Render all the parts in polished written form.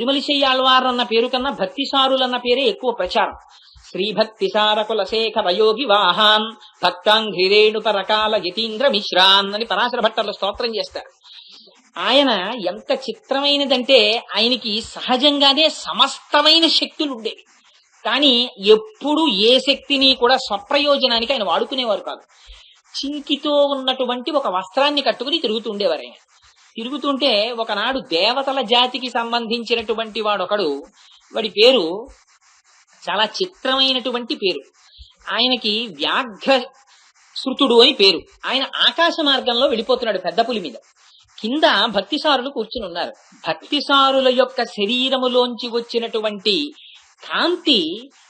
తిరుమలిశయ్యాళ్వార్ అన్న పేరు కన్నా భక్తిసారులన్న పేరే ఎక్కువ ప్రచారం. శ్రీభక్తిసార కులశేఖర యోగి వాహాన్ భక్తాంఘ్రిరేణు పరకాల యతీంద్ర మిశ్రాన్ అని పరాశర భట్టర్లు స్తోత్రం చేస్తారు. ఆయన ఎంత చిత్రమైనదంటే ఆయనకి సహజంగానే సమస్తమైన శక్తులు ఉండేవి. కానీ ఎప్పుడు ఏ శక్తిని కూడా స్వప్రయోజనానికి ఆయన వాడుకునేవారు కాదు. చింకితో ఉన్నటువంటి ఒక వస్త్రాన్ని కట్టుకుని తిరుగుతూ ఉండేవారు. ఆయన తిరుగుతుంటే ఒకనాడు దేవతల జాతికి సంబంధించినటువంటి వాడొకడు, వాడి పేరు చాలా చిత్రమైనటువంటి పేరు. ఆయనకి వ్యాఘ్ర శృతుడు అని పేరు. ఆయన ఆకాశ మార్గంలో వెళ్ళిపోతున్నాడు పెద్ద పులి మీద. కింద భక్తిసారులు కూర్చుని ఉన్నారు. భక్తిసారుల యొక్క శరీరములోంచి వచ్చినటువంటి కాంతి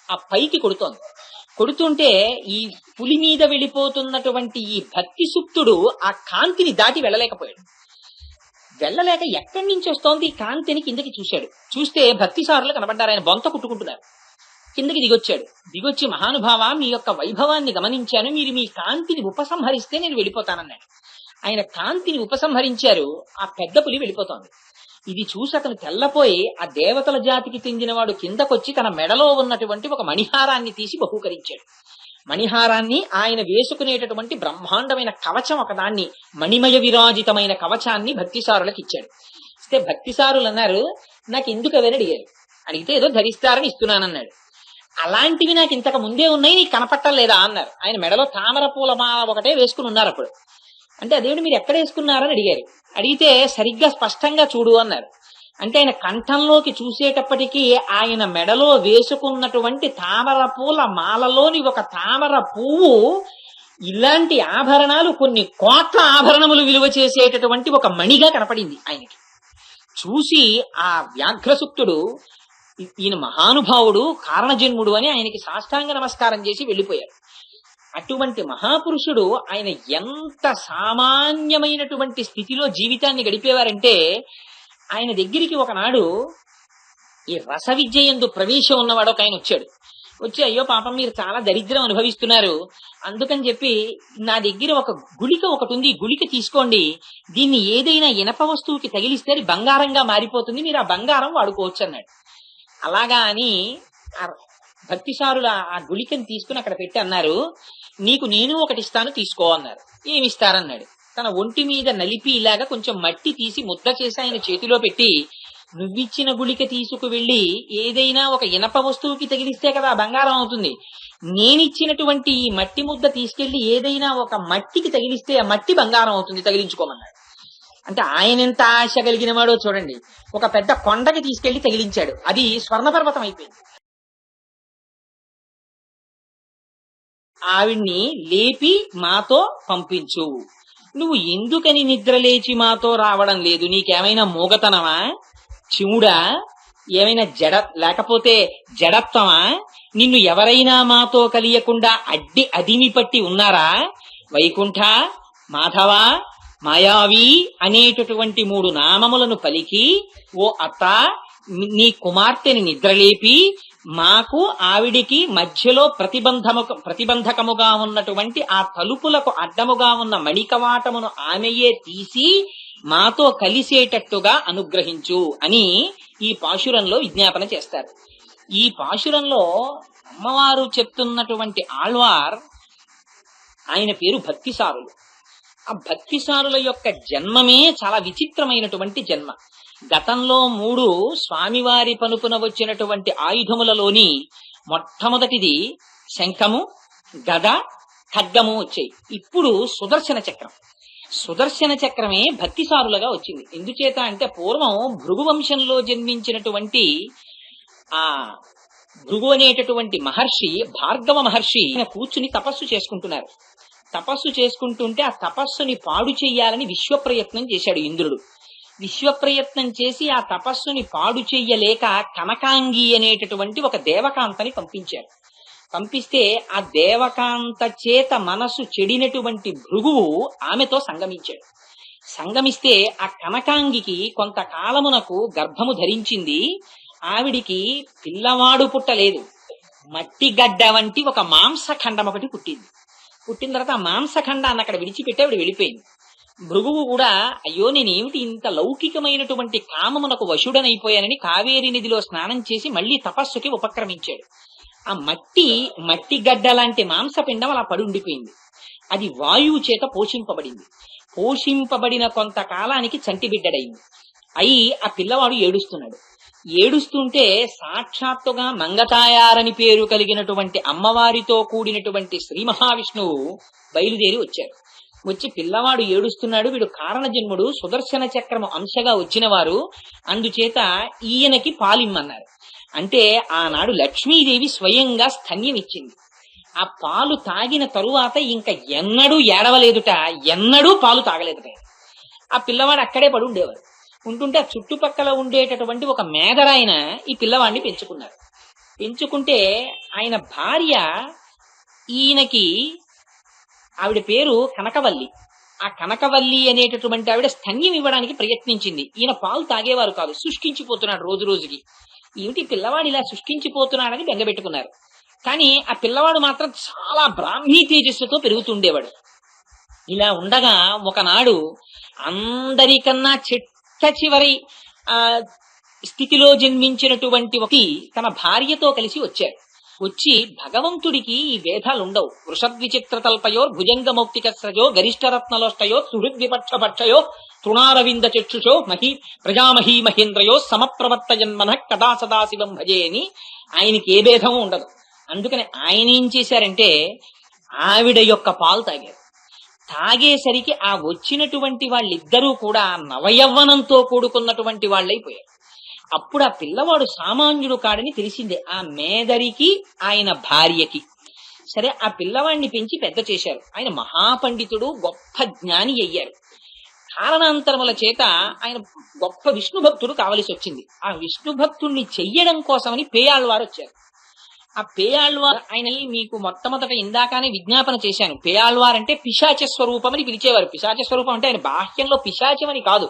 ఆ పైకి కొడుతోంది. కొడుతుంటే ఈ పులి మీద వెళ్ళిపోతున్నటువంటి ఈ భక్తి సుప్తుడు ఆ కాంతిని దాటి వెళ్ళలేకపోయాడు. వెళ్ళలేక ఎక్కడి నుంచి వస్తోంది ఈ కాంతిని కిందకి చూశాడు. చూస్తే భక్తిసారులు కనబడ్డారు. ఆయన బొంత కుట్టుకుంటున్నారు. కిందకి దిగొచ్చాడు. దిగొచ్చి, మహానుభావ, మీ యొక్క వైభవాన్ని గమనించాను, మీరు మీ కాంతిని ఉపసంహరిస్తే నేను వెళ్ళిపోతానన్నాడు. ఆయన కాంతిని ఉపసంహరించారు. ఆ పెద్ద పులి వెళ్ళిపోతోంది. ఇది చూసి అతను తెల్లపోయి ఆ దేవతల జాతికి చెందినవాడు కిందకొచ్చి తన మెడలో ఉన్నటువంటి ఒక మణిహారాన్ని తీసి బహూకరించాడు. మణిహారాన్ని, ఆయన వేసుకునేటటువంటి బ్రహ్మాండమైన కవచం ఒకదాన్ని, మణిమయ విరాజితమైన కవచాన్ని భక్తిసారులకు ఇచ్చాడు. ఇస్తే భక్తిసారులు అన్నారు, నాకు ఎందుకు అవని అడిగారు. అడిగితే ఏదో ధరిస్తారని ఇస్తున్నానన్నాడు. అలాంటివి నాకు ఇంతకు ముందే ఉన్నాయి, నీకు కనపట్టలేదా అన్నారు. ఆయన మెడలో తామర పూల మాల ఒకటే వేసుకుని ఉన్నారు అప్పుడు. అంటే అదేమిటి మీరు ఎక్కడ వేసుకున్నారని అడిగారు. అడిగితే సరిగ్గా స్పష్టంగా చూడు అన్నారు. అంటే ఆయన కంఠంలోకి చూసేటప్పటికీ ఆయన మెడలో వేసుకున్నటువంటి తామర పూల మాలలోని ఒక తామర పువ్వు ఇలాంటి ఆభరణాలు కొన్ని కోట్ల ఆభరణములు విలువ చేసేటటువంటి ఒక మణిగా కనపడింది ఆయనకి. చూసి ఆ వ్యాఘ్రసుక్తుడు, ఈయన మహానుభావుడు, కారణజన్ముడు అని ఆయనకి సాష్టాంగ నమస్కారం చేసి వెళ్ళిపోయారు. అటువంటి మహాపురుషుడు ఆయన ఎంత సామాన్యమైనటువంటి స్థితిలో జీవితాన్ని గడిపేవారంటే, ఆయన దగ్గరికి ఒకనాడు ఈ రస విద్య యందు ప్రవేశం ఉన్నవాడు ఒక ఆయన వచ్చాడు. వచ్చి, అయ్యో పాపం, మీరు చాలా దరిద్రం అనుభవిస్తున్నారు, అందుకని చెప్పి నా దగ్గర ఒక గుళిక ఒకటి ఉంది, గుళిక తీసుకోండి, దీన్ని ఏదైనా ఇనప వస్తువుకి తగిలిస్తే అది బంగారంగా మారిపోతుంది, మీరు ఆ బంగారం వాడుకోవచ్చు అన్నాడు. అలాగా అని ఆ భక్తిసారులు ఆ గుళికని తీసుకుని అక్కడ పెట్టి అన్నారు, నీకు నేను ఒకటి ఇస్తాను, తీసుకో అన్నారు. ఏమిస్తారన్నాడు. తన ఒంటి మీద నలిపి ఇలాగా కొంచెం మట్టి తీసి ముద్ద చేసి ఆయన చేతిలో పెట్టి, నువ్విచ్చిన గుళిక తీసుకువెళ్ళి ఏదైనా ఒక ఇనప వస్తువుకి తగిలిస్తే కదా బంగారం అవుతుంది, నేనిచ్చినటువంటి ఈ మట్టి ముద్ద తీసుకెళ్లి ఏదైనా ఒక మట్టికి తగిలిస్తే ఆ మట్టి బంగారం అవుతుంది, తగిలించుకోమన్నాడు. అంటే ఆయన ఎంత ఆశ కలిగిన వాడో చూడండి. ఒక పెద్ద కొండకి తీసుకెళ్లి తగిలించాడు, అది స్వర్ణపర్వతం అయిపోయింది. ఆవిడ్ని లేపి మాతో పంపించు, నువ్వు ఎందుకని నిద్రలేచి మాతో రావడం లేదు, నీకేమైనా మూగతనమా, చివుడా, ఏమైనా లేకపోతే జడత్వమా, నిన్ను ఎవరైనా మాతో కలియకుండా అదిమి పట్టి ఉన్నారా, వైకుంఠ, మాధవ, మాయావి అనేటటువంటి 3 నామములను పలికి, ఓ అత్త, నీ కుమార్తెని నిద్రలేపి మాకు ఆవిడికి మధ్యలో ప్రతిబంధకముగా ఉన్నటువంటి ఆ తలుపులకు అడ్డముగా ఉన్న మణికవాటమును ఆమెయే తీసి మాతో కలిసేటట్టుగా అనుగ్రహించు అని ఈ పాశురంలో విజ్ఞాపన చేస్తారు. ఈ పాశురంలో అమ్మవారు చెప్తున్నటువంటి ఆళ్వార్, ఆయన పేరు భక్తిసారులు. ఆ భక్తిసారుల యొక్క జన్మమే చాలా విచిత్రమైనటువంటి జన్మ. గతంలో 3 స్వామివారి పనుపున వచ్చినటువంటి ఆయుధములలోని మొట్టమొదటిది శంఖము, గద, ఖడ్గము వచ్చాయి. ఇప్పుడు సుదర్శన చక్రం. సుదర్శన చక్రమే భక్తిసారులుగా వచ్చింది. ఎందుచేత అంటే పూర్వం భృగు వంశంలో జన్మించినటువంటి ఆ భృగు అనేటటువంటి మహర్షి, భార్గవ మహర్షి, కూర్చుని తపస్సు చేసుకుంటున్నారు. తపస్సు చేసుకుంటుంటే ఆ తపస్సుని పాడు చెయ్యాలని విశ్వప్రయత్నం చేశాడు ఇంద్రుడు. విశ్వప్రయత్నం చేసి ఆ తపస్సుని పాడు చెయ్యలేక కనకాంగి అనేటటువంటి ఒక దేవకాంతని పంపించారు. పంపిస్తే ఆ దేవకాంత చేత మనసు చెడినటువంటి భృగువు ఆమెతో సంగమించాడు. సంగమిస్తే ఆ కనకాంగికి కొంతకాలమునకు గర్భము ధరించింది. ఆవిడికి పిల్లవాడు పుట్టలేదు, మట్టి గడ్డ వంటి ఒక మాంసఖండం ఒకటి పుట్టింది. పుట్టిన తర్వాత ఆ మాంసఖండాన్ని అక్కడ విడిచిపెట్టి ఆవిడ వెళ్ళిపోయింది. భృగువు కూడా అయ్యో నేనేమిటి ఇంత లౌకికమైనటువంటి కామమునకు వశుడనైపోయానని కావేరీ నదిలో స్నానం చేసి మళ్ళీ తపస్సుకి ఉపక్రమించాడు. ఆ మట్టి గడ్డ లాంటి మాంసపిండం అలా పడి ఉండిపోయింది. అది వాయువు చేత పోషింపబడింది. పోషింపబడిన కొంతకాలానికి చంటి బిడ్డడైంది. అయి ఆ పిల్లవాడు ఏడుస్తున్నాడు. ఏడుస్తుంటే సాక్షాత్తుగా మంగతాయారని పేరు కలిగినటువంటి అమ్మవారితో కూడినటువంటి శ్రీ మహావిష్ణువు బయలుదేరి వచ్చారు. వచ్చి పిల్లవాడు ఏడుస్తున్నాడు, వీడు కారణజన్ముడు, సుదర్శన చక్రము అంశగా వచ్చిన వారు, అందుచేత ఈయనకి పాలిమ్మన్నారు. అంటే ఆనాడు లక్ష్మీదేవి స్వయంగా స్తన్యం ఇచ్చింది. ఆ పాలు తాగిన తరువాత ఇంకా ఎన్నడూ ఏడవలేదుట, ఎన్నడూ పాలు తాగలేదుట. ఆ పిల్లవాడు అక్కడే పడి ఉండేవారు. ఉంటుంటే ఆ చుట్టుపక్కల ఉండేటటువంటి ఒక మేదరాయన ఈ పిల్లవాడిని పెంచుకున్నారు. పెంచుకుంటే ఆయన భార్య ఈయనకి, ఆవిడ పేరు కనకవల్లి. ఆ కనకవల్లి అనేటటువంటి ఆవిడ స్తన్యం ఇవ్వడానికి ప్రయత్నించింది. ఈయన పాలు తాగేవారు కాదు, శుష్కించిపోతున్నాడు రోజు రోజుకి. ఏమిటి పిల్లవాడు ఇలా శుష్కించిపోతున్నాడని బెంగపెట్టుకున్నారు. కానీ ఆ పిల్లవాడు మాత్రం చాలా బ్రాహ్మీ తేజస్సుతో పెరుగుతుండేవాడు. ఇలా ఉండగా ఒకనాడు అందరికన్నా చిట్ట చివరి స్థితిలో జన్మించినటువంటి ఒక తన భార్యతో కలిసి వచ్చారు. వచ్చి భగవంతుడికి ఈ భేదాలు ఉండవు. వృషద్విచిత్రతల్పయో భుజంగమౌక్తిక స్రజో గరిష్టరత్నలోష్టయో సుహృద్విపక్షపక్షయో తృణారవింద చక్షుషో ప్రజామహీ మహేంద్రయో సమప్రవర్తయన్మన కదా సదాశివం భజే అని ఆయనకి ఏ భేదము ఉండదు. అందుకని ఆయన ఏం చేశారంటే ఆవిడ యొక్క పాలు తాగారు. తాగేసరికి ఆ వచ్చినటువంటి వాళ్ళిద్దరూ కూడా నవయవ్వనంతో కూడుకున్నటువంటి వాళ్ళైపోయారు. అప్పుడు ఆ పిల్లవాడు సామాన్యుడు కాడని తెలిసిందే ఆ మేదరికి ఆయన భార్యకి. సరే, ఆ పిల్లవాడిని పెంచి పెద్ద చేశారు. ఆయన మహాపండితుడు, గొప్ప జ్ఞాని అయ్యారు. కారణాంతరముల చేత ఆయన గొప్ప విష్ణు భక్తుడు కావలసి వచ్చింది. ఆ విష్ణు భక్తుడిని చెయ్యడం కోసమని పేయాళ్వారు వచ్చారు. ఆ పేయాళ్వార్ ఆయన మీకు మొట్టమొదట ఇందాకనే విజ్ఞాపన చేశాను. పేయాళ్వార్ అంటే పిశాచ స్వరూపం అని పిలిచేవారు. పిశాచ స్వరూపం అంటే ఆయన బాహ్యంలో పిశాచమని కాదు,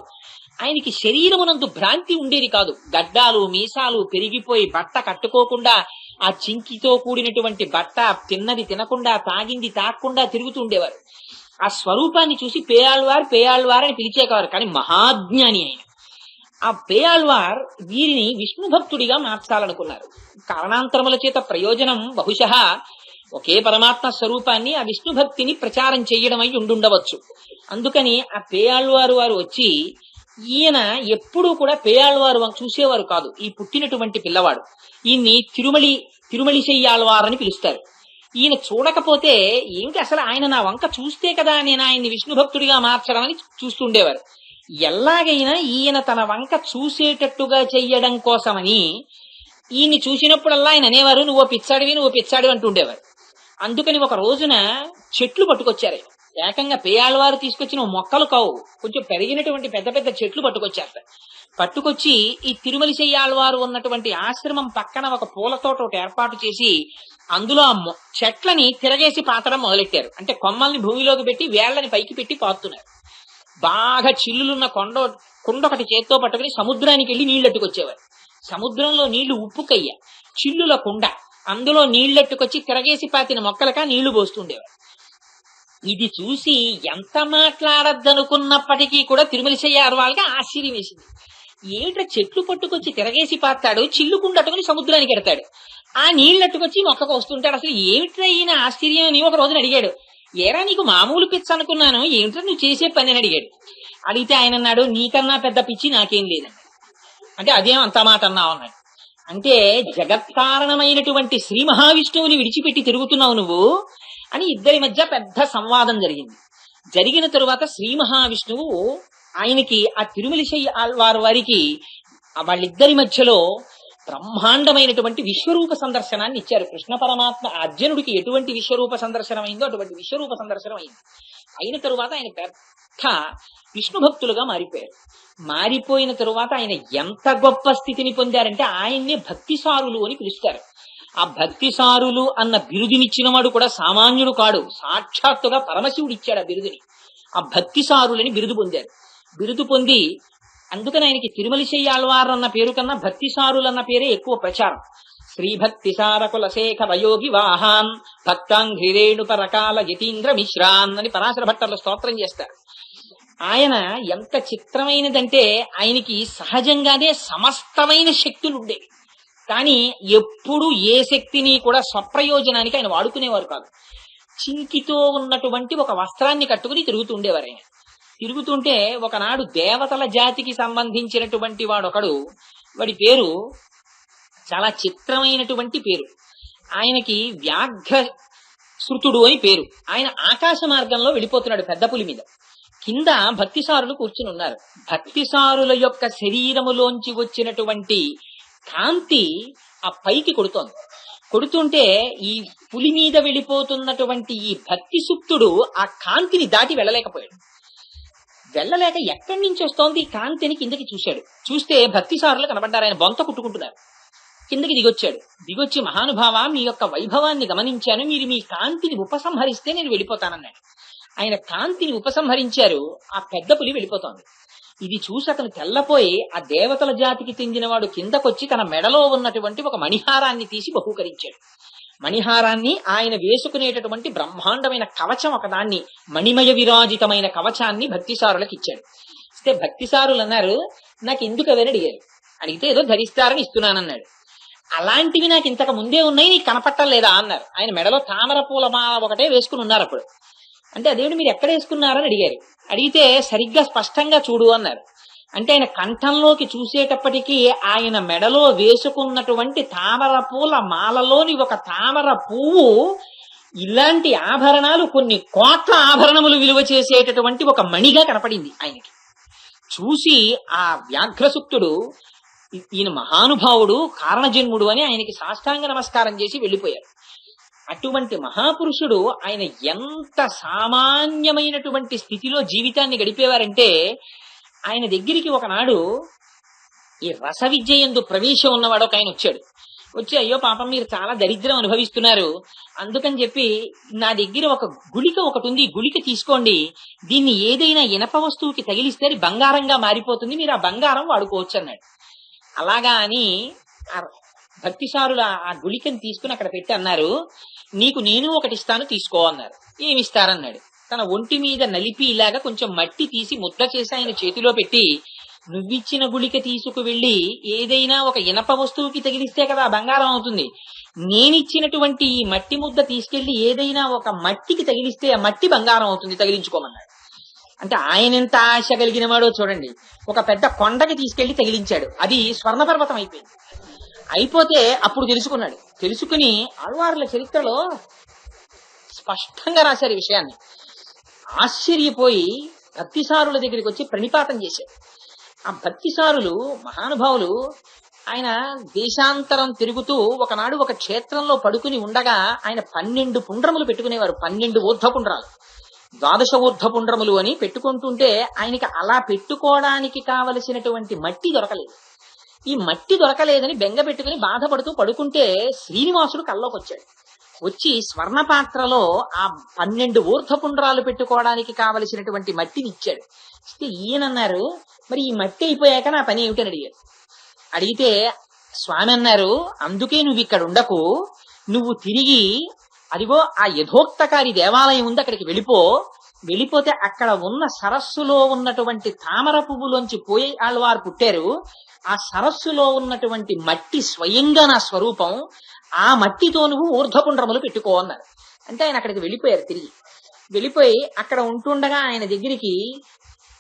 ఆయనకి శరీరమునందు భ్రాంతి ఉండేది కాదు. గడ్డాలు మీసాలు పెరిగిపోయి బట్ట కట్టుకోకుండా, ఆ చింకితో కూడినటువంటి బట్ట తిన్నది తినకుండా, తాగింది తాగకుండా తిరుగుతూ ఉండేవారు. ఆ స్వరూపాన్ని చూసి పేయాళ్వార్ అని పిలిచేవారు. కానీ మహాజ్ఞాని ఆయన. ఆ పేయాళ్వార్ వీరిని విష్ణు భక్తుడిగా మార్చాలనుకున్నారు. కారణాంతరముల చేత ప్రయోజనం బహుశః ఒకే పరమాత్మ స్వరూపాన్ని, ఆ విష్ణు భక్తిని ప్రచారం చేయడం అయి ఉండుండవచ్చు. అందుకని ఆ పేయాళ్వారు వారు వచ్చి, ఈయన ఎప్పుడూ కూడా పేయాళ్వారు చూసేవారు కాదు. ఈ పుట్టినటువంటి పిల్లవాడు ఈయన్ని తిరుమలి చెయ్యాళ్వారని పిలుస్తారు. ఈయన చూడకపోతే ఏమిటి అసలు ఆయన నా వంక చూస్తే కదా నేను ఆయన్ని విష్ణు భక్తుడిగా మార్చడం అని చూస్తుండేవారు. ఎలాగైనా ఈయన తన వంక చూసేటట్టుగా చెయ్యడం కోసమని ఈయన్ని చూసినప్పుడల్లా ఆయన అనేవారు, నువ్వు పిచ్చాడివి అంటుండేవారు. అందుకని ఒక రోజున చెట్లు పట్టుకొచ్చారు. ఏకంగా పేయాళ్వారు తీసుకొచ్చిన మొక్కలు కావు, కొంచెం పెరిగినటువంటి పెద్ద పెద్ద చెట్లు పట్టుకొచ్చారు. పట్టుకొచ్చి ఈ తిరుమలి చెయ్యాళ్వారు ఉన్నటువంటి ఆశ్రమం పక్కన ఒక పూల తోట ఒకటి ఏర్పాటు చేసి అందులో ఆ చెట్లని తిరగేసి పాతడం మొదలెట్టారు. అంటే కొమ్మల్ని భూమిలోకి పెట్టి వేళ్లని పైకి పెట్టి పాతున్నారు. బాగా చిల్లులున్న కుండొకటి చేత్తో పట్టుకుని సముద్రానికి వెళ్లి నీళ్లెట్టుకొచ్చేవారు. సముద్రంలో నీళ్లు ఉప్పుకయ్య, చిల్లుల కుండ, అందులో నీళ్లెట్టుకొచ్చి తిరగేసి పాతిన మొక్కలకా నీళ్లు పోస్తుండేవారు. ఇది చూసి ఎంత మాట్లాడద్దనుకున్నప్పటికీ కూడా తిరుమలి చెయ్యాళ్వార్కి ఆశ్చర్యం వేసింది. ఏమిట్రా చెట్లు పట్టుకొచ్చి తిరగేసి పాతాడు, చిల్లుకుండట్టుకుని సముద్రానికి ఎడతాడు, ఆ నీళ్లట్టుకొచ్చి మొక్కకు వస్తుంటాడు, అసలు ఏమిట్రా ఈయన ఆశ్చర్యం అని ఒక రోజున అడిగాడు. ఏరా నీకు మామూలు పిచ్చి అనుకున్నాను, ఏమిట్రా నువ్వు చేసే పని అని అడిగాడు. అడిగితే ఆయన అన్నాడు, నీకన్నా పెద్ద పిచ్చి నాకేం లేదండి. అంటే అదేం అంత మాట అన్నావు అన్నాడు. అంటే జగత్కారణమైనటువంటి శ్రీ మహావిష్ణువుని విడిచిపెట్టి తిరుగుతున్నావు నువ్వు అని ఇద్దరి మధ్య పెద్ద సంవాదం జరిగింది. జరిగిన తరువాత శ్రీ మహావిష్ణువు ఆయనకి ఆ తిరుమలి చెయ్యాళ్వారు వారికి వాళ్ళిద్దరి మధ్యలో బ్రహ్మాండమైనటువంటి విశ్వరూప సందర్శనాన్ని ఇచ్చారు. కృష్ణ పరమాత్మ అర్జునుడికి ఎటువంటి విశ్వరూప సందర్శనం అయిందో అటువంటి విశ్వరూప సందర్శనం అయింది. అయిన తరువాత ఆయన పెద్ద విష్ణు భక్తులుగా మారిపోయారు. మారిపోయిన తరువాత ఆయన ఎంత గొప్ప స్థితిని పొందారంటే ఆయన్ని భక్తిసారులు అని పిలుస్తారు. ఆ భక్తిసారులు అన్న బిరుదునిచ్చిన వాడు కూడా సామాన్యుడు కాడు, సాక్షాత్తుగా పరమశివుడు ఇచ్చాడు ఆ బిరుదుని. ఆ భక్తిసారులని బిరుదు పొందారు. బిరుదు పొంది అందుకని ఆయనకి తిరుమలి చెయ్యాళ్వారు అన్న పేరు కన్నా భక్తిసారులు అన్న పేరే ఎక్కువ ప్రచారం. శ్రీ భక్తి సారకుల శేఖర యోగి వాహాన్ భక్తాంఘ్రిరేణు పరకాల యతీంద్ర మిశ్రాన్ అని పరాశర భట్టర్ల స్తోత్రం చేస్తారు. ఆయన ఎంత చిత్రమైనదంటే ఆయనకి సహజంగానే సమస్తమైన శక్తులు ఉండేవి. కానీ ఎప్పుడు ఏ శక్తిని కూడా స్వప్రయోజనానికి ఆయన వాడుకునేవారు కాదు. చింకితో ఉన్నటువంటి ఒక వస్త్రాన్ని కట్టుకుని తిరుగుతుండేవారు ఆయన. తిరుగుతుంటే ఒకనాడు దేవతల జాతికి సంబంధించినటువంటి వాడొకడు, వాడి పేరు చాలా చిత్రమైనటువంటి పేరు. ఆయనకి వ్యాఘ్ర శృతుడు అని పేరు. ఆయన ఆకాశ మార్గంలో వెళ్ళిపోతున్నాడు పెద్ద పులి మీద. కింద భక్తిసారులు కూర్చుని ఉన్నారు. భక్తిసారుల యొక్క శరీరములోంచి వచ్చినటువంటి కాంతి ఆ పైకి కొడుతోంది. కొడుతుంటే ఈ పులి మీద వెళ్ళిపోతున్నటువంటి ఈ భక్తి సుప్తుడు ఆ కాంతిని దాటి వెళ్ళలేకపోయాడు. వెళ్ళలేక ఎక్కడి నుంచి వస్తోంది ఈ కాంతిని కిందకి చూశాడు. చూస్తే భక్తిసారులు కనబడ్డారు. ఆయన బొంత కుట్టుకుంటున్నారు. కిందకి దిగొచ్చాడు. దిగొచ్చి, మహానుభావ, మీ యొక్క వైభవాన్ని గమనించాను, మీరు మీ కాంతిని ఉపసంహరిస్తే నేను వెళ్ళిపోతానన్నాడు. ఆయన కాంతిని ఉపసంహరించారు. ఆ పెద్ద పులి వెళ్ళిపోతోంది. ఇది చూసి అతను తెల్లపోయి ఆ దేవతల జాతికి చెందినవాడు కిందకొచ్చి తన మెడలో ఉన్నటువంటి ఒక మణిహారాన్ని తీసి బహూకరించాడు. మణిహారాన్ని, ఆయన వేసుకునేటటువంటి బ్రహ్మాండమైన కవచం ఒకదాన్ని, మణిమయ విరాజితమైన కవచాన్ని భక్తిసారులకు ఇచ్చాడు. ఇస్తే భక్తిసారులు అన్నారు, నాకు ఎందుకు అవని అడిగారు. అడిగితే ఏదో ధరిస్తారని ఇస్తున్నానన్నాడు. అలాంటివి నాకు ఇంతకు ముందే ఉన్నాయి, నీకు కనపట్టలేదా అన్నారు. ఆయన మెడలో తామర పూల మాల ఒకటే వేసుకుని ఉన్నారు అప్పుడు. అంటే అదేమిటి మీరు ఎక్కడ వేసుకున్నారని అడిగారు. అడిగితే సరిగ్గా స్పష్టంగా చూడు అన్నారు. అంటే ఆయన కంఠంలోకి చూసేటప్పటికీ ఆయన మెడలో వేసుకున్నటువంటి తామర పూల మాలలోని ఒక తామర పువ్వు, ఇలాంటి ఆభరణాలు కొన్ని కోట్ల ఆభరణములు విలువ చేసేటటువంటి ఒక మణిగా కనపడింది ఆయనకి. చూసి ఆ వ్యాఘ్రసుక్తుడు, ఈయన మహానుభావుడు, కారణజన్ముడు అని ఆయనకి సాష్టాంగ నమస్కారం చేసి వెళ్ళిపోయారు. అటువంటి మహాపురుషుడు ఆయన ఎంత సామాన్యమైనటువంటి స్థితిలో జీవితాన్ని గడిపేవారంటే, ఆయన దగ్గరికి ఒకనాడు ఈ రస విద్య యందు ప్రవేశం ఉన్నవాడు ఒక ఆయన వచ్చాడు. వచ్చి, అయ్యో పాపం, మీరు చాలా దరిద్రం అనుభవిస్తున్నారు, అందుకని చెప్పి నా దగ్గర ఒక గుళిక ఒకటి ఉంది, గుళిక తీసుకోండి, దీన్ని ఏదైనా ఇనప వస్తువుకి తగిలిస్తే అది బంగారంగా మారిపోతుంది, మీరు ఆ బంగారం వాడుకోవచ్చు అన్నాడు. అలాగా అని ఆ భక్తిసారులు ఆ గుళికని తీసుకుని అక్కడ పెట్టి అన్నారు, నీకు నేను ఒకటి ఇస్తాను, తీసుకో అన్నారు. ఏమిస్తారన్నాడు. తన ఒంటి మీద నలిపి ఇలాగా కొంచెం మట్టి తీసి ముద్ద చేసి ఆయన చేతిలో పెట్టి, నువ్విచ్చిన గుళిక తీసుకు వెళ్ళి ఏదైనా ఒక ఇనప వస్తువుకి తగిలిస్తే కదా బంగారం అవుతుంది, నేనిచ్చినటువంటి ఈ మట్టి ముద్ద తీసుకెళ్లి ఏదైనా ఒక మట్టికి తగిలిస్తే ఆ మట్టి బంగారం అవుతుంది, తగిలించుకోమన్నాడు. అంటే ఆయన ఎంత ఆశ కలిగిన వాడో చూడండి. ఒక పెద్ద కొండకి తీసుకెళ్లి తగిలించాడు, అది స్వర్ణపర్వతం అయిపోయింది. అయిపోతే అప్పుడు తెలుసుకున్నాడు. తెలుసుకుని ఆళ్వార్ల చరిత్రలో స్పష్టంగా రాశారు ఈ విషయాన్ని. ఆశ్చర్యపోయి భక్తిసారుల దగ్గరికి వచ్చి ప్రణిపాతం చేశారు. ఆ భక్తిసారులు మహానుభావులు, ఆయన దేశాంతరం తిరుగుతూ ఒకనాడు ఒక క్షేత్రంలో పడుకుని ఉండగా ఆయన 12 పుండ్రములు పెట్టుకునేవారు. 12 ఊర్ధ్వపుండ్రాలు, 12 ఊర్ధ్వపుండ్రములు అని పెట్టుకుంటుంటే ఆయనకి అలా పెట్టుకోవడానికి కావలసినటువంటి మట్టి దొరకలేదు. ఈ మట్టి దొరకలేదని బెంగ పెట్టుకుని బాధపడుతూ పడుకుంటే శ్రీనివాసుడు కల్లోకి వచ్చాడు. వచ్చి స్వర్ణ పాత్రలో ఆ 12 ఊర్ధ్వపుండ్రాలు పెట్టుకోవడానికి కావలసినటువంటి మట్టిని ఇచ్చాడు. ఇస్తే ఈయనన్నారు, మరి ఈ మట్టి అయిపోయాక నా పని ఏమిటని అడిగారు. అడిగితే స్వామి అన్నారు, అందుకే నువ్వు ఇక్కడ ఉండకు, నువ్వు తిరిగి అదిగో ఆ యథోక్తకారి దేవాలయం ఉంది, అక్కడికి వెళ్ళిపోతే అక్కడ ఉన్న సరస్సులో ఉన్నటువంటి తామర పువ్వులోంచి పోయి ఆళ్వారు పుట్టారు, ఆ సరస్సులో ఉన్నటువంటి మట్టి స్వయంగా నా స్వరూపం, ఆ మట్టితో నువ్వు ఊర్ధ్వపుండ్రములు పెట్టుకో అన్నారు. అంటే ఆయన అక్కడికి వెళ్ళిపోయారు. తిరిగి వెళ్ళిపోయి అక్కడ ఉంటుండగా ఆయన దగ్గరికి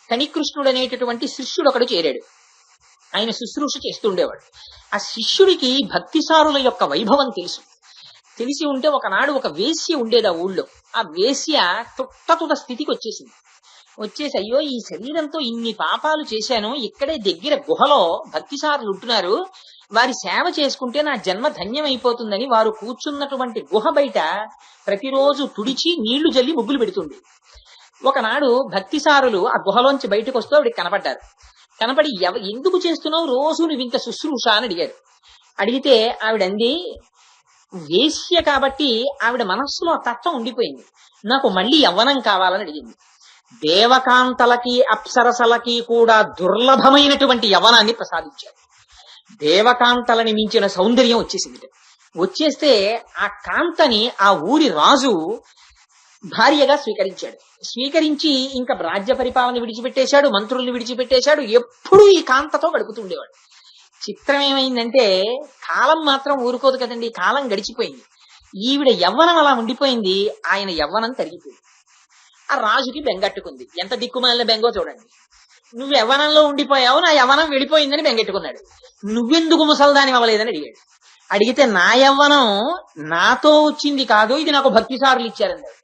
కనికృష్ణుడు అనేటటువంటి శిష్యుడు ఒకడు చేరాడు. ఆయన శుశ్రూష చేస్తుండేవాడు. ఆ శిష్యుడికి భక్తిసారుల యొక్క వైభవం తెలిసి ఉంటే ఒకనాడు ఒక వేశ్య ఉండేది ఆ ఊళ్ళో. ఆ వేశ్య తుట్టతుట స్థితికి వచ్చేసింది. వచ్చేసి, అయ్యో, ఈ శరీరంతో ఇన్ని పాపాలు చేశాను, ఇక్కడే దగ్గర గుహలో భక్తిసారులు ఉంటున్నారు, వారి సేవ చేసుకుంటే నా జన్మ ధన్యమైపోతుందని వారు కూర్చున్నటువంటి గుహ బయట ప్రతిరోజు తుడిచి నీళ్లు జల్లి ముగ్గులు పెడుతుంది. ఒకనాడు భక్తిసారులు ఆ గుహలోంచి బయటకు వస్తూ ఆవిడికి కనపడ్డారు. కనపడి, ఎందుకు చేస్తున్నావు రోజు నువ్వు ఇంత శుశ్రూష అని అడిగారు. అడిగితే ఆవిడంది, వేశ్య కాబట్టి ఆవిడ మనస్సులో ఆ తత్వం ఉండిపోయింది, నాకు మళ్ళీ యవ్వనం కావాలని అడిగింది. దేవకాంతలకి అప్సరసలకి కూడా దుర్లభమైనటువంటి యవ్వనాన్ని ప్రసాదించారు. దేవకాంతలని మించిన సౌందర్యం వచ్చేసింది. వచ్చేస్తే ఆ కాంతని ఆ ఊరి రాజు భార్యగా స్వీకరించాడు. స్వీకరించి ఇంకా రాజ్య పరిపాలన విడిచిపెట్టేశాడు, మంత్రుల్ని విడిచిపెట్టేశాడు, ఎప్పుడూ ఈ కాంతతో గడుపుతుండేవాడు. చిత్రం ఏమైందంటే కాలం మాత్రం ఊరుకోదు కదండి, కాలం గడిచిపోయింది. ఈవిడ యవ్వనం అలా ఉండిపోయింది, ఆయన యవ్వనం తరిగిపోయింది. ఆ రాజుకి బెంగట్టుకుంది. ఎంత దిక్కుమాలిన బెంగో చూడండి. నువ్వు యవ్వనంలో ఉండిపోయావు, నా యవ్వనం వెళ్ళిపోయిందని బెంగెట్టుకున్నాడు. నువ్వెందుకు ముసల్దాని అవ్వలేదని అడిగాడు. అడిగితే నా యవ్వనం నాతో వచ్చింది కాదు, ఇది నాకు భక్తిసారులు ఇచ్చారన్నాడు.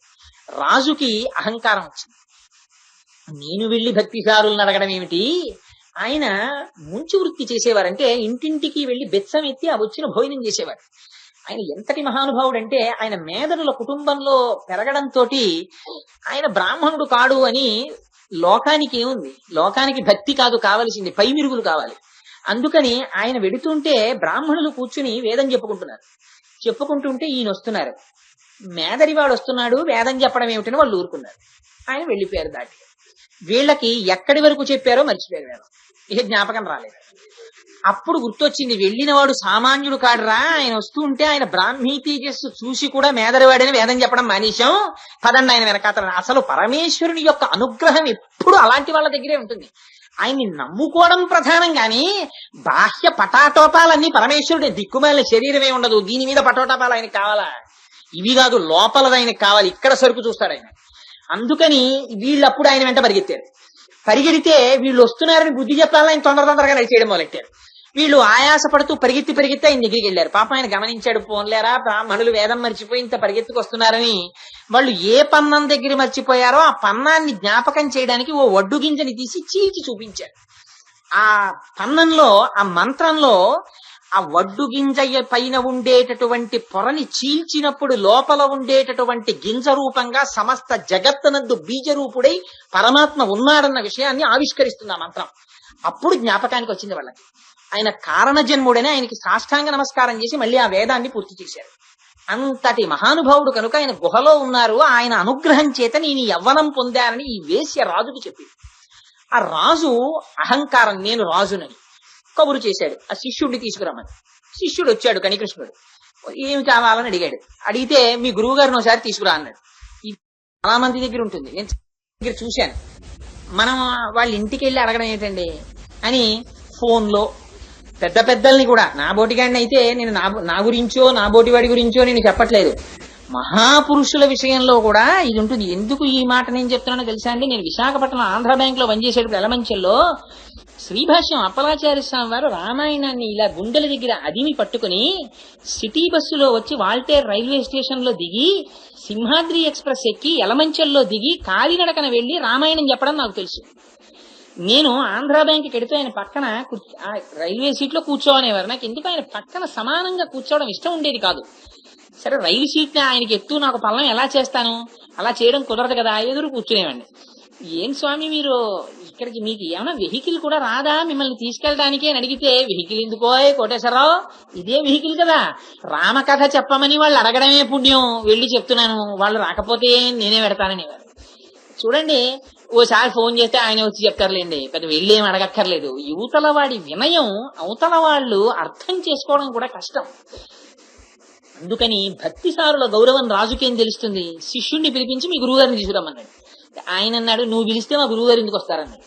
రాజుకి అహంకారం వచ్చింది. నేను వెళ్లి భక్తిసారులను అడగడం ఏమిటి? ఆయన ముంచు వృత్తి చేసేవారంటే ఇంటింటికి వెళ్లి బెచ్చం ఎత్తి ఆ వచ్చిన భోజనం చేసేవారు. ఆయన ఎంతటి మహానుభావుడు అంటే ఆయన మేదరుల కుటుంబంలో పెరగడంతో ఆయన బ్రాహ్మణుడు కాడు అని లోకానికి ఏముంది, లోకానికి భక్తి కాదు కావలసింది, పై మిరుగులు కావాలి. అందుకని ఆయన వెడుతుంటే బ్రాహ్మణులు కూర్చుని వేదం చెప్పుకుంటుంటే ఈయన వస్తున్నారు. మేదరివాడు వస్తున్నాడు, వేదం చెప్పడం ఏమిటని వాళ్ళు ఊరుకున్నారు. ఆయన వెళ్ళిపోయారు దాటి. వీళ్ళకి ఎక్కడి వరకు చెప్పారో మర్చిపోయారు వేదం, ఇక జ్ఞాపకం రాలేదు. అప్పుడు గుర్తొచ్చింది, వెళ్ళినవాడు సామాన్యుడు కాడురా, ఆయన వస్తూ ఉంటే ఆయన బ్రాహ్మీ తేజస్సు చూసి కూడా మేదరివాడని వేదం చెప్పడం మానేశాం, పదండి ఆయన వెనకాతల. అసలు పరమేశ్వరుని యొక్క అనుగ్రహం ఎప్పుడు అలాంటి వాళ్ళ దగ్గరే ఉంటుంది. ఆయన్ని నమ్ముకోవడం ప్రధానం గాని బాహ్య పటాటోపాలన్నీ పరమేశ్వరుడి దిక్కుమాలిన శరీరమే ఉండదు, దీని మీద పటోటోపాలు ఆయనకి కావాలా? ఇవి కాదు, లోపలది ఆయనకి కావాలి, ఇక్కడ సరుకు చూస్తాడు ఆయన. అందుకని వీళ్ళప్పుడు ఆయన వెంట పరిగెడితే వీళ్ళు వస్తున్నారని బుద్ధి చెప్పాలని ఆయన తొందరగా నడిచేయడం మొదలెట్టారు. వీళ్ళు ఆయాసపడుతూ పరిగెత్తి ఆయన దగ్గరికి వెళ్ళారు. పాప ఆయన గమనించాడు, పోన్లేరా బ్రాహ్మణులు వేదం మర్చిపోయి ఇంత పరిగెత్తుకు వస్తున్నారని. వాళ్ళు ఏ పన్నం దగ్గర మర్చిపోయారో ఆ పన్నాన్ని జ్ఞాపకం చేయడానికి ఓ వడ్డు గింజని తీసి చీల్చి చూపించారు. ఆ పన్నంలో, ఆ మంత్రంలో ఆ వడ్డు గింజ పైన ఉండేటటువంటి పొరని చీల్చినప్పుడు లోపల ఉండేటటువంటి గింజ రూపంగా సమస్త జగత్తునందు బీజరూపుడై పరమాత్మ ఉన్నాడన్న విషయాన్ని ఆవిష్కరిస్తుంది ఆ మంత్రం. అప్పుడు జ్ఞాపకానికి వచ్చింది వాళ్ళకి. ఆయన కారణ జన్ముడని ఆయనకి సాష్టాంగ నమస్కారం చేసి మళ్ళీ ఆ వేదాన్ని పూర్తి చేశారు. అంతటి మహానుభావుడు కనుక ఆయన గుహలో ఉన్నారు. ఆయన అనుగ్రహం చేత నేను యవ్వనం పొందానని ఈ వేశ్య రాజుకు చెప్పింది. ఆ రాజు అహంకారం, నేను రాజునని కబురు చేశాడు. ఆ శిష్యుడిని తీసుకురమ్మని. శిష్యుడు వచ్చాడు, కనికృష్ణుడు. ఏమి కావాలని అడిగాడు. అడిగితే మీ గురువు గారిని ఒకసారి తీసుకురా అన్నాడు. ఇది చాలా మంది దగ్గర ఉంటుంది, నేను దగ్గర చూశాను. మనం వాళ్ళ ఇంటికి వెళ్ళి అడగడం ఏంటండి అని ఫోన్లో పెద్ద పెద్దల్ని కూడా, నా బోటిగాడిని అయితే నేను నా గురించో నా బోటివాడి గురించో నేను చెప్పట్లేదు, మహాపురుషుల విషయంలో కూడా ఇది ఉంటుంది. ఎందుకు ఈ మాట నేను చెప్తున్నానో తెలుసా అండి? నేను విశాఖపట్నం ఆంధ్ర బ్యాంక్ లో పనిచేసేటప్పుడు ఎలమంచెల్లో శ్రీభాష్యం అప్పలాచార్య స్వామి వారు రామాయణాన్ని ఇలా గుండెల దగ్గర అదిమి పట్టుకుని సిటీ బస్సులో వచ్చి వాల్టేర్ రైల్వే స్టేషన్ లో దిగి సింహాద్రి ఎక్స్ప్రెస్ ఎక్కి ఎలమంచెల్లో దిగి కాలినడకన వెళ్లి రామాయణం చెప్పడం నాకు తెలుసు. నేను ఆంధ్ర బ్యాంక్ కెడితే ఆయన పక్కన రైల్వే సీట్ లో కూర్చోనేవారు. నాకు ఎందుకు ఆయన పక్కన సమానంగా కూర్చోవడం ఇష్టం ఉండేది కాదు. సరే, రైలు సీట్ ఆయనకి ఎత్తు, నాకు పల్లం ఎలా చేస్తాను? అలా చేయడం కుదరదు కదా, ఎదురు కూర్చునేవాడిని. ఏం స్వామి మీరు ఇక్కడికి, మీకు ఏమైనా వెహికల్ కూడా రాదా మిమ్మల్ని తీసుకెళ్ళడానికి అని అడిగితే, వెహికల్ ఎందుకో కోటేశ్వరరావు, ఇదే వెహికల్ కదా, రామకథ చెప్పమని వాళ్ళు అడగడమే పుణ్యం, వెళ్ళి చెప్తున్నాను, వాళ్ళు రాకపోతే నేనే పెడతానని. చూడండి, ఓసారి ఫోన్ చేస్తే ఆయన వచ్చి చెప్తారులేండి, పెద్ద వెళ్ళి ఏం అడగక్కర్లేదు. యువతల వాడి వినయం అవతల వాళ్ళు అర్థం చేసుకోవడం కూడా కష్టం. అందుకని భక్తిసారుల గౌరవం రాజుకేం తెలుస్తుంది? శిష్యుణ్ణి పిలిపించి మీ గురువుగారిని తీసుకురమ్మన్నాడు. ఆయన అన్నాడు, నువ్వు పిలిస్తే మా గురువుగారు ఎందుకు వస్తారన్నాడు.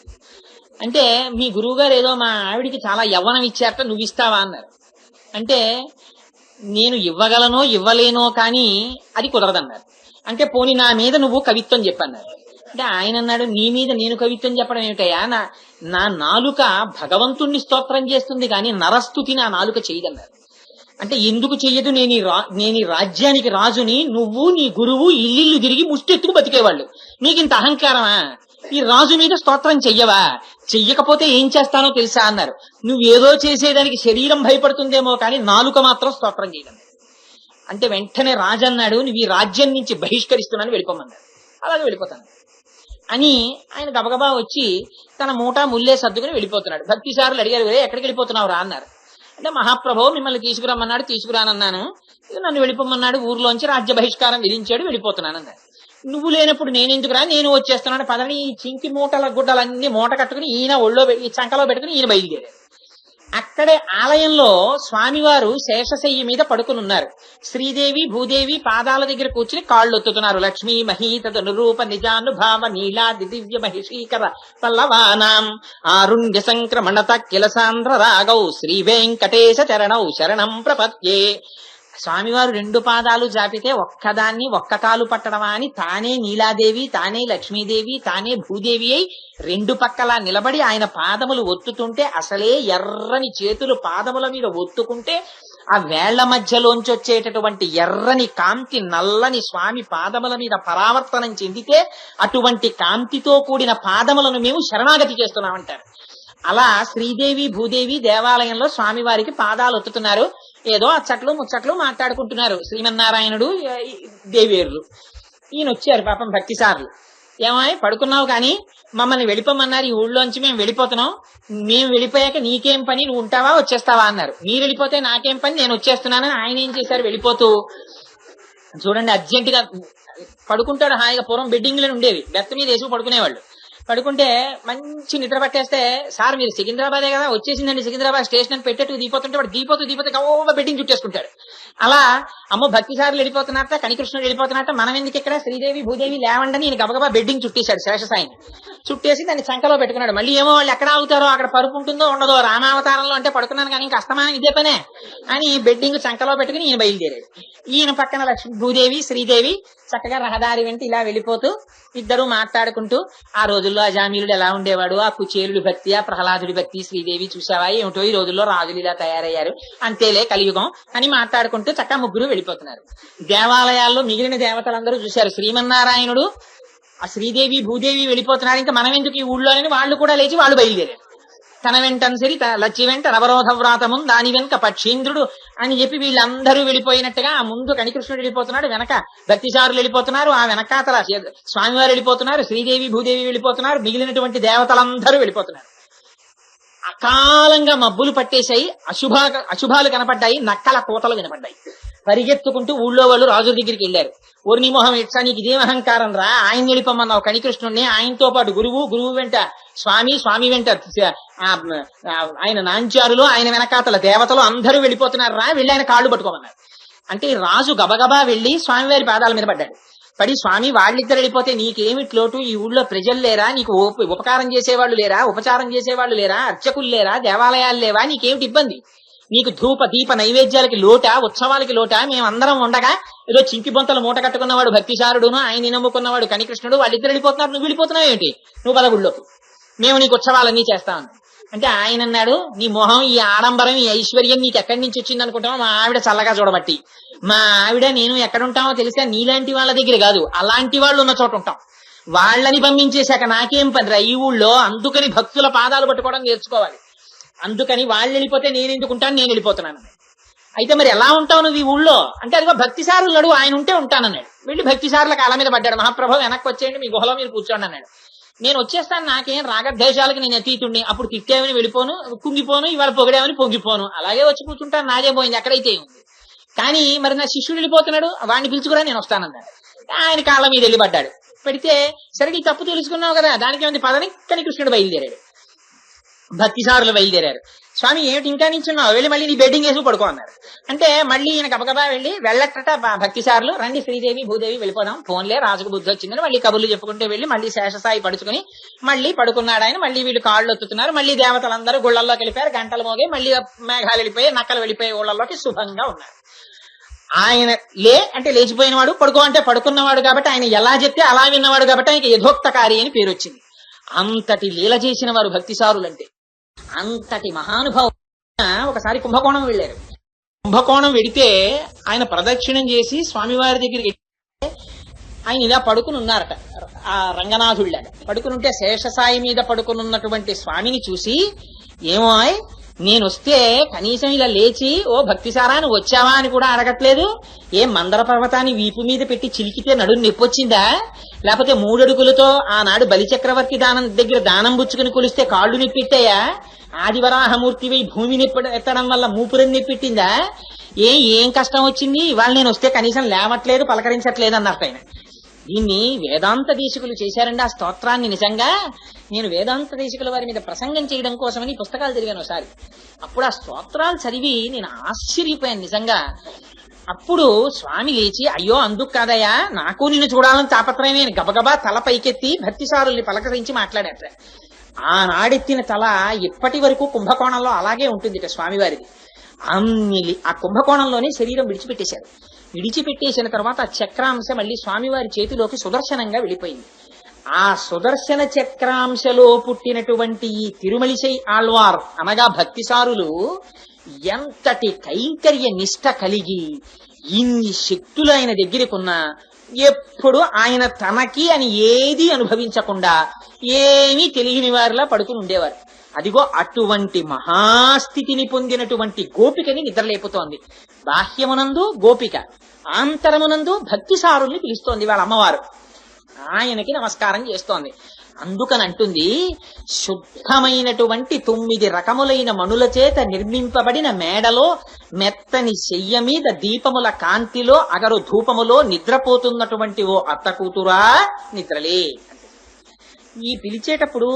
అంటే మీ గురువుగారు ఏదో మా ఆవిడికి చాలా యవ్వనం ఇచ్చారట, నువ్వు ఇస్తావా అన్నారు. అంటే నేను ఇవ్వగలనో ఇవ్వలేనో కానీ అది కుదరదన్నారు. అంటే పోనీ నా మీద నువ్వు కవిత్వం చెప్పన్నారు. అంటే ఆయన అన్నాడు, నీ మీద నేను కవిత్వం చెప్పడం ఏమిటయ్యా, నా నాలుక భగవంతుణ్ణి స్తోత్రం చేస్తుంది కానీ నరస్తుతి నా నాలుక చేయదన్నారు. అంటే ఎందుకు చెయ్యదు? నేను ఈ రాజ్యానికి రాజుని, నువ్వు నీ గురువు ఇల్లు తిరిగి ముష్టెత్తుకు బతికేవాళ్ళు, నీకింత అహంకారమా? ఈ రాజు మీద స్తోత్రం చెయ్యవా? చెయ్యకపోతే ఏం చేస్తానో తెలుసా అన్నారు. నువ్వేదో చేసేదానికి శరీరం భయపడుతుందేమో కానీ నాలుక మాత్రం స్తోత్రం చేయడం. అంటే వెంటనే రాజన్నాడు, నువ్వు ఈ రాజ్యం నుంచి బహిష్కరిస్తున్నాను, వెళ్ళిపోమన్నాడు. అలాగే వెళ్ళిపోతాను అని ఆయన గబగబా వచ్చి తన మూట ముల్లే సర్దుకుని వెళ్ళిపోతున్నాడు. భక్తిసారులు అడిగారు, ఎక్కడికి వెళ్ళిపోతున్నావు రా అన్నారు. అంటే మహాప్రభు మిమ్మల్ని తీసుకురమ్మన్నాడు, తీసుకురానన్నాను, నన్ను వెళ్ళిపోమన్నాడు, ఊర్లోంచి రాజ్య బహిష్కారం విధించాడు, వెళ్ళిపోతున్నాను అన్నాడు. నువ్వు లేనప్పుడు నేనెందుకురా, నేను వచ్చేస్తున్నాను పదని ఈ చింకి మూటల గుడ్డలన్నీ మూట కట్టుకుని ఈయన ఒళ్ళో ఈ చంకలో పెట్టుకుని ఈయన బయలుదేరాడు. అక్కడే ఆలయంలో స్వామివారు శేషశయ్య మీద పడుకుని ఉన్నారు. శ్రీదేవి భూదేవి పాదాల దగ్గర కూర్చుని కాళ్ళు ఒత్తుతున్నారు. లక్ష్మీ మహీతద నిరూప నిజానుభావ నీలాది దివ్య మహిషీకర పల్లవానాం ఆరుణ్య సంక్రమణత కిలసాంధ్ర రాగౌ శ్రీ వెంకటేశ చరణౌ శరణం ప్రపద్యే. స్వామివారు రెండు పాదాలు జాపితే ఒక్కదాన్ని ఒక్క కాలు పట్టడమా అని తానే నీలాదేవి, తానే లక్ష్మీదేవి, తానే భూదేవి అయి రెండు పక్కలా నిలబడి ఆయన పాదములు ఒత్తుతుంటే అసలే ఎర్రని చేతులు పాదముల మీద ఒత్తుకుంటే ఆ వేళ్ల మధ్యలోంచి వచ్చేటటువంటి ఎర్రని కాంతి నల్లని స్వామి పాదముల మీద పరావర్తనం చెందితే అటువంటి కాంతితో కూడిన పాదములను మేము శరణాగతి చేస్తున్నామంటారు. అలా శ్రీదేవి భూదేవి దేవాలయంలో స్వామివారికి పాదాలు ఒత్తుతున్నారు. ఏదో అచ్చట్లు ముచ్చట్లు మాట్లాడుకుంటున్నారు శ్రీమన్నారాయణుడు దేవేరులు. ఈయన వచ్చారు పాపం భక్తిసారులు. ఏమాయ్ పడుకున్నావు కానీ మమ్మల్ని వెళ్ళిపోమన్నారు, ఈ ఊళ్ళోంచి మేము వెళ్ళిపోతున్నాం, మేము వెళ్ళిపోయాక నీకేం పని, నువ్వు ఉంటావా వచ్చేస్తావా అన్నారు. మీరు వెళ్ళిపోతే నాకేం పని, నేను వచ్చేస్తున్నానని ఆయన ఏం చేశారు, వెళ్ళిపోతూ చూడండి అర్జెంట్ గా పడుకుంటాడు హాయిగా. పూర్వం బెడ్డింగ్లను ఉండేవి, బెత్త మీద వేసి పడుకునేవాళ్ళు. పడుకుంటే మంచి నిద్ర పట్టేస్తే, సార్ మీరు సికింద్రాబాదే కదా, వచ్చేసిందండి సికింద్రాబాద్ స్టేషన్ అని పెట్టేట్టు దీపోతుంటే వాడు దీపోతూ కవ్వ బెడ్డింగ్ చుట్టేసుకుంటాడు. అలా అమ్మో భక్తిసారులు వెళ్ళిపోతున్నట్ట, కనికృష్ణుడు వెళ్ళిపోతున్నట్ట, మనం ఎందుకు ఇక్కడ, శ్రీదేవి భూదేవి లేవండని ఈయన గబగబా బెడ్డింగ్ చుట్టేశాడు శేషసాయిని. చుట్టేసి దాన్ని సంకలో పెట్టుకున్నాడు. మళ్ళీ ఏమో వాళ్ళు ఎక్కడ ఆగుతారో, అక్కడ పరుపు ఉంటుందో ఉండదో, రామావతారంలో అంటే పడుకున్నాను కానీ ఇంకా అస్తమానం ఇదే పనే అని బెడ్డింగ్ సంకలో పెట్టుకుని ఈయన బయలుదేరాడు. ఈయన పక్కన లక్ష్మీ భూదేవి శ్రీదేవి చక్కగా రహదారి వెంట ఇలా వెళ్ళిపోతూ ఇద్దరు మాట్లాడుకుంటూ, ఆ రోజుల్లో అజామీలుడు ఎలా ఉండేవాడు, ఆ కుచేలుడి భక్తి, ఆ ప్రహ్లాదుడి భక్తి, శ్రీదేవి చూసావా ఏమిటో ఈ రోజుల్లో రాజులు ఇలా తయారయ్యారు, అంతేలే కలియుగం అని మాట్లాడుకుంటూ చక్కగా ముగ్గురు వెళ్ళిపోతున్నారు. దేవాలయాల్లో మిగిలిన దేవతలందరూ చూశారు శ్రీమన్నారాయణుడు ఆ శ్రీదేవి భూదేవి వెళ్ళిపోతున్నారు, ఇంకా మనం ఎందుకు ఈ ఊళ్ళో అని వాళ్ళు కూడా లేచి వాళ్ళు బయలుదేరారు. తన వెంటన్సరి లచ్చి వెంట నవరోధ వ్రాతము దాని వెనుక పక్షీంద్రుడు అని చెప్పి వీళ్ళందరూ వెళ్ళిపోయినట్టుగా ఆ ముందు కనికృష్ణుడు వెళ్ళిపోతున్నాడు, వెనక భక్తిచారులు వెళ్ళిపోతున్నారు, ఆ వెనకాతల స్వామివారు వెళ్ళిపోతున్నారు, శ్రీదేవి భూదేవి వెళ్ళిపోతున్నారు, మిగిలినటువంటి దేవతలందరూ వెళ్ళిపోతున్నారు. అకాలంగా మబ్బులు పట్టేశాయి, అశుభాలు కనపడ్డాయి, నక్కల కోతలు వినపడ్డాయి. పరిగెత్తుకుంటూ ఊళ్ళో వాళ్ళు రాజు దగ్గరికి వెళ్ళారు. ఓర్ని మొహం ఇట్సా, నీకు ఇదేం అహంకారం రా, ఆయన వెళ్ళిపోమన్నావు కనికృష్ణుడిని, ఆయనతో పాటు గురువు వెంట స్వామి వెంట ఆయన నాంచారులు, ఆయన వెనకాతల దేవతలు అందరూ వెళ్ళిపోతున్నారు రా, వెళ్ళి ఆయన కాళ్ళు పట్టుకోమన్నారు. అంటే రాజు గబగబా వెళ్లి స్వామివారి పాదాల మీద పడ్డాడు. పడి, స్వామి వాళ్ళిద్దరు వెళ్ళిపోతే నీకేమిటి లోటు, ఈ ఊళ్ళో ప్రజలు లేరా, నీకు ఉపకారం చేసేవాళ్ళు లేరా, ఉపచారం చేసేవాళ్ళు లేరా, అర్చకులు లేరా, దేవాలయాలు లేవా, నీకేమిటి ఇబ్బంది, నీకు ధూప దీప నైవేద్యాలకి లోటా, ఉత్సవాలకి లోటా, మేమందరం ఉండగా ఏదో చింకి బొంతలు మూట కట్టుకున్నవాడు భక్తిసారుడును, ఆయన నమ్ముకున్నవాడు కనికృష్ణుడు, వాళ్ళిద్దరు వెళ్ళిపోతున్నారు, నువ్వు వెళ్ళిపోతున్నావు ఏంటి, నువ్వు పదగుళ్ళోకి, మేము నీకు ఉత్సవాలన్నీ చేస్తామని. అంటే ఆయన అన్నాడు, నీ మొహం ఈ ఆడంబరం ఈ ఐశ్వర్యం నీకు ఎక్కడి నుంచి వచ్చింది అనుకుంటామో, మా ఆవిడ చల్లగా చూడబట్టి, మా ఆవిడ నేను ఎక్కడుంటామో తెలిసా, నీలాంటి వాళ్ళ దగ్గర కాదు అలాంటి వాళ్ళు ఉన్న చోట ఉంటాం, వాళ్ళని పంపించేశాక నాకేం పనిరా ఈ ఊళ్ళో, అందుకని భక్తుల పాదాలు పట్టుకోవడం నేర్చుకోవాలి, అందుకని వాళ్ళు వెళ్ళిపోతే నేను ఎందుకుంటాను, నేను వెళ్ళిపోతున్నాను. అయితే మరి ఎలా ఉంటావు నువ్వు ఈ ఊళ్ళో అంటే, అదిగో భక్తిసారులు నడు, ఆయన ఉంటే ఉంటానన్నాడు. వెళ్ళి భక్తిసారుల కాళ్ళ మీద పడ్డాడు. మహాప్రభు వెనక్కి వచ్చేయండి, మీ గుహలో మీరు కూర్చోండి అన్నాడు. నేను వచ్చేస్తాను, నాకేం రాగద్వేషాలకి నేను అతీతుణ్ణి, అప్పుడు తిట్టేవని వెళ్ళిపోను, కుంగిపోను, ఇవాళ పొగిడేవని పొంగిపోను, అలాగే వచ్చి కూర్చుంటాను, నాదే పోయింది, ఎక్కడైతే ఉంది. కానీ మరి నా శిష్యుడు వెళ్ళిపోతున్నాడు, వాడిని పిలుచుకురా నేను వస్తానన్నాడు. ఆయన కాళ్ళ మీద వెళ్ళి పడ్డాడు. పెడితే సరే నీ తప్పు తెలుసుకున్నావు కదా, దానికి ఏమైంది పదని కనికృష్ణుడు బయలుదేరాడు. భక్తిసారులు బయలుదేరారు. స్వామి ఏమిటి ఇంకా నించున్నావు, వెళ్ళి మళ్ళీ నీ బెడ్డింగ్ వేసి పడుకో అన్నారు. అంటే మళ్ళీ ఈయన గబగబా వెళ్ళి వెళ్ళట్టట భక్తిసారులు, రండి శ్రీదేవి భూదేవి వెళ్ళిపోదాం, ఫోన్లే రాజుకు బుద్ధి వచ్చిందని మళ్ళీ కబుర్లు చెప్పుకుంటూ వెళ్ళి మళ్ళీ శేషసాయి పడుచుకుని మళ్ళీ పడుకున్నాడు ఆయన. మళ్ళీ వీళ్ళు కాళ్ళు ఒత్తుతున్నారు, మళ్ళీ దేవతలందరూ గుళ్ళల్లోకి వెళ్ళిపోయారు, గంటలు మోగే, మళ్ళీ మేఘాలు వెళ్ళిపోయి నక్కలు వెళ్ళిపోయి ఊళ్ళల్లోకి శుభంగా ఉన్నారు. ఆయన అంటే లేచిపోయినవాడు, పడుకో అంటే పడుకున్నవాడు కాబట్టి, ఆయన ఎలా చెప్తే అలా విన్నవాడు కాబట్టి ఆయనకి యథోక్తకారి అని పేరు వచ్చింది. అంతటి లీల చేసిన వారు భక్తిసారులంటే, అంతటి మహానుభావం. ఒకసారి కుంభకోణం వెళ్ళారు. కుంభకోణం వెడితే ఆయన ప్రదక్షిణం చేసి స్వామివారి దగ్గరికి ఆయన ఇలా పడుకుని ఉన్నారట, ఆ రంగనాథుళ్ళగా పడుకుని ఉంటే శేషసాయి మీద పడుకునున్నటువంటి స్వామిని చూసి, ఏమో నేను వస్తే కనీసం ఇలా లేచి ఓ భక్తిసారా నువ్వు వచ్చావా అని కూడా అడగట్లేదు, ఏం మందర పర్వతాన్ని వీపు మీద పెట్టి చిలికితే నడుము నొప్పొచ్చిందా, లేకపోతే 3 అడుగులతో ఆనాడు బలిచక్రవర్తి దగ్గర దానం పుచ్చుకుని కొలిస్తే కాళ్ళు నొప్పెట్టాయా, ఆదివరాహమూర్తివై భూమిని ఎత్తడం వల్ల మూపురం నొప్పెట్టిందా, ఏం కష్టం వచ్చింది, ఇవాళ నేను వస్తే కనీసం లేవట్లేదు పలకరించట్లేదు అన్నట్టు ఆయన. దీన్ని వేదాంత దేశికులు చేశారండి ఆ స్తోత్రాన్ని. నిజంగా నేను వేదాంత దేశికుల వారి మీద ప్రసంగం చేయడం కోసమని పుస్తకాలు చదివాను ఒకసారి. అప్పుడు ఆ స్తోత్రాలు చదివి నేను ఆశ్చర్యపోయాను నిజంగా. అప్పుడు స్వామి లేచి, అయ్యో అందుకు కాదయ్యా, నాకు నిన్ను చూడాలని తాపత్రయమే, గబగబా తల పైకెత్తి భక్తిసారుల్ని పలకరించి మాట్లాడట. ఆనాడెత్తిన తల ఇప్పటి వరకు కుంభకోణంలో అలాగే ఉంటుంది స్వామివారిది. ఆ కుంభకోణంలోనే శరీరం విడిచిపెట్టేశారు. విడిచిపెట్టేసిన తర్వాత ఆ చక్రాంశ మళ్ళీ స్వామివారి చేతిలోకి సుదర్శనంగా వెళ్ళిపోయింది. ఆ సుదర్శన చక్రాంశలో పుట్టినటువంటి ఈ తిరుమలిసై ఆళ్వార్ అనగా భక్తిసారులు ఎంతటి కైంకర్య నిష్ట కలిగి ఇన్ని శక్తులు ఆయన దగ్గరకున్నా ఎప్పుడు ఆయన తనకి అని ఏది అనుభవించకుండా ఏమీ తెలియని వారిలా పడుకుని ఉండేవారు. అదిగో అటువంటి మహాస్థితిని పొందినటువంటి గోపికని నిద్రలేపుతోంది. బాహ్యమునందు గోపిక, ఆంతరమునందు భక్తిసారుల్ని పిలుస్తోంది వాళ్ళ అమ్మవారు. ఆయనకి నమస్కారం చేస్తోంది. అందుకని అంటుంది, శుద్ధమైనటువంటి 9 రకములైన మణుల చేత నిర్మింపబడిన మేడలో మెత్తని శయ్య మీద దీపముల కాంతిలో అగరు ధూపములో నిద్రపోతున్నటువంటి ఓ అత్త కూతురా నిద్రలే. ఈ పిలిచేటప్పుడు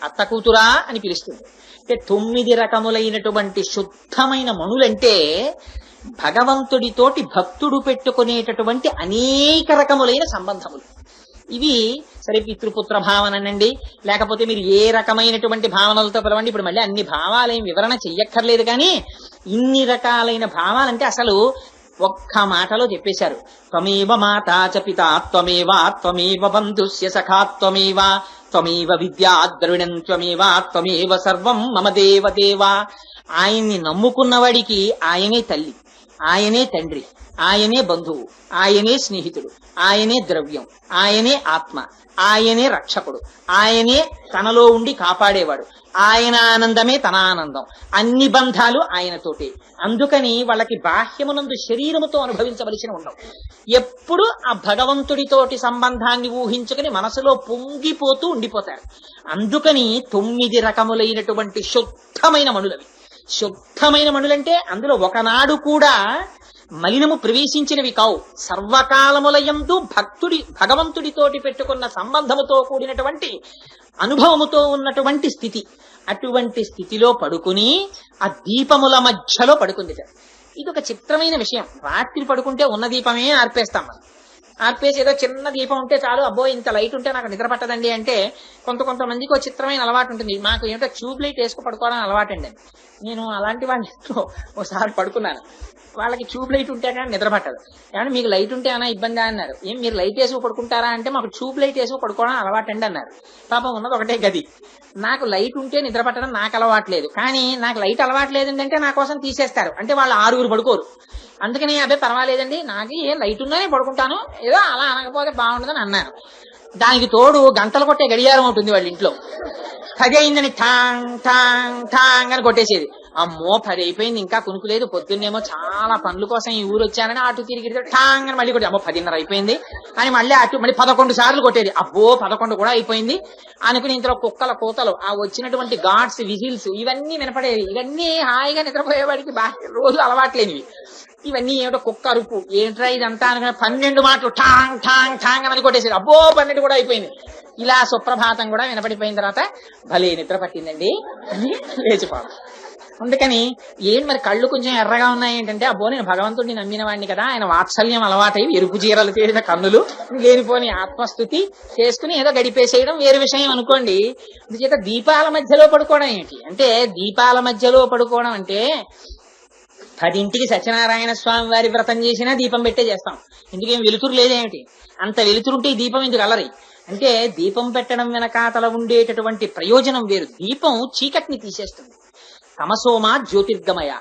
అత్త కూతురా అని పిలుస్తుంది. అంటే 9 రకములైనటువంటి శుద్ధమైన మణులంటే భగవంతుడితోటి భక్తుడు పెట్టుకునేటటువంటి అనేక రకములైన సంబంధములు. ఇవి సరే పితృపుత్ర భావనండి, లేకపోతే మీరు ఏ రకమైనటువంటి భావనలతో పిలవండి. ఇప్పుడు మళ్ళీ అన్ని భావాలేం వివరణ చెయ్యక్కర్లేదు. కానీ ఇన్ని రకాలైన భావాలంటే అసలు ఒక్క మాటలో చెప్పేశారు. త్వమేవ మాతా చ పితా త్వమేవ త్వమేవ బంధుస్య సఖా త్వమేవ త్వమేవ విద్యా ద్రవిణం త్వమేవ త్వమేవ సర్వం మమ దేవదేవ. ఆయన్ని నమ్ముకున్నవాడికి ఆయనే తల్లి, ఆయనే తండ్రి, ఆయనే బంధువు, ఆయనే స్నేహితుడు, ఆయనే ద్రవ్యం, ఆయనే ఆత్మ, ఆయనే రక్షకుడు, ఆయనే తనలో ఉండి కాపాడేవాడు, ఆయన ఆనందమే తన ఆనందం, అన్ని బంధాలు ఆయనతోటి. అందుకని వాళ్ళకి బాహ్యమునందు శరీరముతో అనుభవించవలసిన ఉండవు. ఎప్పుడు ఆ భగవంతుడితోటి సంబంధాన్ని ఊహించుకుని మనసులో పొంగిపోతూ ఉండిపోతారు. అందుకని 9 రకములైనటువంటి శుద్ధమైన మణులవి. శుద్ధమైన మణులంటే అందులో ఒకనాడు కూడా మలినము ప్రవేశించినవి కావు. సర్వకాలములయందు భగవంతుడితోటి పెట్టుకున్న సంబంధముతో కూడినటువంటి అనుభవముతో ఉన్నటువంటి స్థితి. అటువంటి స్థితిలో పడుకుని ఆ దీపముల మధ్యలో పడుకుంది. ఇది ఒక చిత్రమైన విషయం. రాత్రి పడుకుంటే ఉన్న దీపమే ఆర్పేస్తాం మనం. ఆర్పేసి ఏదో చిన్న దీపం ఉంటే చాలు, అబ్బో ఇంత లైట్ ఉంటే నాకు నిద్ర పట్టదండి అంటే కొంతమందికి ఒక చిత్రమైన అలవాటు ఉంటుంది. మాకు ఏమిటో ట్యూబ్ లైట్ వేసుకు పడుకోవడం అలవాటు అండి. నేను అలాంటి వాళ్ళతో ఒకసారి పడుకున్నాను. వాళ్ళకి ట్యూబ్ లైట్ ఉంటే కానీ నిద్ర పట్టదు. కానీ మీకు లైట్ ఉంటే ఏమైనా ఇబ్బంది అన్నారు. ఏం మీరు లైట్ వేసుకు పడుకుంటారా అంటే మాకు ట్యూబ్ లైట్ వేసుకు పడుకోవడం అలవాటు అండి అన్నారు. పాపం ఉన్నది ఒకటే గది. నాకు లైట్ ఉంటే నిద్ర పట్టడం నాకు అలవాట్లేదు. కానీ నాకు లైట్ అలవాట్లేదు అంటే నా కోసం తీసేస్తారు. అంటే వాళ్ళు 6 పడుకోరు. అందుకని అదే పర్వాలేదండి, నాకు ఏం లైట్ ఉందని పడుకుంటాను, ఏదో అలా అనకపోతే బాగుంటుందని అన్నాను. దానికి తోడు గంటలు కొట్టే గడియారం ఉంటుంది వాళ్ళ ఇంట్లో. 10 అయిందని ఠాంగ్ ఠాంగ్ ఠాంగ్ అని కొట్టేసేది. అమ్మో 10 అయిపోయింది ఇంకా కునుకులేదు, పొద్దున్నేమో చాలా పనుల కోసం ఈ ఊరు వచ్చానని అటు తిరిగి ఠాంగ్ అని మళ్ళీ కొట్టి, అమ్మో 10:30 అయిపోయింది అని మళ్ళీ అటు మళ్ళీ 11 సార్లు కొట్టేది. అబ్బో 11 కూడా అయిపోయింది అనుకుని ఇంతలో కుక్కల కూతలు, ఆ వచ్చినటువంటి గాడ్స్ విజిల్స్ ఇవన్నీ వినపడేవి. ఇవన్నీ హాయిగా నిద్రపోయేవాడికి రోజు అలవాట్లేనివి. ఇవన్నీ ఏమిటో కుక్క అరుపు, ఏంట్రా ఇదంతా అనుకున్న 12 మాటలు ఠాంగ్ ఠాంగ్ ఠాంగ్ అని కొట్టేసేది. అబ్బో 12 కూడా అయిపోయింది. ఇలా సుప్రభాతం కూడా వినపడిపోయిన తర్వాత భలే నిద్ర పట్టిందండి అని లేచిపోవడం. అందుకని మరి కళ్ళు కొంచెం ఎర్రగా ఉన్నాయి ఏంటంటే, అబ్బో నేను భగవంతుడిని నమ్మిన వాడిని కదా, ఆయన వాత్సల్యం అలవాటై ఎరుపు చీరలు తీరిన కన్నులు లేనిపోని ఆత్మస్థుతి చేసుకుని ఏదో గడిపేసేయడం వేరు విషయం అనుకోండి. అందుచేత దీపాల మధ్యలో పడుకోవడం ఏంటి అంటే, దీపాల మధ్యలో పడుకోవడం అంటే 10ంటికి సత్యనారాయణ స్వామి వారి వ్రతం చేసినా దీపం పెట్టే చేస్తాం. ఎందుకేం వెలుతురు లేదేమిటి? అంత వెలుతురుంటే ఈ దీపం ఎందుకు అలరి అంటే, దీపం పెట్టడం వెనకాతల ఉండేటటువంటి ప్రయోజనం వేరు. దీపం చీకటిని తీసేస్తుంది. తమసోమా జ్యోతిర్గమయ,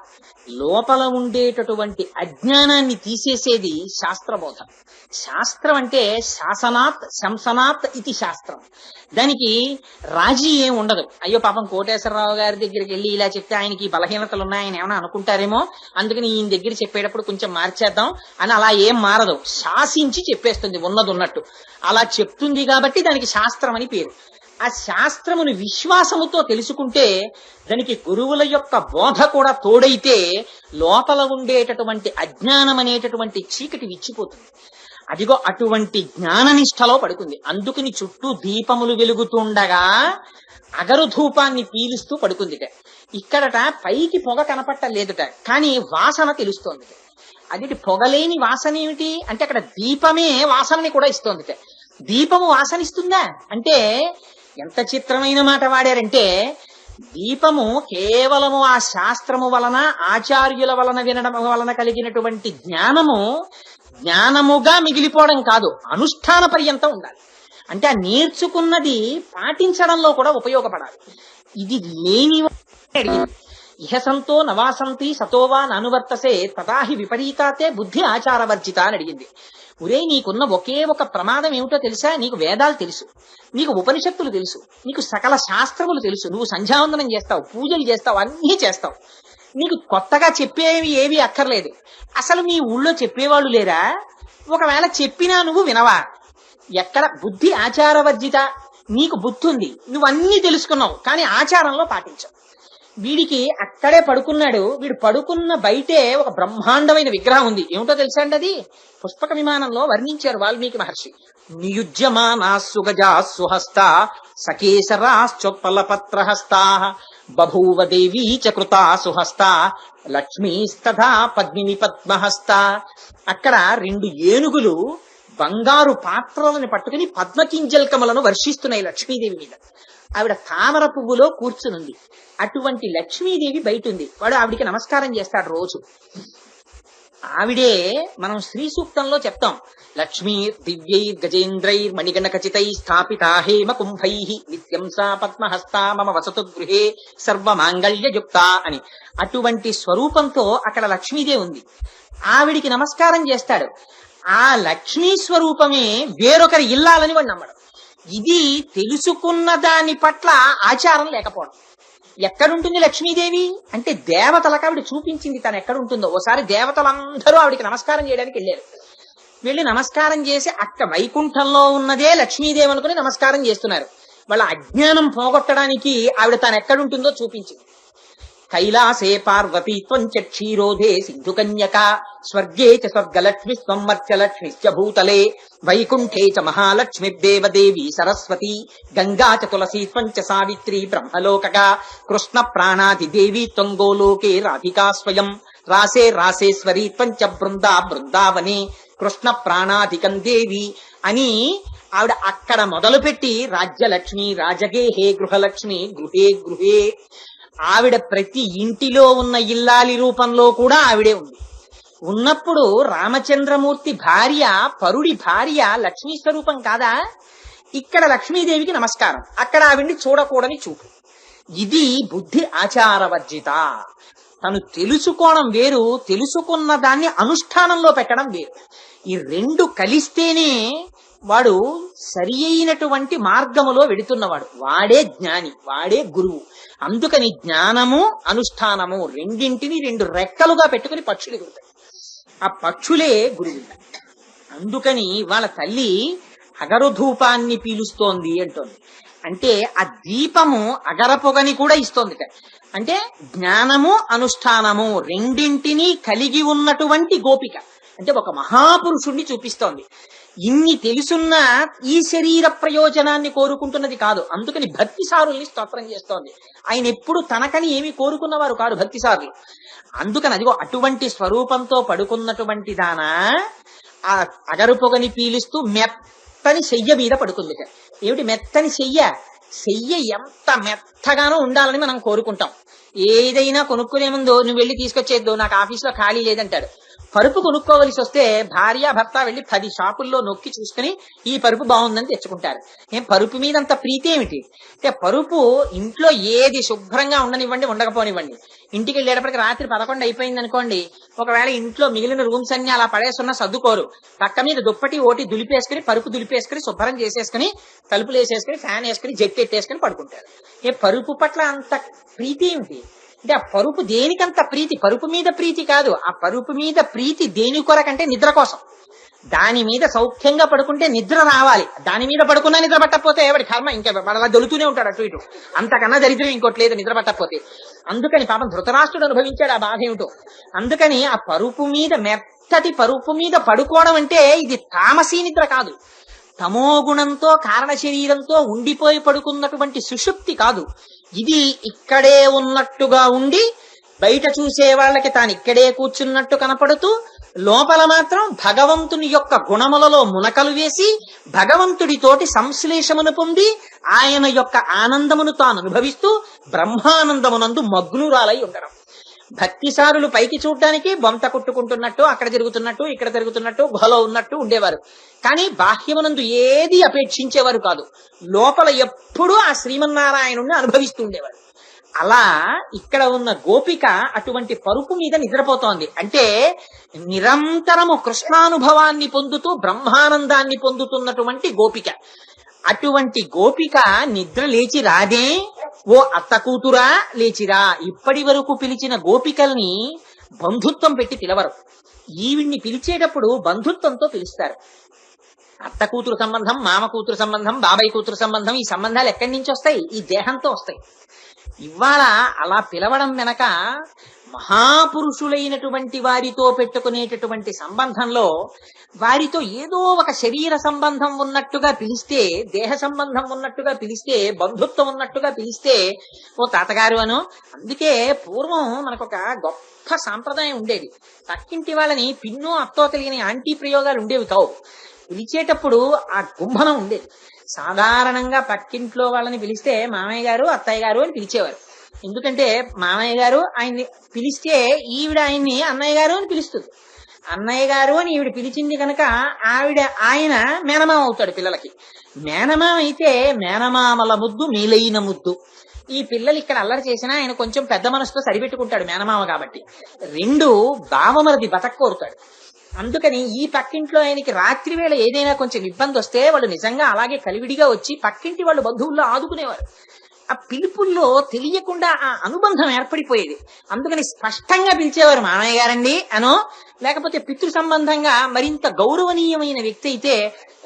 లోపల ఉండేటటువంటి అజ్ఞానాన్ని తీసేసేది శాస్త్రబోధ. శాస్త్రం అంటే శాసనాత్ శంసనాత్ ఇది శాస్త్రం. దానికి రాజీ ఏం ఉండదు. అయ్యో పాపం కోటేశ్వరరావు గారి దగ్గరికి వెళ్ళి ఇలా చెప్తే ఆయనకి బలహీనతలు ఉన్నాయని ఏమైనా అనుకుంటారేమో, అందుకని ఈయన దగ్గర చెప్పేటప్పుడు కొంచెం మార్చేద్దాం అని అలా ఏం మారదు. శాసించి చెప్పేస్తుంది ఉన్నది ఉన్నట్టు. అలా చెప్తుంది కాబట్టి దానికి శాస్త్రం అని పేరు. ఆ శాస్త్రమును విశ్వాసముతో తెలుసుకుంటే, దానికి గురువుల యొక్క బోధ కూడా తోడైతే లోపల ఉండేటటువంటి అజ్ఞానం అనేటటువంటి చీకటి విచ్చిపోతుంది. అదిగో అటువంటి జ్ఞాననిష్టలో పడుకుంది. అందుకని చుట్టూ దీపములు వెలుగుతుండగా అగరు ధూపాన్ని పీలుస్తూ పడుకుందిట. ఇక్కడట పైకి పొగ కనపట్టలేదుట, కానీ వాసన తెలుస్తోంది. అది పొగలేని వాసన ఏమిటి అంటే అక్కడ దీపమే వాసనని కూడా ఇస్తోందిట. దీపము వాసనిస్తుందా అంటే ఎంత చిత్రమైన మాట వాడారంటే, దీపము కేవలము ఆ శాస్త్రము వలన ఆచార్యుల వలన వినడం వలన కలిగినటువంటి జ్ఞానముగా మిగిలిపోవడం కాదు, అనుష్ఠాన పర్యంతం ఉండాలి. అంటే ఆ నేర్చుకున్నది పాటించడంలో కూడా ఉపయోగపడాలి. ఇది లేని అడిగింది. ఇహ సంతో నవాసంతి సతోవా నానువర్తసే తదాహి విపరీతాతే బుద్ధి ఆచారవర్జిత అని అడిగింది. ఒరే, నీకున్న ఒకే ఒక ప్రమాదం ఏమిటో తెలుసా? నీకు వేదాలు తెలుసు, నీకు ఉపనిషత్తులు తెలుసు, నీకు సకల శాస్త్రములు తెలుసు, నువ్వు సంధ్యావందనం చేస్తావు, పూజలు చేస్తావు, అన్నీ చేస్తావు. నీకు కొత్తగా చెప్పేవి ఏవి అక్కర్లేదు. అసలు మీ ఊళ్ళో చెప్పేవాళ్ళు లేరా? ఒకవేళ చెప్పినా నువ్వు వినవా? ఎక్కడ బుద్ధి ఆచారవర్జిత. నీకు బుద్ధి ఉంది, నువ్వు అన్నీ తెలుసుకున్నావు, కానీ ఆచారంలో పాటించవు. వీడికి అక్కడే పడుకున్నాడు. వీడు పడుకున్న బయటే ఒక బ్రహ్మాండమైన విగ్రహం ఉంది. ఏమిటో తెలుసా అండి? అది పుష్పక విమానంలో వర్ణించారు వాల్మీకి మహర్షి. నియుజ్యమానా సుగజా సుహస్త సకేశరాశ్చోత్పల పత్రహస్తా బభూవ దేవీ చ కృతా సుహస్త లక్ష్మీస్తథా పద్మిని పద్మహస్త. అక్కడ 2 ఏనుగులు బంగారు పాత్రలను పట్టుకుని పద్మకింజల్కములను వర్షిస్తున్నాయి లక్ష్మీదేవి మీద. ఆవిడ తామర పువ్వులో కూర్చునుంది. అటువంటి లక్ష్మీదేవి బయట ఉంది. వాడు ఆవిడికి నమస్కారం చేస్తాడు రోజు. ఆవిడే మనం శ్రీ సూక్తంలో చెప్తాం, లక్ష్మీ దివ్యై గజేంద్రైర్ మణిగణ ఖచితై స్థాపితా హేమ కుంభై నిత్యం సా పద్మహస్తా మమ వసతు గృహే సర్వమాంగళ్యయుక్త అని. అటువంటి స్వరూపంతో అక్కడ లక్ష్మీదేవి ఉంది. ఆవిడికి నమస్కారం చేస్తాడు. ఆ లక్ష్మీ స్వరూపమే వేరొకరి ఇల్లాలని వాడు నమ్మడం. ఇది తెలుసుకున్న దాని పట్ల ఆచారం లేకపోవడం. ఎక్కడుంటుంది లక్ష్మీదేవి అంటే దేవతలకు ఆవిడ చూపించింది తను ఎక్కడుంటుందో. ఓసారి దేవతలందరూ ఆవిడికి నమస్కారం చేయడానికి వెళ్ళారు. వెళ్ళి నమస్కారం చేసి అక్క వైకుంఠంలో ఉన్నదే లక్ష్మీదేవి అనుకుని నమస్కారం చేస్తున్నారు. వాళ్ళ అజ్ఞానం పోగొట్టడానికి ఆవిడ తాను ఎక్కడుంటుందో చూపించింది. కైలాసే పార్వతీ త్వంచ క్షీరోధే సింధు కన్యక స్వర్గే చ స్వర్గలక్ష్మి స్వర్మర్చలక్ష్మిశ్చ భూతలే వైకుంఠే చ మహాలక్ష్మి దేవదేవి సరస్వతి గంగా చ తులసీ త్వంచ సావిత్రి బ్రహ్మలోకగా కృష్ణ ప్రాణాది దేవి త్వంగోలోకే రాధికా స్వయం రాసే రాసేశ్వరి త్వంచ బృందావనే కృష్ణ ప్రాణాధికం దేవి అని ఆవిడ అక్కడ మొదలుపెట్టి రాజ్యలక్ష్మి రాజగేహే గృహలక్ష్మి గృహే గృహే. ఆవిడ ప్రతి ఇంటిలో ఉన్న ఇల్లాలి రూపంలో కూడా ఆవిడే ఉంది. ఉన్నప్పుడు రామచంద్రమూర్తి భార్య పరుడి భార్య లక్ష్మీ స్వరూపం కాదా? ఇక్కడ లక్ష్మీదేవికి నమస్కారం, అక్కడ ఆవిడ్ని చూడకూడని చూపు. ఇది బుద్ధి ఆచారవర్జిత. తను తెలుసుకోవడం వేరు, తెలుసుకున్న దాన్ని అనుష్ఠానంలో పెట్టడం వేరు. ఈ 2 కలిస్తేనే వాడు సరి అయినటువంటి మార్గములో వెడుతున్నవాడు. వాడే జ్ఞాని, వాడే గురువు. అందుకని జ్ఞానము అనుష్ఠానము రెండింటిని 2 రెక్కలుగా పెట్టుకుని పక్షులు ఎగురుతాయి. ఆ పక్షులే గురువు. అందుకని వాళ్ళ తల్లి అగరు ధూపాన్ని పీలుస్తోంది అంటోంది. అంటే ఆ దీపము అగర పొగని కూడా ఇస్తోంది. అంటే జ్ఞానము అనుష్ఠానము రెండింటినీ కలిగి ఉన్నటువంటి గోపిక. అంటే ఒక మహాపురుషుణ్ణి చూపిస్తోంది. ఇన్ని తెలుసున్నా ఈ శరీర ప్రయోజనాన్ని కోరుకుంటున్నది కాదు. అందుకని భక్తిసారుల్ని స్తోత్రం చేస్తోంది. ఆయన ఎప్పుడు తనకని ఏమి కోరుకున్నవారు కాదు భక్తిసారులు. అందుకని అదిగో అటువంటి స్వరూపంతో పడుకున్నటువంటి దానా ఆ అగరు పొగని పీలుస్తూ మెత్తని శయ్య మీద పడుకుంది. ఏమిటి మెత్తని శయ్య? శయ్య ఎంత మెత్తగానో ఉండాలని మనం కోరుకుంటాం. ఏదైనా కొనుక్కునే ముందు నువ్వు వెళ్ళి తీసుకొచ్చేద్దు, నాకు ఆఫీస్లో ఖాళీ లేదంటాడు. పరుపు కొనుక్కోవలసి వస్తే భార్య భర్త వెళ్ళి 10 షాపుల్లో నొక్కి చూసుకుని ఈ పరుపు బాగుందని తెచ్చుకుంటారు. పరుపు మీద అంత ప్రీతి ఏమిటి అంటే, పరుపు ఇంట్లో ఏది శుభ్రంగా ఉండనివ్వండి, ఉండకపోనివ్వండి, ఇంటికి వెళ్ళేటప్పటికి రాత్రి 11 అయిపోయింది అనుకోండి, ఒకవేళ ఇంట్లో మిగిలిన రూమ్స్ అన్ని అలా పడేస్తున్నా సర్దుకోరు. పక్క మీద దుప్పటి ఓటి దులిపేసుకుని పరుపు దులిపేసుకుని శుభ్రం చేసేసుకుని తలుపులు వేసేసుకుని ఫ్యాన్ వేసుకుని జెట్ ఎట్టేసుకుని పడుకుంటారు. పరుపు పట్ల అంత ప్రీతి ఏమిటి అంటే, ఆ పరుపు దేనికంత ప్రీతి? పరుపు మీద ప్రీతి కాదు. ఆ పరుపు మీద ప్రీతి దేని కొరకంటే నిద్ర కోసం. దాని మీద సౌఖ్యంగా పడుకుంటే నిద్ర రావాలి. దాని మీద పడుకున్నా నిద్ర పట్టకపోతే ఎవరి కర్మ, ఇంకా అలా దొలుతూనే ఉంటాడు అటు ఇటు. అంతకన్నా దరిద్రం ఇంకోటి లేదు నిద్ర పట్టకపోతే. అందుకని పాపం ధృతరాష్ట్రుడు అనుభవించాడు ఆ బాధ ఏమిటో. అందుకని ఆ పరుపు మీద మెత్తటి పరుపు మీద పడుకోవడం అంటే ఇది తామసీ నిద్ర కాదు, తమో గుణంతో కారణ శరీరంతో ఉండిపోయి పడుకున్నటువంటి సుషుప్తి కాదు. ఇది ఇక్కడే ఉన్నట్టుగా ఉండి బయట చూసే వాళ్ళకి తాను ఇక్కడే కూర్చున్నట్టు కనపడుతూ లోపల మాత్రం భగవంతుని యొక్క గుణములలో మునకలు వేసి భగవంతుడితోటి సంశ్లేషమును పొంది ఆయన యొక్క ఆనందమును తాను అనుభవిస్తూ బ్రహ్మానందమునందు మగ్నురాలై ఉండడం. భక్తిసారులు పైకి చూడటానికి బొంత కొట్టుకుంటున్నట్టు, అక్కడ జరుగుతున్నట్టు, ఇక్కడ జరుగుతున్నట్టు, గుహలో ఉన్నట్టు ఉండేవారు. కానీ బాహ్యమునందు ఏది అపేక్షించేవారు కాదు. లోపల ఎప్పుడూ ఆ శ్రీమన్నారాయణుణ్ణి అనుభవిస్తూ ఉండేవారు. అలా ఇక్కడ ఉన్న గోపిక అటువంటి పరుపు మీద నిద్రపోతోంది. అంటే నిరంతరము కృష్ణానుభవాన్ని పొందుతూ బ్రహ్మానందాన్ని పొందుతున్నటువంటి గోపిక. అటువంటి గోపిక నిద్ర లేచి రాదే, ఓ అత్త కూతురా లేచిరా. ఇప్పటి వరకు పిలిచిన గోపికల్ని బంధుత్వం పెట్టి పిలవరు. ఈవిడ్ని పిలిచేటప్పుడు బంధుత్వంతో పిలుస్తారు. అత్త కూతురు సంబంధం, మామ కూతురు సంబంధం, బాబాయ్ కూతురు సంబంధం, ఈ సంబంధాలు ఎక్కడి నుంచి వస్తాయి? ఈ దేహంతో వస్తాయి. ఇవాళ అలా పిలవడం వెనక మహాపురుషులైనటువంటి వారితో పెట్టుకునేటటువంటి సంబంధంలో వారితో ఏదో ఒక శరీర సంబంధం ఉన్నట్టుగా పిలిస్తే, దేహ సంబంధం ఉన్నట్టుగా పిలిస్తే, బంధుత్వం ఉన్నట్టుగా పిలిస్తే ఓ తాతగారు అను. అందుకే పూర్వం మనకొక గొప్ప సాంప్రదాయం ఉండేది. పక్కింటి వాళ్ళని పిన్నో అత్తో తెలియని ఆంటీ ప్రయోగాలు ఉండేవి కావు. పిలిచేటప్పుడు ఆ గుంభనం ఉండేది. సాధారణంగా పక్కింట్లో వాళ్ళని పిలిస్తే మామయ్య గారు, అత్తయ్య గారు అని పిలిచేవారు. ఎందుకంటే మామయ్య గారు ఆయన్ని పిలిస్తే ఈవిడ ఆయన్ని అన్నయ్య గారు అని పిలుస్తుంది. అన్నయ్య గారు అని ఈవిడ పిలిచింది కనుక ఆయన మేనమామ అవుతాడు పిల్లలకి. మేనమామ అయితే మేనమామల ముద్దు మేలైన ముద్దు. ఈ పిల్లలు ఇక్కడ అల్లరి చేసినా ఆయన కొంచెం పెద్ద మనసుతో సరిపెట్టుకుంటాడు మేనమామ కాబట్టి. రెండు బావమరిది బతక కోరుతాడు. అందుకని ఈ పక్కింట్లో ఆయనకి రాత్రి వేళ ఏదైనా కొంచెం ఇబ్బంది వస్తే వాళ్ళు నిజంగా అలాగే కలివిడిగా వచ్చి పక్కింటి వాళ్ళు బంధువుల్లో ఆదుకునేవారు. ఆ పిలుపుల్లో తెలియకుండా ఆ అనుబంధం ఏర్పడిపోయేది. అందుకని స్పష్టంగా పిలిచేవారు మామయ్య గారండి అనో, లేకపోతే పితృ సంబంధంగా మరింత గౌరవనీయమైన వ్యక్తి అయితే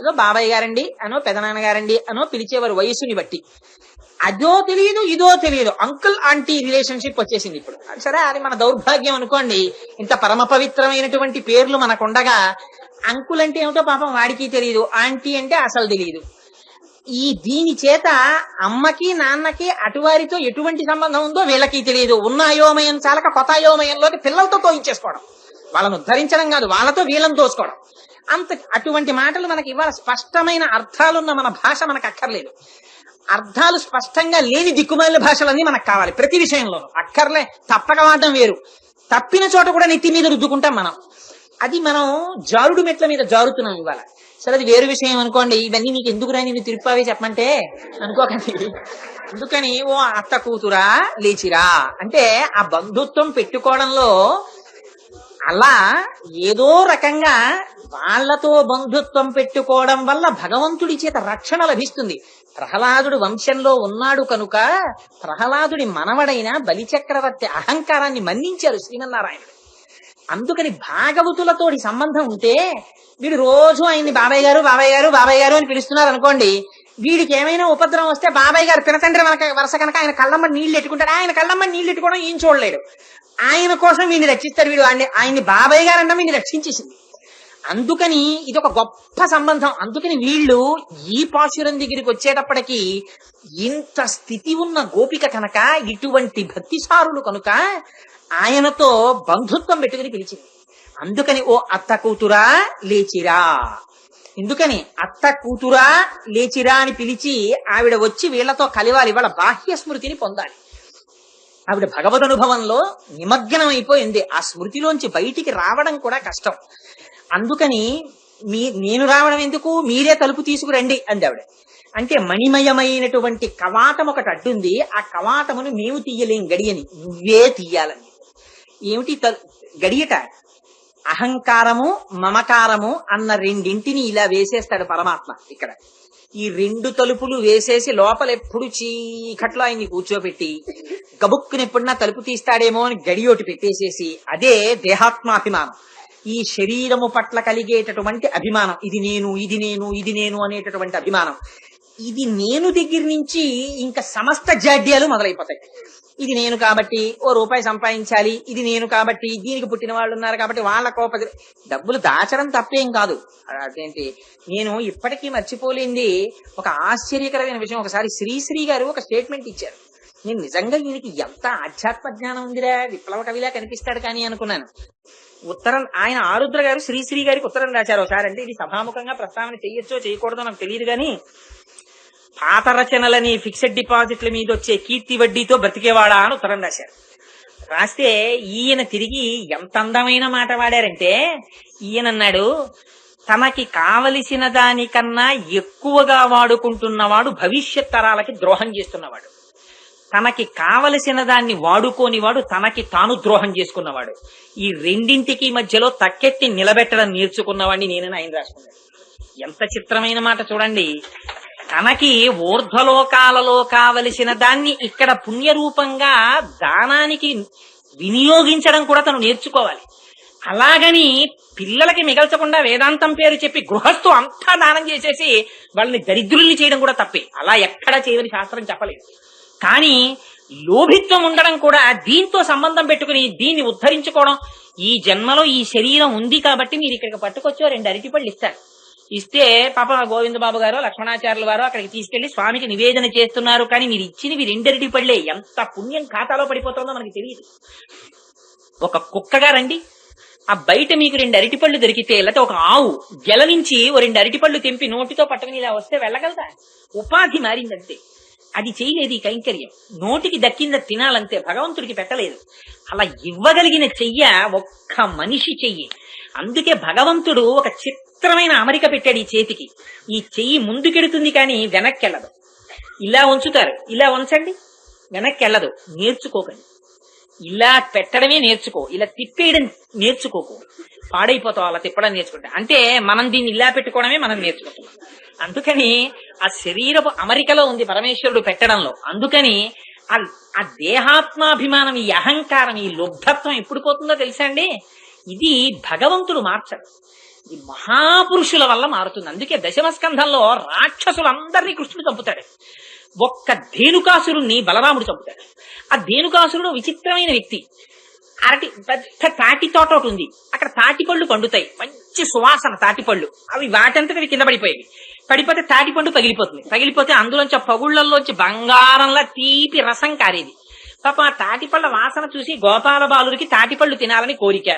ఏదో బాబాయ్ గారండి అనో, పెదనాన్నగారండి అనో పిలిచేవారు వయస్సుని బట్టి. అదో తెలియదు, ఇదో తెలియదు, అంకుల్ ఆంటీ రిలేషన్షిప్ వచ్చేసింది ఇప్పుడు. సరే, అది మన దౌర్భాగ్యం అనుకోండి. ఇంత పరమ పవిత్రమైనటువంటి పేర్లు మనకుండగా అంకుల్ అంటే ఏమిటో పాపం వాడికి తెలియదు, ఆంటీ అంటే అసలు తెలియదు. దీని చేత అమ్మకి నాన్నకి అటువారితో ఎటువంటి సంబంధం ఉందో వీళ్ళకి తెలియదు. ఉన్న అయోమయం చాలక కొత్త అయోమయంలోకి పిల్లలతో తోయించేసుకోవడం, వాళ్ళను ఉద్ధరించడం కాదు, వాళ్ళతో వీళ్ళని తోసుకోవడం. అటువంటి మాటలు మనకి ఇవాళ స్పష్టమైన అర్థాలున్న మన భాష మనకు అక్కర్లేదు. అర్థాలు స్పష్టంగా లేని దిక్కుమాలిన భాషలన్నీ మనకు కావాలి ప్రతి విషయంలోనూ. అక్కర్లే, తప్పక వాడడం వేరు, తప్పిన చోట కూడా నెత్తి మీద రుద్దుకుంటాం మనం. అది మనం జారుడు మెట్ల మీద జారుతున్నాం ఇవాళ. సరే, అది వేరు విషయం అనుకోండి. ఇవన్నీ నీకు ఎందుకు రా, నేను తిరుపావి చెప్పమంటే అనుకోకండి. అందుకని ఓ అత్త కూతురా లేచిరా అంటే ఆ బంధుత్వం పెట్టుకోవడంలో అలా ఏదో రకంగా వాళ్లతో బంధుత్వం పెట్టుకోవడం వల్ల భగవంతుడి చేత రక్షణ లభిస్తుంది. ప్రహ్లాదుడు వంశంలో ఉన్నాడు కనుక ప్రహ్లాదుడి మనవడైన బలిచక్రవర్తి అహంకారాన్ని మన్నించారు శ్రీమన్నారాయణుడు. అందుకని భాగవతులతోటి సంబంధం ఉంటే వీడు రోజు ఆయన్ని బాబాయ్ గారు, బాబాయ్ గారు, బాబాయ్ గారు అని పిలుస్తున్నారు అనుకోండి. వీడికి ఏమైనా ఉపద్రవం వస్తే బాబాయ్ గారు పినతండ్రి వరస కనుక ఆయన కళ్ళమ్మ నీళ్లు ఎట్టుకుంటాడు. ఆయన కళ్ళమ్మ నీళ్లు ఎట్టుకోవడం ఏం చూడలేడు. ఆయన కోసం వీడిని రక్షిస్తాడు. వీడు ఆయన్ని బాబాయ్ గారు అంటే వీడిని రక్షించేసింది. అందుకని ఇది ఒక గొప్ప సంబంధం. అందుకని వీళ్ళు ఈ పాశురం దగ్గరికి వచ్చేటప్పటికి ఇంత స్థితి ఉన్న గోపిక కనుక, ఇటువంటి భక్తిసారులు కనుక ఆయనతో బంధుత్వం పెట్టుకుని పిలిచింది. అందుకని ఓ అత్త కూతురా లేచిరా. ఎందుకని అత్త కూతురా లేచిరా అని పిలిచి ఆవిడ వచ్చి వీళ్లతో కలివాలి, వాళ్ళ బాహ్య స్మృతిని పొందాలి. ఆవిడ భగవద్ అనుభవంలో నిమగ్నం అయిపోయింది. ఆ స్మృతిలోంచి బయటికి రావడం కూడా కష్టం. అందుకని నేను రావడం ఎందుకు, మీరే తలుపు తీసుకురండి అంది ఆవిడ. అంటే మణిమయమైనటువంటి కవాటం ఒకటి అడ్డుంది. ఆ కవాటమును మేము తీయలేం, గడియని నువ్వే తీయాలని. ఏమిటి గడియట? అహంకారము మమకారము అన్న రెండింటిని ఇలా వేసేస్తాడు పరమాత్మ. ఇక్కడ ఈ రెండు తలుపులు వేసేసి లోపల ఎప్పుడు చీకట్లో ఆయన్ని కూర్చోబెట్టి గబుక్కుని ఎప్పుడన్నా తలుపు తీస్తాడేమో అని గడియోటి పెట్టేసేసి, అదే దేహాత్మాభిమానం, ఈ శరీరము పట్ల కలిగేటటువంటి అభిమానం. ఇది నేను, ఇది నేను, ఇది నేను అనేటటువంటి అభిమానం. ఇది నేను దగ్గర నుంచి ఇంకా సమస్త జాడ్యాలు మొదలైపోతాయి. ఇది నేను కాబట్టి ఓ రూపాయి సంపాదించాలి, ఇది నేను కాబట్టి దీనికి పుట్టిన వాళ్ళు ఉన్నారు కాబట్టి వాళ్ళకో 10 డబ్బులు దాచడం తప్పేం కాదు. అదేంటి, నేను ఇప్పటికీ మర్చిపోలేంది ఒక ఆశ్చర్యకరమైన విషయం. ఒకసారి శ్రీశ్రీ గారు ఒక స్టేట్మెంట్ ఇచ్చారు. నేను నిజంగా ఈయనకి ఎంత ఆధ్యాత్మ జ్ఞానం ఉందిరా, విప్లవ కవిలా కనిపిస్తాడు కానీ అనుకున్నాను. ఉత్తరం ఆయన ఆరుద్ర గారు శ్రీశ్రీ గారికి ఉత్తరం రాశారు ఒకసారి. అంటే ఇది సభాముఖంగా ప్రస్తావన చేయొచ్చో చేయకూడదో నాకు తెలియదు కానీ, పాత రచనలని ఫిక్స్డ్ డిపాజిట్ల మీద వచ్చే కీర్తి వడ్డీతో బ్రతికేవాడా అని ఉత్తరం రాశారు. రాస్తే ఈయన తిరిగి ఎంత అందమైన మాట వాడారంటే, ఈయనన్నాడు, తనకి కావలసిన దానికన్నా ఎక్కువగా వాడుకుంటున్నవాడు భవిష్యత్ తరాలకి ద్రోహం చేస్తున్నవాడు, తనకి కావలసిన దాన్ని వాడుకోనివాడు తనకి తాను ద్రోహం చేసుకున్నవాడు, ఈ రెండింటికి మధ్యలో తక్కెట్టి నిలబెట్టడం నేర్చుకున్నవాడిని నేనని ఆయన రాసుకున్నాడు. ఎంత చిత్రమైన మాట చూడండి. తనకి ఊర్ధ్వలోకాలలో కావలసిన దాన్ని ఇక్కడ పుణ్యరూపంగా దానానికి వినియోగించడం కూడా తను నేర్చుకోవాలి. అలాగని పిల్లలకి మిగల్చకుండా వేదాంతం పేరు చెప్పి గృహస్థు అంతా దానం చేసేసి వాళ్ళని దరిద్రుల్ని చేయడం కూడా తప్పే. అలా ఎక్కడా చేయని శాస్త్రం చెప్పలేదు. కానీ లోభిత్వం ఉండడం కూడా దీంతో సంబంధం పెట్టుకుని దీన్ని ఉద్ధరించుకోవడం. ఈ జన్మలో ఈ శరీరం ఉంది కాబట్టి మీరు ఇక్కడికి పట్టుకొచ్చో 2 అరటిపళ్ళు ఇస్తారు. ఇస్తే పాప గోవింద బాబు గారు లక్ష్మణాచార్యుల వారు అక్కడికి తీసుకెళ్లి స్వామికి నివేదన చేస్తున్నారు, కానీ మీరు ఇచ్చినవి 2 అరటిపళ్ళే. ఎంత పుణ్యం ఖాతాలో పడిపోతుందో మనకి తెలియదు. ఒక కుక్కగా రండి, ఆ బయట మీకు 2 అరటిపళ్ళు దొరికితే, లేకపోతే ఒక ఆవు గెల నుంచి ఓ 2 అరటిపళ్ళు తెంపి నోటితో పట్టుకుని ఇలా వస్తే వెళ్ళగలదా? ఉపాధి మారిందంతే. అది చేయలేదు ఈ కైంకర్యం. నోటికి దక్కింది తినాలంతే, భగవంతుడికి పెట్టలేదు. అలా ఇవ్వగలిగిన చెయ్య ఒక్క మనిషి చెయ్యి. అందుకే భగవంతుడు ఒక చిత్రమైన అమరిక పెట్టాడు ఈ చేతికి. ఈ చెయ్యి ముందుకెడుతుంది కానీ వెనక్కి వెళ్ళదు. ఇలా ఉంచుతారు, ఇలా ఉంచండి, వెనక్కి వెళ్ళదు. నేర్చుకోకండి. ఇలా పెట్టడమే నేర్చుకో, ఇలా తిప్పేయడం నేర్చుకోకు, పాడైపోతావు అలా తిప్పడం నేర్చుకుంటా. అంటే మనం దీన్ని ఇలా పెట్టుకోవడమే మనం నేర్చుకుంటున్నాం. అందుకని ఆ శరీరపు అమరికలో ఉంది పరమేశ్వరుడు పెట్టడంలో. అందుకని ఆ దేహాత్మాభిమానం, ఈ అహంకారం, ఈ లుబ్ధత్వం ఎప్పుడు పోతుందో తెలుసా అండి? ఇది భగవంతుడు మార్చడు, ఈ మహాపురుషుల వల్ల మారుతుంది. అందుకే దశమస్కంధంలో రాక్షసులందరినీ కృష్ణుడు చంపుతాడు. ఒక్క ధేనుకాసురుణ్ణి బలరాముడు చంపుతాడు. ఆ ధేనుకాసురుడు విచిత్రమైన వ్యక్తి. పెద్ద తాటి తోట ఒకటి ఉంది, అక్కడ తాటిపళ్ళు పండుతాయి, మంచి సువాసన తాటిపళ్ళు. అవి వాటంతటి కింద పడిపోయేవి. పడిపోతే తాటిపండు పగిలిపోతుంది. పగిలిపోతే అందులోంచి ఆ పగుళ్లలోంచి బంగారంలా తీపి రసం కారేది. పాప ఆ తాటిపళ్ళ వాసన చూసి గోపాల బాలుడికి తాటిపళ్ళు తినాలని కోరిక.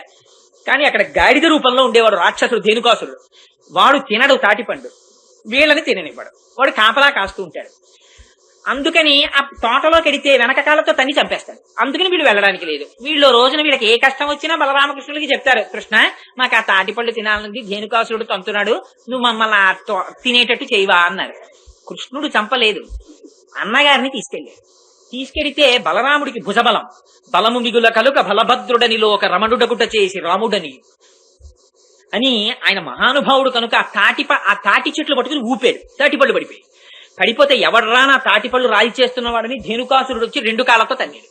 కానీ అక్కడ గాడిద రూపంలో ఉండేవాడు రాక్షసుడు ధేనుకాసురుడు. వాడు తినడు తాటిపండు, వీళ్ళని తిననివ్వడు. వాడు కాపలా కాస్తూ ఉంటాడు. అందుకని ఆ తోటలోకి ఎడితే వెనకకాలతో తన్ని చంపేస్తాడు. అందుకని వీళ్ళు వెళ్ళడానికి లేదు. వీళ్ళు రోజున వీళ్ళకి ఏ కష్టం వచ్చినా బలరామకృష్ణుడికి చెప్తారు, కృష్ణ మాకు ఆ తాటిపళ్ళు తినాలనుంది, ధేనుకాసురుడు తంతున్నాడు, నువ్వు మమ్మల్ని తినేటట్టు చేయవా అన్నారు. కృష్ణుడు చంపలేదు, అన్నగారిని తీసుకెడితే బలరాముడికి భుజబలం, బలము మిగుల కలుక బలభద్రుడనిలో ఒక రమణుడగుట చేసి రాముడని అని ఆయన మహానుభావుడు కనుక ఆ తాటి చెట్లు పట్టుకుని ఊపాడు. తాటిపళ్ళు పడిపోతే ఎవడ్రా నా తాటిపళ్ళు రాయి చేస్తున్నవాడని ధేనుకాసురుడు వచ్చి 2 కాళ్ళతో తన్నాడు.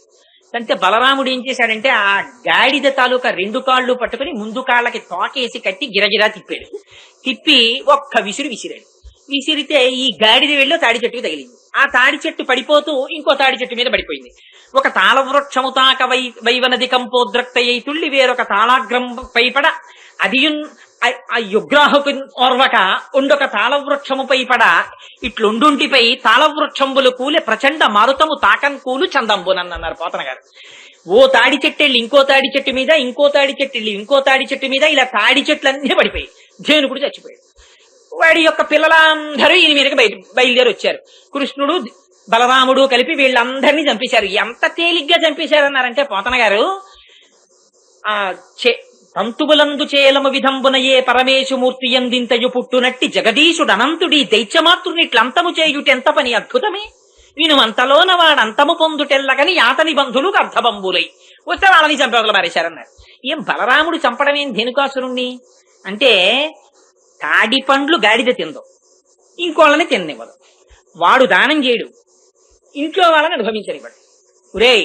అంటే బలరాముడు ఏం చేశాడంటే ఆ గాడిద తాలూకా 2 కాళ్ళు పట్టుకుని ముందు కాళ్ళకి తోకేసి కట్టి గిరగిరా తిప్పాడు. తిప్పి ఒక్క విసిరాడు. విసిరితే ఈ గాడిద వెళ్ళి తాడి చెట్టుకు తగిలింది. ఆ తాడి చెట్టు పడిపోతూ ఇంకో తాడి చెట్టు మీద పడిపోయింది. ఒక తాళవృక్షము తాక వైవనది కంపోద్రక్తయ్యి తుళ్ళి వేరొక తాళాగ్రం పైపడ అదియున్ ఆ యుగ్రాహకు ఓర్వక ఉండొక తాళవృక్షముపై పడ ఇట్లుండుంటిపై తాళవృక్షంబులు కూలే ప్రచండ మారుతము తాకన్ కూలు చందంబునన్నారు పోతన గారు. ఓ తాడి చెట్టు వెళ్ళి ఇంకో తాడి చెట్టు మీద, ఇంకో తాడి చెట్టు వెళ్ళి ఇంకో తాడి చెట్టు మీద, ఇలా తాడి చెట్లన్నీ పడిపోయి ధేనుకుడు చచ్చిపోయాడు. వాడి యొక్క పిల్లలందరూ ఈయన మీదకి బయలుదేరి వచ్చారు. కృష్ణుడు బలరాముడు కలిపి వీళ్ళందరినీ చంపేశారు. ఎంత తేలిగ్గా చంపేశారన్నారంటే పోతన గారు, ఆ తంతుబులందు చేలము విధంబునయే పరమేశుమూర్తి ఎందింతయు పుట్టునట్టి జగదీశుడు అనంతుడి దైత్యమాతృనిట్లంతము చేయుటెంత పని అద్భుతమే, వీను అంతలోన వాడంతము పొందుటెల్లగని యాతని బంధులు అర్ధబంబులై వస్తే వాళ్ళని చంపేవగల మారేశారన్నారు. ఏం బలరాముడు చంపడమేం ధేనుకాసురుణ్ణి అంటే, తాడి పండ్లు గాడిద తిందో, ఇంకోళ్ళని తిననివ్వదు, వాడు దానం చేయడు, ఇంట్లో వాళ్ళని అనుభవించనివ్వడు. ఒరే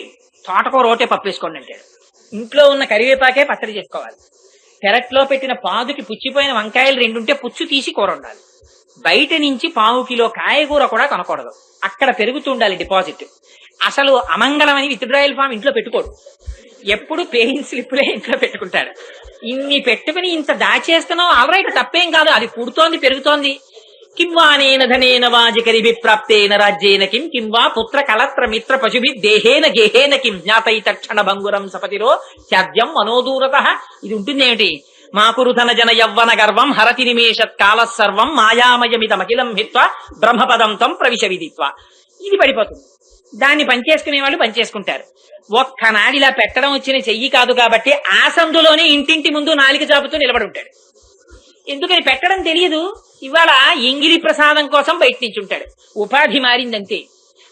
తోటకూర రోటే పప్పేసుకోండి అంటాడు. ఇంట్లో ఉన్న కరివేపాకే పచ్చడి చేసుకోవాలి. పెరట్లో పెట్టిన పాదుకి పుచ్చిపోయిన వంకాయలు 2 ఉంటే పుచ్చు తీసి కూర ఉండాలి. బయట నుంచి 1/4 కిలో కాయగూర కూడా కొనకూడదు, అక్కడ పెరుగుతుండాలి డిపాజిట్. అసలు అమంగళమని విత్డ్రాయల్ ఫామ్ ఇంట్లో పెట్టుకోడు, ఎప్పుడు పేయింగ్ స్లిప్లే ఇంట్లో పెట్టుకుంటాడు. ఇన్ని పెట్టుకుని ఇంత దాచేస్తున్నావు, ఆల్రైట్ తప్పేం కాదు, అది పుడుతోంది పెరుగుతోంది. కిం వా అనేన ధనేన వాజికరి విప్రాప్తేన రాజ్యేన కిం వా పుత్ర కలత్ర మిత్ర పశుభి దేహేన గేహేన కిం జ్ఞాతై తక్షణ భంగురం సపతిరో త్యాజ్యం మనోదూరత. ఇది ఉంటుందేమిటి? మా కురుధన జన యవ్వన గర్వం హరతి నిమేషత్ కాల సర్వం మాయామయమిదమఖిలం హిత్వ బ్రహ్మపదం తం ప్రవిశ విదిత్వ. ఇది పడిపోతుంది. దాన్ని పనిచేసుకునే వాళ్ళు పనిచేసుకుంటారు. ఒక్కనాడు ఇలా పెట్టడం వచ్చిన చెయ్యి కాదు కాబట్టి ఆ సందులోనే ఇంటింటి ముందు నాలిక చాపుతూ నిలబడి ఉంటాడు. ఎందుకని పెట్టడం తెలియదు. ఇవాళ ఎంగిలి ప్రసాదం కోసం బయట నుంచి ఉంటాడు. ఉపాధి మారిందంతే.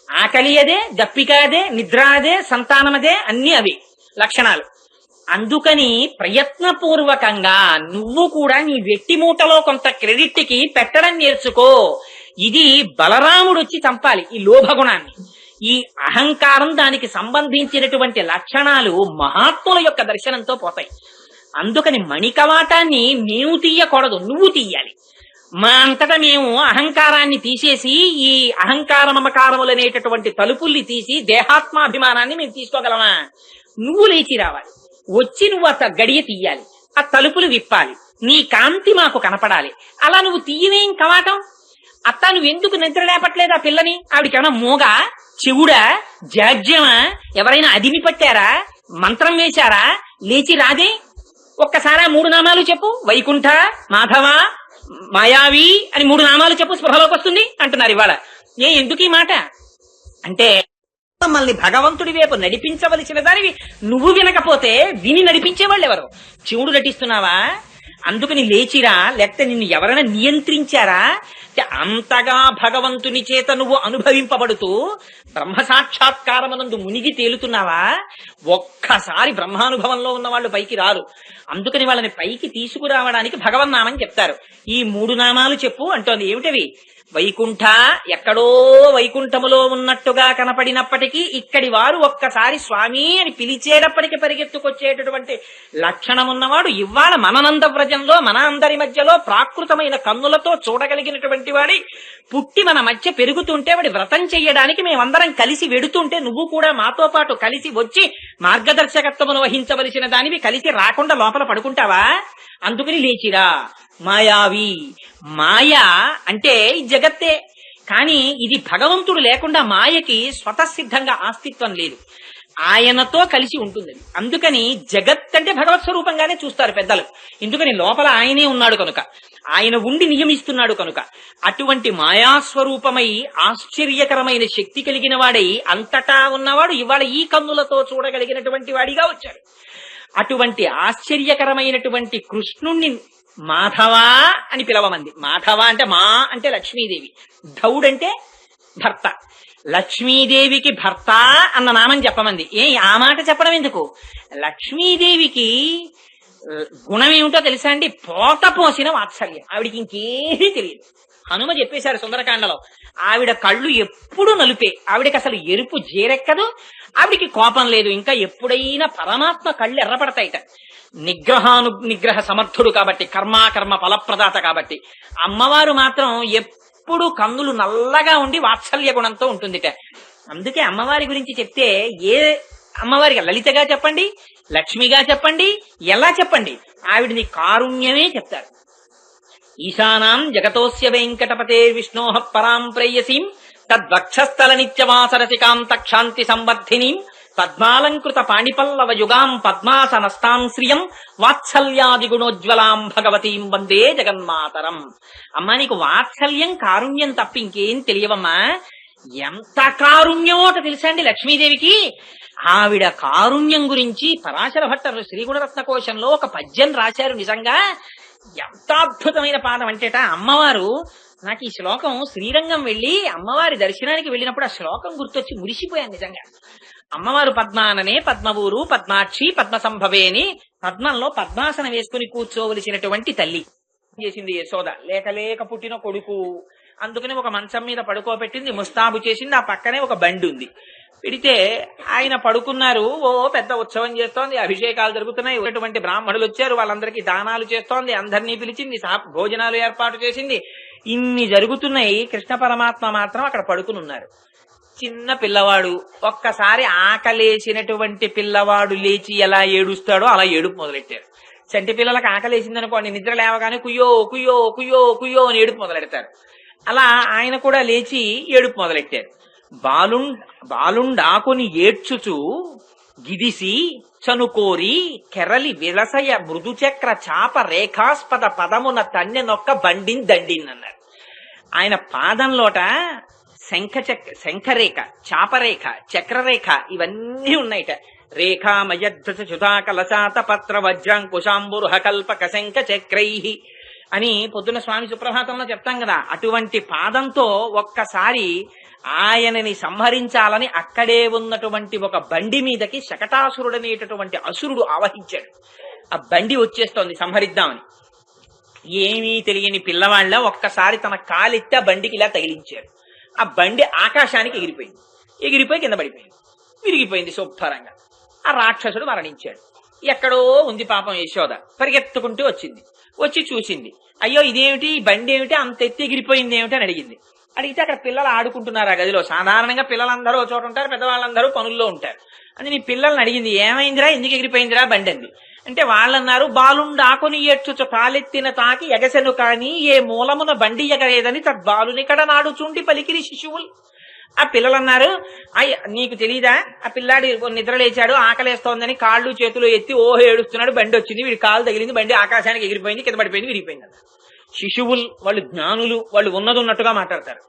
ఆకలి అదే, దప్పిక అదే, నిద్ర అదే, సంతానమదే, అన్ని అవి లక్షణాలు. అందుకని ప్రయత్నపూర్వకంగా నువ్వు కూడా నీ వెట్టి మూటలో కొంత క్రెడిట్ కి పెట్టడం నేర్చుకో. ఇది బలరాముడు వచ్చి చంపాలి ఈ లోభగుణాన్ని. ఈ అహంకారం, దానికి సంబంధించినటువంటి లక్షణాలు మహాత్ముల యొక్క దర్శనంతో పోతాయి. అందుకని మణికవాటాన్ని మేము తీయకూడదు, నువ్వు తీయాలి. మా అంతటా మేము అహంకారాన్ని తీసేసి ఈ అహంకార మమకారములు అనేటటువంటి తలుపుల్ని తీసి దేహాత్మాభిమానాన్ని మేము తీసుకోగలమా? నువ్వు లేచి రావాలి, వచ్చి నువ్వు ఆ గడియ తీయాలి, ఆ తలుపులు విప్పాలి, నీ కాంతి మాకు కనపడాలి. అలా నువ్వు తీయవేం కవాటం? అత్త నువ్వెందుకు నిద్ర లేపట్లేదు ఆ పిల్లని? ఆవిడికేమన్నా మూగ, చెవుడా, జాడ్యమా? ఎవరైనా అదిమి పట్టారా? మంత్రం వేశారా? లేచి రాదే? ఒక్కసారి 3 నామాలు చెప్పు. వైకుంఠ, మాధవ, మాయావి అని 3 నామాలు చెప్పు, స్పృహలోకి వస్తుంది అంటున్నారు ఇవాళ. ఎందుకు ఈ మాట అంటే, మమ్మల్ని భగవంతుడి వైపు నడిపించవలసిన దానివి నువ్వు వినకపోతే విని నడిపించేవాళ్ళు ఎవరు? శివుడు నటిస్తున్నావా? అందుకని లేచిరా, లేకపోతే నిన్ను ఎవరైనా నియంత్రించారా? అంతగా భగవంతుని చేత నువ్వు అనుభవింపబడుతూ బ్రహ్మ సాక్షాత్కారమునందు మునిగి తేలుతున్నావా? ఒక్కసారి బ్రహ్మానుభవంలో ఉన్న వాళ్ళు పైకి రారు. అందుకని వాళ్ళని పైకి తీసుకురావడానికి భగవన్నామని చెప్తారు. ఈ 3 నామాలు చెప్పు అంటోంది. ఏమిటవి? వైకుంఠ, ఎక్కడో వైకుంఠములో ఉన్నట్టుగా కనపడినప్పటికీ ఇక్కడి వారు ఒక్కసారి స్వామి అని పిలిచేటప్పటికి పరిగెత్తుకొచ్చేటటువంటి లక్షణమున్నవాడు. ఇవాళ మనంద వ్రజంలో మన అందరి మధ్యలో ప్రాకృతమైన కన్నులతో చూడగలిగినటువంటి వాడి పుట్టి మన మధ్య పెరుగుతుంటే వాడి వ్రతం చెయ్యడానికి మేమందరం కలిసి వెడుతుంటే నువ్వు కూడా మాతో పాటు కలిసి వచ్చి మార్గదర్శకత్వమును వహించవలసిన దానివి కలిసి రాకుండా లోపల పడుకుంటావా? అందుకని లేచిరా. మాయావి, మాయ అంటే జగత్తే. కానీ ఇది భగవంతుడు లేకుండా మాయకి స్వతసిద్ధంగా అస్తిత్వం లేదు, ఆయనతో కలిసి ఉంటుంది. అందుకని జగత్ అంటే భగవత్ స్వరూపంగానే చూస్తారు పెద్దలు. ఎందుకని లోపల ఆయనే ఉన్నాడు కనుక, ఆయన ఉండి నియమిస్తున్నాడు కనుక. అటువంటి మాయాస్వరూపమై ఆశ్చర్యకరమైన శక్తి కలిగిన వాడై అంతటా ఉన్నవాడు ఇవాళ ఈ కన్నులతో చూడగలిగినటువంటి వాడిగా వచ్చాడు. అటువంటి ఆశ్చర్యకరమైనటువంటి కృష్ణుణ్ణి మాధవ అని పిలవమంది. మాధవ అంటే మా అంటే లక్ష్మీదేవి, ధౌడంటే భర్త. లక్ష్మీదేవికి భర్త అన్న నామం చెప్పమంది. ఆ మాట చెప్పడం ఎందుకు? లక్ష్మీదేవికి గుణం ఏమిటో తెలుసా అండి? పోత పోసిన వాత్సల్యం. ఆవిడికి ఇంకేమీ తెలియదు. హనుమ చెప్పేశారు సుందరకాండలో, ఆవిడ కళ్ళు ఎప్పుడు నలుపే, ఆవిడకి అసలు ఎరుపు జేరెక్కదు, ఆవిడికి కోపం లేదు. ఇంకా ఎప్పుడైనా పరమాత్మ కళ్ళు ఎర్రపడతాయిట. నిగ్రహ సమర్థుడు కాబట్టి, కర్మ ఫలప్రదాత కాబట్టి. అమ్మవారు మాత్రం ఎప్పుడు కన్నులు నల్లగా ఉండి వాత్సల్య గుణంతో ఉంటుందిట. అందుకే అమ్మవారి గురించి చెప్తే ఏ అమ్మవారికి లలితగా చెప్పండి, లక్ష్మిగా చెప్పండి, ఎలా చెప్పండి, ఆవిడని కారుణ్యమే చెప్తారు. ఈశానాం జగతోస్య వెంకటపతే విష్ణోః పరాం ప్రేయసీం తద్వక్షస్థల నిత్యవాసరసికాం తక్షాంతి సంవర్ధినీం పద్మాలంకృత పాణిపల్లవ యుగాం పద్మాసనస్తాం శ్రియం వాత్సల్యాది గుణోజ్వలాం భగవతీం వందే జగన్మాతరం. అమ్మా, నీకు వాత్సల్యం కారుణ్యం తప్ప ఇంకేం తెలియవమ్మా. ఎంత కారుణ్యమో తెలుసా అండి లక్ష్మీదేవికి. ఆవిడ కారుణ్యం గురించి పరాశర భట్టరు శ్రీగుణరత్న కోశంలో ఒక పద్యం రాశారు. నిజంగా ఎంత అద్భుతమైన పాదం అంటేట, అమ్మవారు నాకు ఈ శ్లోకం శ్రీరంగం వెళ్లి అమ్మవారి దర్శనానికి వెళ్ళినప్పుడు ఆ శ్లోకం గుర్తొచ్చి మురిసిపోయాను నిజంగా. అమ్మవారు పద్మాననే పద్మవూరు పద్మాక్షి పద్మ సంభవే అని పద్మంలో పద్మాసనం వేసుకుని కూర్చోవలసినటువంటి తల్లి చేసింది యశోద. లేక పుట్టిన కొడుకు, అందుకని ఒక మంచం మీద పడుకోబెట్టింది, ముస్తాబు చేసింది. ఆ పక్కనే ఒక బండి ఉంది. పెడితే ఆయన పడుకున్నారు. పెద్ద ఉత్సవం చేస్తోంది, అభిషేకాలు జరుగుతున్నాయి, ఉన్నటువంటి బ్రాహ్మణులు వచ్చారు, వాళ్ళందరికీ దానాలు చేస్తోంది, అందరినీ పిలిచింది, భోజనాలు ఏర్పాటు చేసింది. ఇన్ని జరుగుతున్నాయి. కృష్ణ పరమాత్మ మాత్రం అక్కడ పడుకుని ఉన్నారు. చిన్న పిల్లవాడు ఒక్కసారి ఆకలేసినటువంటి పిల్లవాడు లేచి ఎలా ఏడుస్తాడో అలా ఏడుపు మొదలెట్టారు. చంటి పిల్లలకు ఆకలేసింది అనుకోండి, నిద్ర లేవగానే కుయ్యో కుయ్యో కుయ్యో కుయ్యో అని ఏడుపు మొదలెడతారు. అలా ఆయన కూడా లేచి ఏడుపు మొదలెట్టారు. బాలుండాకుని ఏడ్చుచు గిదిసి చనుకోరి కెరలి విలసయ మృదుచక్ర చాప రేఖాస్పద పదమున తన్నెనొక్క బండిన్ దండిన్ అన్నారు. ఆయన పాదంలోట శంఖరేఖ, చాపరేఖ, చక్రరేఖ ఇవన్నీ ఉన్నాయిట. రేఖామయద్ధ చుతాకలశాత పత్ర వజ్రాంకుశాంబురుహ కల్పక శంఖ చక్రై అని పొద్దున స్వామి సుప్రభాతంలో చెప్తాం కదా. అటువంటి పాదంతో ఒక్కసారి ఆయనని సంహరించాలని అక్కడే ఉన్నటువంటి ఒక బండి మీదకి శకటాసురుడనేటటువంటి అసురుడు ఆవహించాడు. ఆ బండి వచ్చేస్తోంది సంహరిద్దామని. ఏమీ తెలియని పిల్లవాళ్ళ ఒక్కసారి తన కాలెత్తి ఆ బండికి ఇలా తగిలించారు. ఆ బండి ఆకాశానికి ఎగిరిపోయింది. ఎగిరిపోయి కింద పడిపోయింది, విరిగిపోయింది శుభ్రంగా. ఆ రాక్షసుడు మరణించాడు. ఎక్కడో ఉంది పాపం యశోద. పరిగెత్తుకుంటూ వచ్చింది. వచ్చి చూసింది, అయ్యో ఇదేమిటి, ఈ బండి ఏమిటి అంత ఎత్తి ఎగిరిపోయింది ఏమిటి అని అడిగింది. అడిగితే అక్కడ పిల్లలు ఆడుకుంటున్నారు ఆ గదిలో. సాధారణంగా పిల్లలందరూ ఒక చోట ఉంటారు, పెద్దవాళ్ళందరూ పనుల్లో ఉంటారు. అని నీ పిల్లల్ని అడిగింది, ఏమైందిరా, ఎందుకు ఎగిరిపోయిందిరా బండి అంది. అంటే వాళ్ళన్నారు, బాలుండాకుని ఏడ్చుచు కాలెత్తిన తాకి ఎగసెను కాని ఏ మూలమున బండి ఎగరేదని తద్బాలునికడ నాడు చుండి పలికిరి శిశువులు. ఆ పిల్లలన్నారు, నీకు తెలీదా, ఆ పిల్లాడి నిద్ర లేచాడు, ఆకలేస్తోందని కాళ్ళు చేతులు ఎత్తి ఓహో ఏడుస్తున్నాడు, బండి వచ్చింది, వీడి కాలు తగిలింది, బండి ఆకాశానికి ఎగిరిపోయింది, కింద పడిపోయింది, విరిగిపోయింది అన్నారు. శిశువులు వాళ్ళు జ్ఞానులు, వాళ్ళు ఉన్నదున్నట్టుగా మాట్లాడతారు.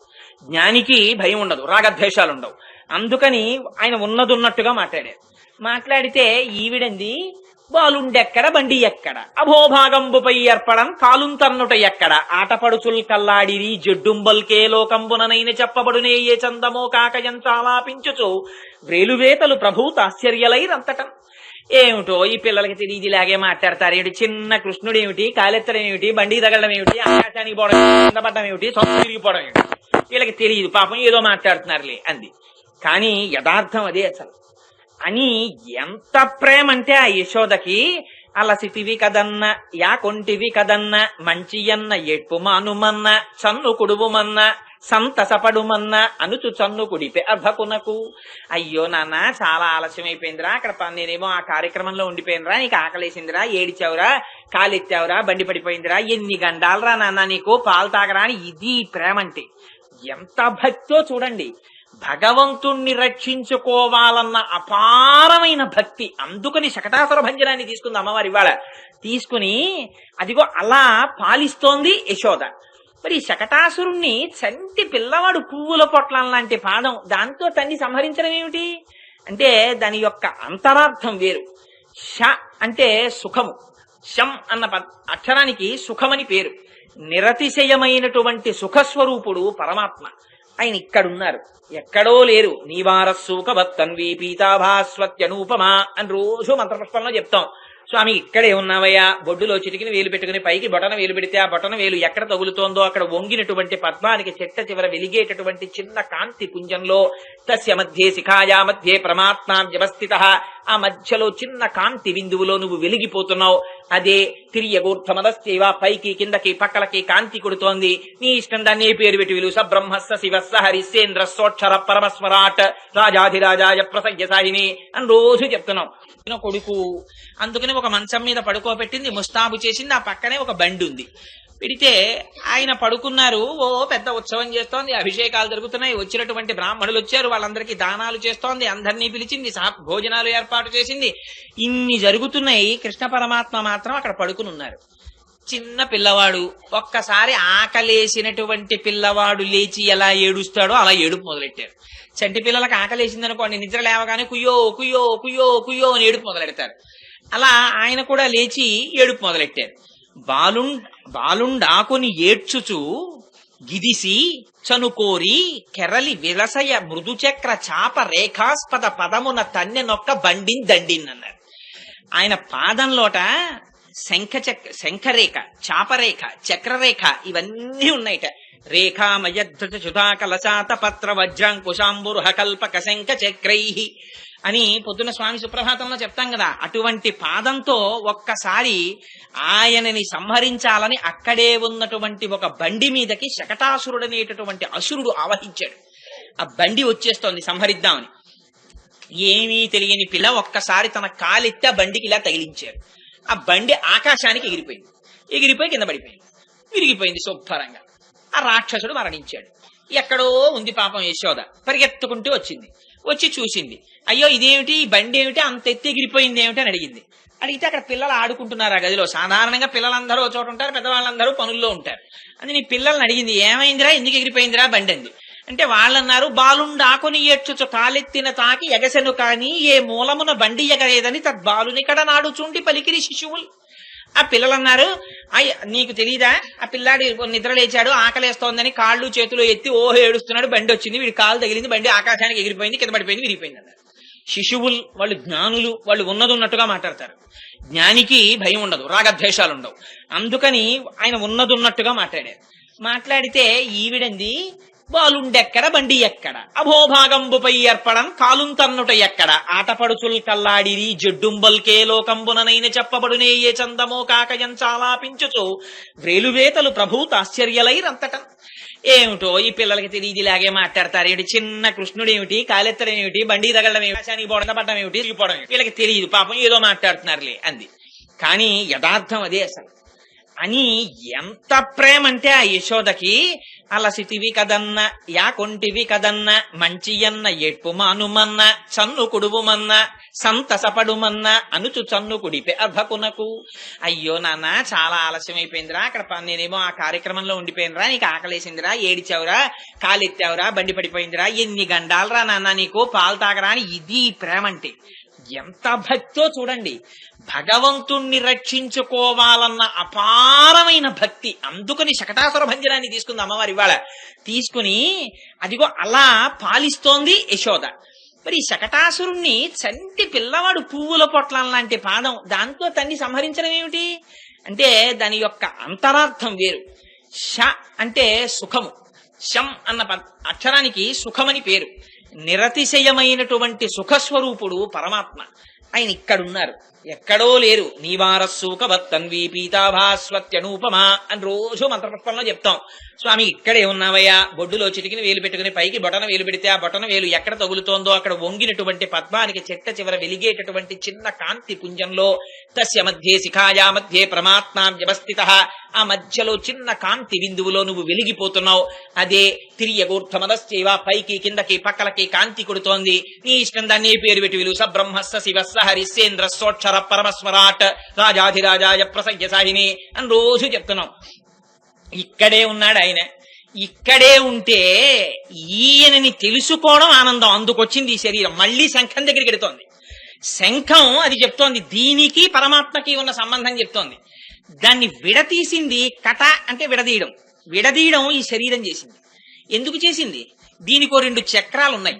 జ్ఞానికి భయం ఉండదు, రాగద్వేషాలు ఉండవు. అందుకని ఆయన ఉన్నదున్నట్టుగా మాట్లాడారు. మాట్లాడితే ఈవిడంది, బాలుండెక్కడ బండి ఎక్కడ, అభోభాగంబుపై ఏర్పడం కాలుంతన్నుట ఎక్కడ, ఆటపడుచుల్ కల్లాడిరి జడ్డుంబల్కే లోకంబుననైన చెప్పబడునే ఏ చందమో కాకయంచాలాపించుచు వ్రేలువేతలు ప్రభూతాశ్చర్యలైరంతటం. ఏమిటో ఈ పిల్లలకి తెలియదు, ఇలాగే మాట్లాడతారు. ఏమిటి చిన్న కృష్ణుడు ఏమిటి, కాలెత్తడం ఏమిటి, బండి తగలడం ఏమిటి, ఆకాశానికి పోవడం కింద పడడం ఏమిటి, సొంత తిరిగిపోవడం ఏమిటి, వీళ్ళకి తెలియదు పాపం, ఏదో మాట్లాడుతున్నారులే అంది. కానీ యథార్థం అదే అసలు. అని ఎంత ప్రేమ అంటే ఆ యశోదకి, అలసిటివి కదన్న యాకొంటివి కదన్న మంచియన్న ఎట్పు మానుమన్న చన్ను కుడువుమన్న సంతసపడుమన్న అనుచు చన్ను కుడిపే అర్భకునకు. అయ్యో నాన్న చాలా ఆలస్యమైపోయిందిరా, అక్కడ నేనేమో ఆ కార్యక్రమంలో ఉండిపోయినరా, నీకు ఆకలేసిందిరా, ఏడిచావురా, కాలెత్తావురా, బండి పడిపోయిందిరా, ఎన్ని గండాలరా నాన్న నీకు, పాలు తాగరా అని. ఇది ప్రేమ అంటే ఎంత భక్తో చూడండి. భగవంతుణ్ణి రక్షించుకోవాలన్న అపారమైన భక్తి. అందుకని శకటాసుర భంజనాన్ని తీసుకుంది అమ్మవారి ఇవాళ. తీసుకుని అదిగో అలా పాలిస్తోంది యశోద. మరి శకటాసురుణ్ణి చంటి పిల్లవాడు పువ్వుల పొట్లం లాంటి పాదం దాంతో తన్ని సంహరించడం ఏమిటి అంటే దాని యొక్క అంతరార్థం వేరు. ష అంటే సుఖము, శం అన్న అక్షరానికి సుఖమని పేరు. నిరతిశయమైనటువంటి సుఖస్వరూపుడు పరమాత్మ. ఆయన ఇక్కడున్నారు, ఎక్కడో లేరు. నీవారస్సూకవత్తన్వీ పీతాభాస్వత్యనూపమా అని రోజు మంత్రపుష్పంలో చెప్తాం. స్వామి ఇక్కడే ఉన్నావయ్యా. బొడ్డులో చిటికిన వేలు పెట్టుకుని పైకి బొటన వేలు పెడితే ఆ బొటన వేలు ఎక్కడ తగులుతోందో అక్కడ వంగినటువంటి పద్మానికి చెట్ట చివర వెలిగేటటువంటి చిన్న కాంతి పుంజంలో తస్య మధ్యే శిఖాయా మధ్యే పరమాత్మ వ్యవస్థిత. ఆ మధ్యలో చిన్న కాంతి బిందువులో నువ్వు వెలిగిపోతున్నావు. అదే తిరియగూర్ధమదస్యవ, పైకి కిందకి పక్కలకి కాంతి కొడుతోంది. నీ ఇష్టం దాన్ని ఏ పేరు పెట్టి విలు. స బ్రహ్మస్స శివస్స హరిశ్చేంద్ర సోక్షర పరమస్వరాట్ రాజాధిరాజాయ ప్రసయ్యసాయిని అని రోజు చెప్తున్నావు. కొడుకు అందుకని ఒక మంచం మీద పడుకోబెట్టింది, ముస్తాబు చేసింది. ఆ పక్కనే ఒక బండి ఉంది. పెడితే ఆయన పడుకున్నారు. ఓ పెద్ద ఉత్సవం చేస్తోంది, అభిషేకాలు జరుగుతున్నాయి, వచ్చినటువంటి బ్రాహ్మణులు వచ్చారు, వాళ్ళందరికీ దానాలు చేస్తోంది, అందరినీ పిలిచింది, భోజనాలు ఏర్పాటు చేసింది. ఇన్ని జరుగుతున్నాయి. కృష్ణ పరమాత్మ మాత్రం అక్కడ పడుకుని ఉన్నారు. చిన్న పిల్లవాడు ఒక్కసారి ఆకలేసినటువంటి పిల్లవాడు లేచి ఎలా ఏడుస్తాడో అలా ఏడుపు మొదలెట్టారు. చంటి పిల్లలకు ఆకలేసింది అనుకోండి, నిద్ర లేవగానే కుయ్యో కుయ్యో కుయ్యో కుయ్యో అని ఏడుపు మొదలెడతారు. అలా ఆయన కూడా లేచి ఏడుపు మొదలెట్టారు. బాలుండాకుని ఏడ్చుచు గిదిసి చనుకోరి కెరలి విలసయ మృదుచక్ర చాప రేఖాస్పద పదమున తన్నెనొక్క బండిన్ దండిన్ అన్నారు. ఆయన పాదంలోట శంఖరేఖ, చాపరేఖ, చక్రరేఖ ఇవన్నీ ఉన్నాయిట. రేఖామయద్ధృత చుతాకలశాత పత్ర వజ్రాంకుశాంబురుహ కల్పక శంఖ చక్రై అని పొద్దున స్వామి సుప్రభాతంలో చెప్తాం కదా. అటువంటి పాదంతో ఒక్కసారి ఆయనని సంహరించాలని అక్కడే ఉన్నటువంటి ఒక బండి మీదకి శకటాసురుడనేటటువంటి అసురుడు ఆవహించాడు. ఆ బండి వచ్చేస్తోంది సంహరిద్దామని. ఏమీ తెలియని పిల్ల ఒక్కసారి తన కాలెత్తి ఆ బండికి ఇలా తగిలించారు. ఆ బండి ఆకాశానికి ఎగిరిపోయింది. ఎగిరిపోయి కింద పడిపోయింది. విరిగిపోయింది శుభ్రంగా. ఆ రాక్షసుడు మరణించాడు. ఎక్కడో ఉంది పాపం యశోద. పరిగెత్తుకుంటూ వచ్చింది. వచ్చి చూసింది. అయ్యో ఇదేమిటి, ఈ బండి ఏమిటి అంత ఎత్తి ఎగిరిపోయింది ఏమిటి అని అడిగింది. అడిగితే అక్కడ పిల్లలు ఆడుకుంటున్నారు ఆ గదిలో. సాధారణంగా పిల్లలందరూ ఒక చోట ఉంటారు, పెద్దవాళ్ళందరూ పనుల్లో ఉంటారు. అది నీ పిల్లల్ని అడిగింది, ఏమైందిరా, ఎందుకు ఎగిరిపోయిందిరా బండి అంది. అంటే వాళ్ళన్నారు, బాలుండాకొని ఏడ్చుచు కాలెత్తిన తాకి ఎగసెను కాని ఏ మూలమున బండి ఎగరేదని తద్బాలునికడ నాడుచుండి పలికిరి శిశువులు. ఆ పిల్లలన్నారు, నీకు తెలీదా, ఆ పిల్లాడి నిద్ర లేచాడు, ఆకలేస్తోందని కాళ్ళు చేతులు ఎత్తి ఓహో ఏడుస్తున్నాడు, బండి వచ్చింది, వీడి కాలు తగిలింది, బండి ఆకాశానికి ఎగిరిపోయింది, కింద పడిపోయింది, విరిగిపోయింది అన్నారు. శిశువులు వాళ్ళు జ్ఞానులు, వాళ్ళు ఉన్నది ఉన్నట్టుగా మాట్లాడతారు. జ్ఞానికి భయం ఉండదు, రాగద్వేషాలు ఉండవు. అందుకని ఆయన ఉన్నది ఉన్నట్టుగా మాట్లాడారు. మాట్లాడితే ఈవిడంది, బాలుండెక్కడ బండి ఎక్కడ, అభోభాగంబుపై ఏర్పడం కాలుం తన్నుట ఎక్కడ, ఆటపడుచుల్ కల్లాడిరి జడ్డుంబల్కే లోకంబుననైన చెప్పబడునే ఏ చందమో కాకయం చాలాపించుచు వ్రేలువేతలు ప్రభూతాశ్చర్యలైరంతటం. ఏమిటో ఈ పిల్లలకి తెలియదు, ఇలాగే మాట్లాడతారు. ఏమిటి చిన్న కృష్ణుడు ఏమిటి, కాలెత్తడం ఏమిటి, బండి తగలడం ఏమిటి, ఆకాశానికి బొడదపడడం ఏమిటి, తిరిగిపోవడం ఏమిటి, వీళ్ళకి తెలియదు, పాపం ఏదో మాట్లాడుతున్నారులే అంది. కానీ యథార్థం అదే అసలు. అని ఎంత ప్రేమ అంటే ఆ యశోదకి, అలసిటివి కదన్న యాకొంటివి కదన్న మంచియన్న ఎట్పు మానుమన్న చన్ను కుడువుమన్న సంతసపడుమన్న అనుచు చన్ను కుడిపే అర్భకునకు. అయ్యో నాన్న చాలా ఆలస్యం అయిపోయిందిరా, అక్కడ నేనేమో ఆ కార్యక్రమంలో ఉండిపోయినరా, నీకు ఆకలేసిందిరా, ఏడిచావురా, కాలెత్తావురా, బండి పడిపోయిందిరా, ఎన్ని గండాలరా నాన్న నీకు, పాలు తాగరా అని. ఇది ప్రేమ అంటే ఎంత భక్తో చూడండి. భగవంతుణ్ణి రక్షించుకోవాలన్న అపారమైన భక్తి. అందుకని శకటాసుర భంజనాన్ని తీసుకుంది అమ్మవారి ఇవాళ. తీసుకుని అదిగో అలా పాలిస్తోంది యశోద. మరి శకటాసురుణ్ణి చంటి పిల్లవాడు పువ్వుల పొట్లం లాంటి పాదం, దాంతో తన్ని సంహరించడం ఏమిటి అంటే దాని యొక్క అంతరార్థం వేరు. ష అంటే సుఖము, శం అన్న అక్షరానికి సుఖమని పేరు. నిరతిశయమైనటువంటి సుఖస్వరూపుడు పరమాత్మ. ఆయన ఇక్కడున్నారు, ఎక్కడో లేరు. నీవారస్సూకవత్తన్వి పీతాభాస్వత్యనూపమా అని రోజు మంత్రపుష్పంలో చెప్తాం. స్వామి ఇక్కడే ఉన్నావయ్యా. బొడ్డులో చిటికిన వేలు పెట్టుకుని పైకి బొటన వేలు పెడితే ఆ బొటన వేలు ఎక్కడ తగులుతోందో అక్కడ వంగినటువంటి పద్మానికి చెట్ట చివర వెలిగేటటువంటి చిన్న కాంతి పుంజంలో తస్య మధ్యే శిఖాయా మధ్యే పరమాత్మ వ్యవస్థిత, ఆ మధ్యలో చిన్న కాంతి బిందువులో నువ్వు వెలిగిపోతున్నావు. అదే తిరియగూర్ధమదశ్చైవ, పైకి కిందకి పక్కలకి కాంతి కొడుతోంది. నీ ఇష్టం దాన్ని ఏ పేరు పెట్టి విలు. సబ్రహ్మస్స శివస్స హరిశ్చేంద్ర సోక్షర పరమస్మరాట్ రాజాధిరాజాయ ప్రసయ్య సాహిని అని రోజు చెప్తున్నాం. ఇక్కడే ఉన్నాడు ఆయన. ఇక్కడే ఉంటే ఈయనని తెలుసుకోవడం ఆనందం. అందుకొచ్చింది ఈ శరీరం. మళ్ళీ శంఖం దగ్గరికి వెడుతోంది. శంఖం అది చెప్తోంది, దీనికి పరమాత్మకి ఉన్న సంబంధం చెప్తోంది. దాన్ని విడతీసింది కట అంటే విడదీయడం. విడదీయడం ఈ శరీరం చేసింది. ఎందుకు చేసింది? దీనికో 2 చక్రాలు ఉన్నాయి.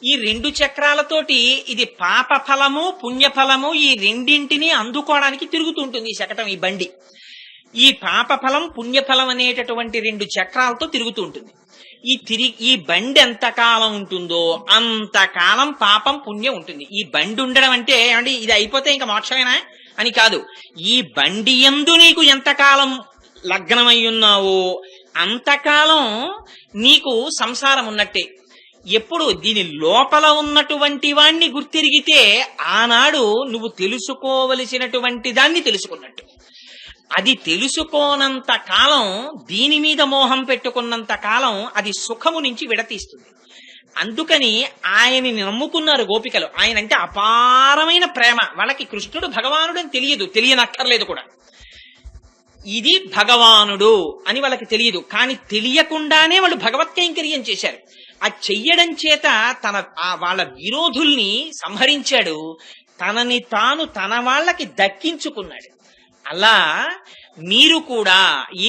ఈ 2 చక్రాలతోటి ఇది పాప ఫలము పుణ్యఫలము ఈ రెండింటినీ అందుకోవడానికి తిరుగుతుంటుంది ఈ శకటం, ఈ బండి. ఈ పాపఫలం పుణ్యఫలం అనేటటువంటి 2 చక్రాలతో తిరుగుతూ ఉంటుంది. ఈ బండి ఎంతకాలం ఉంటుందో అంతకాలం పాపం పుణ్యం ఉంటుంది. ఈ బండి ఉండడం అంటే ఏమండి ఇది అయిపోతే ఇంకా మోక్షమేనా అని కాదు. ఈ బండి యందు నీకు ఎంతకాలం లగ్నమై ఉన్నావో అంతకాలం నీకు సంసారం ఉన్నట్టే. ఎప్పుడు దీని లోపల ఉన్నటువంటి వాణ్ణి గుర్తిరిగితే ఆనాడు నువ్వు తెలుసుకోవలసినటువంటి దాన్ని తెలుసుకున్నట్టు. అది తెలుసుకోనంత కాలం, దీని మీద మోహం పెట్టుకున్నంత కాలం అది సుఖము నుంచి విడతీస్తుంది. అందుకని ఆయన్ని నమ్ముకున్నారు గోపికలు. ఆయన అంటే అపారమైన ప్రేమ. వాళ్ళకి కృష్ణుడు భగవానుడు అని తెలియదు, తెలియనక్కర్లేదు కూడా. ఇది భగవానుడు అని వాళ్ళకి తెలియదు. కానీ తెలియకుండానే వాళ్ళు భగవత్ కైంకర్యం చేశారు. ఆ చెయ్యడం చేత వాళ్ళ విరోధుల్ని సంహరించాడు, తనని తాను తన వాళ్ళకి దక్కించుకున్నాడు. అలా మీరు కూడా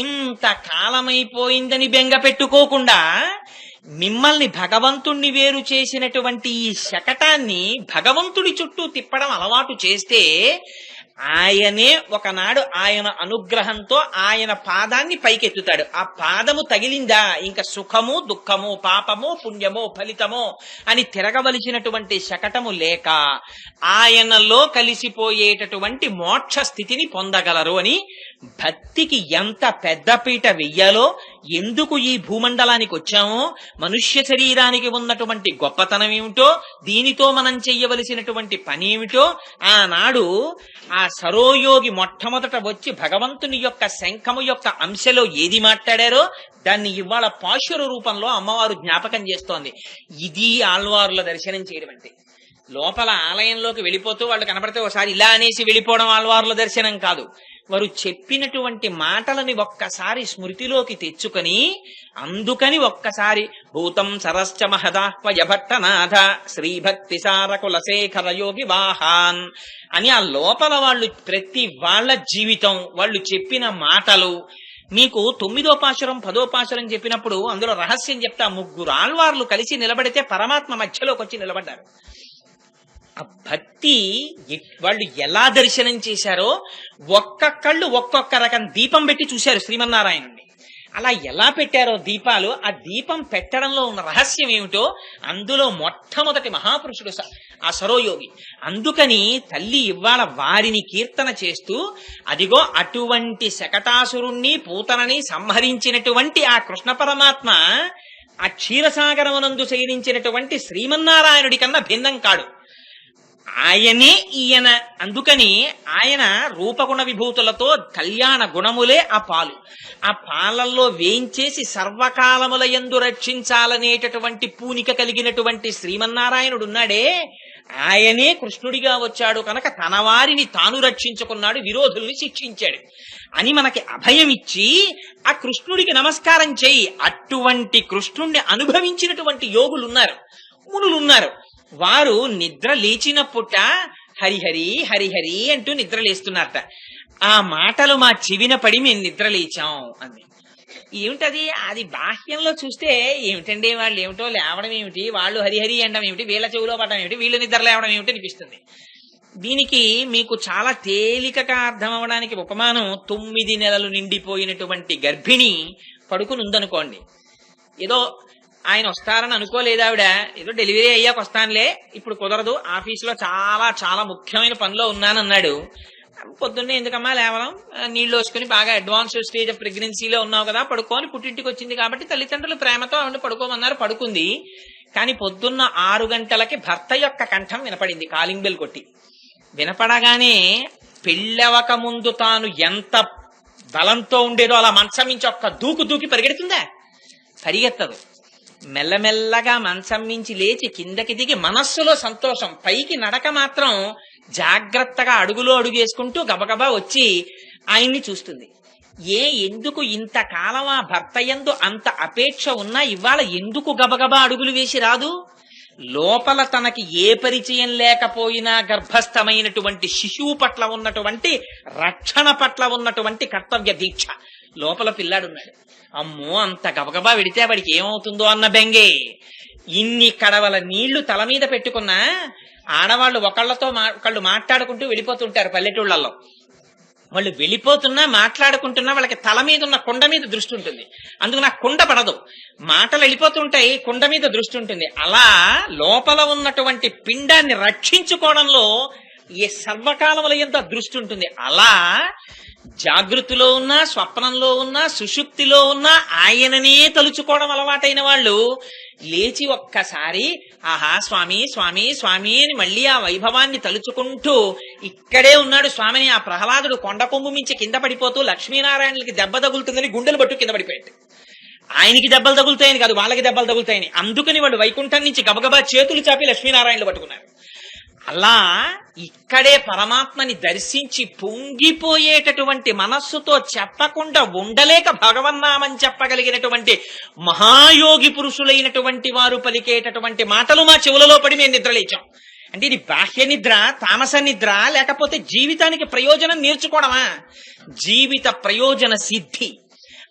ఇంత కాలమైపోయిందని బెంగ పెట్టుకోకుండా మిమ్మల్ని భగవంతుణ్ణి వేరు చేసినటువంటి ఈ శకటాన్ని భగవంతుడి చుట్టూ తిప్పడం అలవాటు చేస్తే ఆయనే ఒకనాడు ఆయన అనుగ్రహంతో ఆయన పాదాన్ని పైకెత్తుతాడు. ఆ పాదము తగిలిందా ఇంకా సుఖము దుఃఖము పాపము పుణ్యమో ఫలితమో అని తిరగవలసినటువంటి శకటము లేక ఆయనలో కలిసిపోయేటటువంటి మోక్ష స్థితిని పొందగలరు అని భక్తికి ఎంత పెద్దపీట వెయ్యాలో ఎందుకు ఈ భూమండలానికి వచ్చామో, మనుష్య శరీరానికి ఉన్నటువంటి గొప్పతనం ఏమిటో, దీనితో మనం చెయ్యవలసినటువంటి పని ఏమిటో ఆనాడు ఆ సరోయోగి మొట్టమొదట వచ్చి భగవంతుని యొక్క శంఖము యొక్క అంశలో ఏది మాట్లాడారో దాన్ని ఇవాళ పాశుర రూపంలో అమ్మవారు జ్ఞాపకం చేస్తోంది. ఇది ఆళ్వారుల దర్శనం చేయడం అంటే. లోపల ఆలయంలోకి వెళ్ళిపోతూ వాళ్ళు కనపడితే ఒకసారి ఇలా అనేసి వెళ్ళిపోవడం ఆళ్వారుల దర్శనం కాదు. వారు చెప్పినటువంటి మాటలని ఒక్కసారి స్మృతిలోకి తెచ్చుకొని, అందుకని ఒక్కసారి భూతం సరశ్చ మహదాహ్వయభట్టనాథ శ్రీభక్తి సారకుల శేఖర యోగి వాహాన్ అని ఆ లోపల వాళ్ళు ప్రతి వాళ్ళ జీవితం, వాళ్ళు చెప్పిన మాటలు మీకు 9వ పాశురం 10వ పాశురం చెప్పినప్పుడు అందులో రహస్యం చెప్తా. 3 ఆళ్వార్లు కలిసి నిలబడితే పరమాత్మ మధ్యలోకి వచ్చి నిలబడ్డారు. ఆ భక్తి వాళ్ళు ఎలా దర్శనం చేశారో, ఒక్కొక్కళ్ళు ఒక్కొక్క రకం దీపం పెట్టి చూశారు శ్రీమన్నారాయణుడిని. అలా ఎలా పెట్టారో దీపాలు, ఆ దీపం పెట్టడంలో ఉన్న రహస్యం ఏమిటో అందులో మొట్టమొదటి మహాపురుషుడు ఆ సరోయోగి. అందుకని తల్లి ఇవాళ వారిని కీర్తన చేస్తూ, అదిగో అటువంటి శకటాసురుణ్ణి పూతనని సంహరించినటువంటి ఆ కృష్ణ పరమాత్మ ఆ క్షీరసాగరమునందు శయనించినటువంటి శ్రీమన్నారాయణుడి కన్నా భిన్నం కాడు. ఆయనే ఈయన. అందుకని ఆయన రూపగుణ విభూతులతో కళ్యాణ గుణములే ఆ పాలు. ఆ పాలల్లో వేయించేసి సర్వకాలముల యందు రక్షించాలనేటటువంటి పూనిక కలిగినటువంటి శ్రీమన్నారాయణుడు ఉన్నాడే, ఆయనే కృష్ణుడిగా వచ్చాడు కనుక తన వారిని తాను రక్షించుకున్నాడు, విరోధుల్ని శిక్షించాడు అని మనకి అభయమిచ్చి ఆ కృష్ణుడికి నమస్కారం చేయి. అటువంటి కృష్ణుణ్ణి అనుభవించినటువంటి యోగులున్నారు, మునులున్నారు. వారు నిద్ర లేచినప్పుట హరిహరి హరిహరి అంటూ నిద్ర లేస్తున్నారట. ఆ మాటలు మా చెవిన పడి మేము నిద్ర లేచాం అంది. ఏమిటది? అది బాహ్యంలో చూస్తే ఏమిటండి వాళ్ళు ఏమిటో లేవడం ఏమిటి, వాళ్ళు హరిహరి అనడం ఏమిటి, వీళ్ళ చెవిలో పడడం ఏమిటి, వీళ్ళు నిద్ర లేవడం ఏమిటి అనిపిస్తుంది. దీనికి మీకు చాలా తేలికగా అర్థం అవడానికి ఉపమానం 9 నెలలు నిండిపోయినటువంటి గర్భిణి పడుకుని ఉందనుకోండి. ఏదో ఆయన వస్తారని అనుకోలేదు ఆవిడ, ఏదో డెలివరీ అయ్యాక వస్తానులే, ఇప్పుడు కుదరదు, ఆఫీసులో చాలా చాలా ముఖ్యమైన పనిలో ఉన్నానన్నాడు. పొద్దున్నే ఎందుకమ్మా లేవడం, నీళ్లు వేసుకుని బాగా అడ్వాన్స్ స్టేజ్ ఆఫ్ ప్రెగ్నెన్సీలో ఉన్నావు కదా, పడుకోని పుట్టింటికి వచ్చింది కాబట్టి తల్లిదండ్రులు ప్రేమతో ఆవిడ పడుకోమన్నారు, పడుకుంది. కానీ పొద్దున్న 6 గంటలకి భర్త యొక్క కంఠం వినపడింది, కాలింగ్ బెల్ కొట్టి. వినపడగానే పెళ్ళవక ముందు తాను ఎంత బలంతో ఉండేదో అలా మంచం నుంచి ఒక్క దూకి పరిగెడుతుందా? పరిగెత్తదు. మెల్లమెల్లగా మంచం మించి లేచి కిందకి దిగి మనస్సులో సంతోషం, పైకి నడక మాత్రం జాగ్రత్తగా అడుగులో అడుగేసుకుంటూ గబగబా వచ్చి ఆయన్ని చూస్తుంది. ఎందుకు ఇంతకాలం ఆ భర్త యందు అంత అపేక్ష ఉన్నా ఇవాళ ఎందుకు గబగబా అడుగులు వేసి రాదు? లోపల తనకి ఏ పరిచయం లేకపోయినా గర్భస్థమైనటువంటి శిశువు పట్ల ఉన్నటువంటి రక్షణ పట్ల ఉన్నటువంటి కర్తవ్య దీక్ష. లోపల పిల్లాడున్నాడు, అమ్మో అంత గబగబా వెడితే వాడికి ఏమవుతుందో అన్న బెంగే. ఇన్ని కడవల నీళ్లు తల మీద పెట్టుకున్నా ఆడవాళ్ళు ఒకళ్ళు మాట్లాడుకుంటూ వెళ్ళిపోతుంటారు పల్లెటూళ్లలో. వాళ్ళు వెళ్ళిపోతున్నా మాట్లాడుకుంటున్నా వాళ్ళకి తల మీద ఉన్న కుండ మీద దృష్టి ఉంటుంది. అందుకు నాకు కుండ పడదు, మాటలు వెళ్ళిపోతుంటాయి, కుండ మీద దృష్టి ఉంటుంది. అలా లోపల ఉన్నటువంటి పిండాన్ని రక్షించుకోవడంలో ఏ సర్వకాలముల ఎంత దృష్టి ఉంటుంది. అలా జాగృతిలో ఉన్నా, స్వప్నంలో ఉన్నా, సుషుప్తిలో ఉన్నా ఆయననే తలుచుకోవడం అలవాటైన వాళ్ళు లేచి ఒక్కసారి ఆహా స్వామి స్వామి స్వామి అని మళ్ళీ ఆ వైభవాన్ని తలుచుకుంటూ ఇక్కడే ఉన్నాడు స్వామిని. ఆ ప్రహ్లాదుడు కొండ కొమ్ము మించి కింద పడిపోతూ లక్ష్మీనారాయణులకి దెబ్బ తగులుతుందని గుండెలు పట్టు కింద పడిపోయాడు. ఆయనకి దెబ్బలు తగులుతాయని కాదు, వాళ్ళకి దెబ్బలు తగులుతాయని. అందుకని వాళ్ళు వైకుంఠం నుంచి గబగబా చేతులు చాపి లక్ష్మీనారాయణలు పట్టుకున్నారు. అలా ఇక్కడే పరమాత్మని దర్శించి పొంగిపోయేటటువంటి మనస్సుతో చెప్పకుండా ఉండలేక భగవన్నామని చెప్పగలిగినటువంటి మహాయోగి పురుషులైనటువంటి వారు పలికేటటువంటి మాటలు మా చెవులలో పడి మేము నిద్రలేచాం. అంటే ఇది బాహ్య నిద్ర, తామస నిద్ర, లేకపోతే జీవితానికి ప్రయోజనం నేర్చుకోవడమా? జీవిత ప్రయోజన సిద్ధి.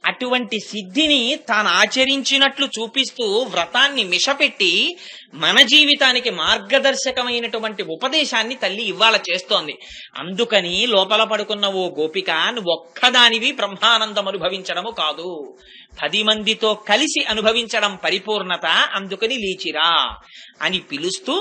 అటువంటి సిద్ధిని తాను ఆచరించినట్లు చూపిస్తూ వ్రతాన్ని మిషపెట్టి మన జీవితానికి మార్గదర్శకమైనటువంటి ఉపదేశాన్ని తల్లి ఇవాళ చేస్తోంది. అందుకని లోపల పడుకున్న ఓ గోపిక, నువ్వు ఒక్కదానివి బ్రహ్మానందం అనుభవించడము కాదు, 10 మందితో కలిసి అనుభవించడం పరిపూర్ణత. అందుకని లేచిరా అని పిలుస్తూ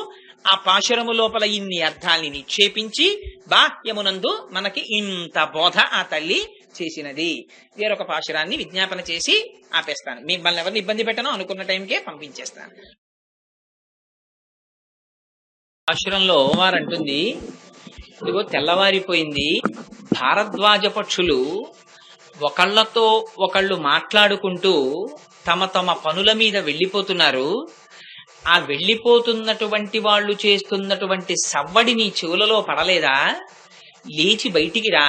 ఆ పాశురము లోపల ఇన్ని అర్థాల్ని నిక్షేపించి బాహ్యమునందు మనకి ఇంత బోధ ఆ తల్లి చేసినది. వేరొక పాశురాన్ని విజ్ఞాపన చేసి ఆపేస్తాను. మిమ్మల్ని ఎవరిని ఇబ్బంది పెట్టనో అనుకున్న టైంకే పంపించేస్తాను. పాశురంలో వారంటుంది, ఇదిగో తెల్లవారిపోయింది, భారద్వాజ పక్షులు ఒకళ్ళతో ఒకళ్ళు మాట్లాడుకుంటూ తమ తమ పనుల మీద వెళ్ళిపోతున్నారు. ఆ వెళ్ళిపోతున్నటువంటి వాళ్ళు చేస్తున్నటువంటి సవ్వడి నీ చెవులలో పడలేదా? లేచి బయటికి రా,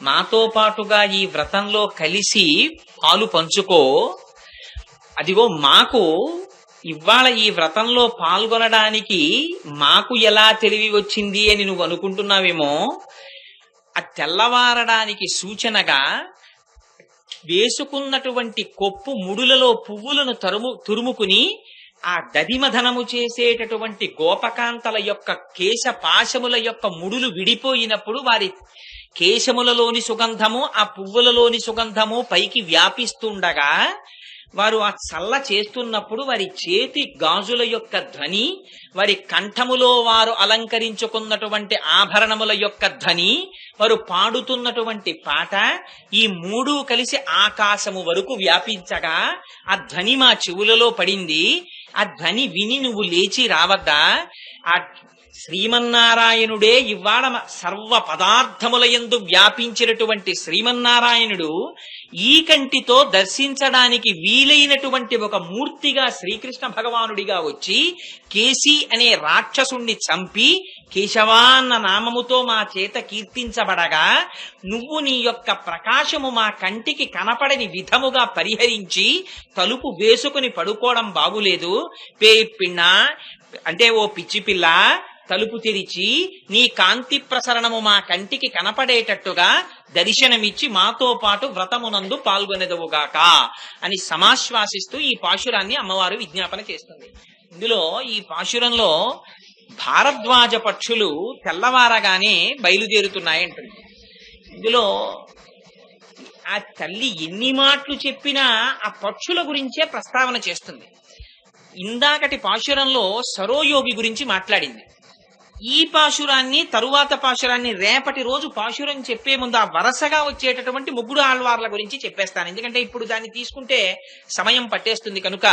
మాతో పాటుగా ఈ వ్రతంలో కలిసి పాలు పంచుకో. అదిగో మాకు ఇవాళ ఈ వ్రతంలో పాల్గొనడానికి మాకు ఎలా తెలివి వచ్చింది అని నువ్వు అనుకుంటున్నావేమో. ఆ తెల్లవారడానికి సూచనగా వేసుకున్నటువంటి కొప్పు ముడులలో పువ్వులను తురుముకుని ఆ దదిమధనము చేసేటటువంటి గోపకాంతల యొక్క కేశపాశముల యొక్క ముడులు విడిపోయినప్పుడు వారి కేశములలోని సుగంధము ఆ పువ్వులలోని సుగంధము పైకి వ్యాపిస్తుండగా వారు ఆ చల్ల చేస్తున్నప్పుడు వారి చేతి గాజుల యొక్క ధ్వని, వారి కంఠములో వారు అలంకరించుకున్నటువంటి ఆభరణముల యొక్క ధ్వని, వారు పాడుతున్నటువంటి పాట, ఈ మూడు కలిసి ఆకాశము వరకు వ్యాపించగా ఆ ధ్వని మా చెవులలో పడింది. ఆ ధ్వని విని నువ్వు లేచి రావద్దా? ఆ శ్రీమన్నారాయణుడే ఇవాళ సర్వ పదార్థముల యందు వ్యాపించినటువంటి శ్రీమన్నారాయణుడు ఈ కంటితో దర్శించడానికి వీలైనటువంటి ఒక మూర్తిగా శ్రీకృష్ణ భగవానుడిగా వచ్చి కేసి అనే రాక్షసుణ్ణి చంపి కేశవా అన్న నామముతో మా చేత కీర్తించబడగా నువ్వు నీ యొక్క ప్రకాశము మా కంటికి కనపడని విధముగా పరిహరించి తలుపు వేసుకుని పడుకోవడం బాగులేదు. పిన్న అంటే ఓ పిచ్చి పిల్ల, తలుపు తెరిచి నీ కాంతి ప్రసరణము మా కంటికి కనపడేటట్టుగా దర్శనమిచ్చి మాతో పాటు వ్రతమునందు పాల్గొనెదవుగాక అని సమాశ్వాసిస్తూ ఈ పాశురాన్ని అమ్మవారు విజ్ఞాపన చేస్తుంది. ఇందులో ఈ పాశురంలో భారద్వాజ పక్షులు తెల్లవారగానే బయలుదేరుతున్నాయంటుంది. ఇందులో ఆ తల్లి ఎన్ని మాటలు చెప్పినా ఆ పక్షుల గురించే ప్రస్తావన చేస్తుంది. ఇందాకటి పాశురంలో సరోయోగి గురించి మాట్లాడింది. ఈ పాశురాన్ని తరువాత పాశురాన్ని రేపటి రోజు పాశురం చెప్పే ముందు ఆ వరసగా వచ్చేటటువంటి ముగ్గురు ఆళ్వార్ల గురించి చెప్పేస్తాను. ఎందుకంటే ఇప్పుడు దాన్ని తీసుకుంటే సమయం పట్టేస్తుంది కనుక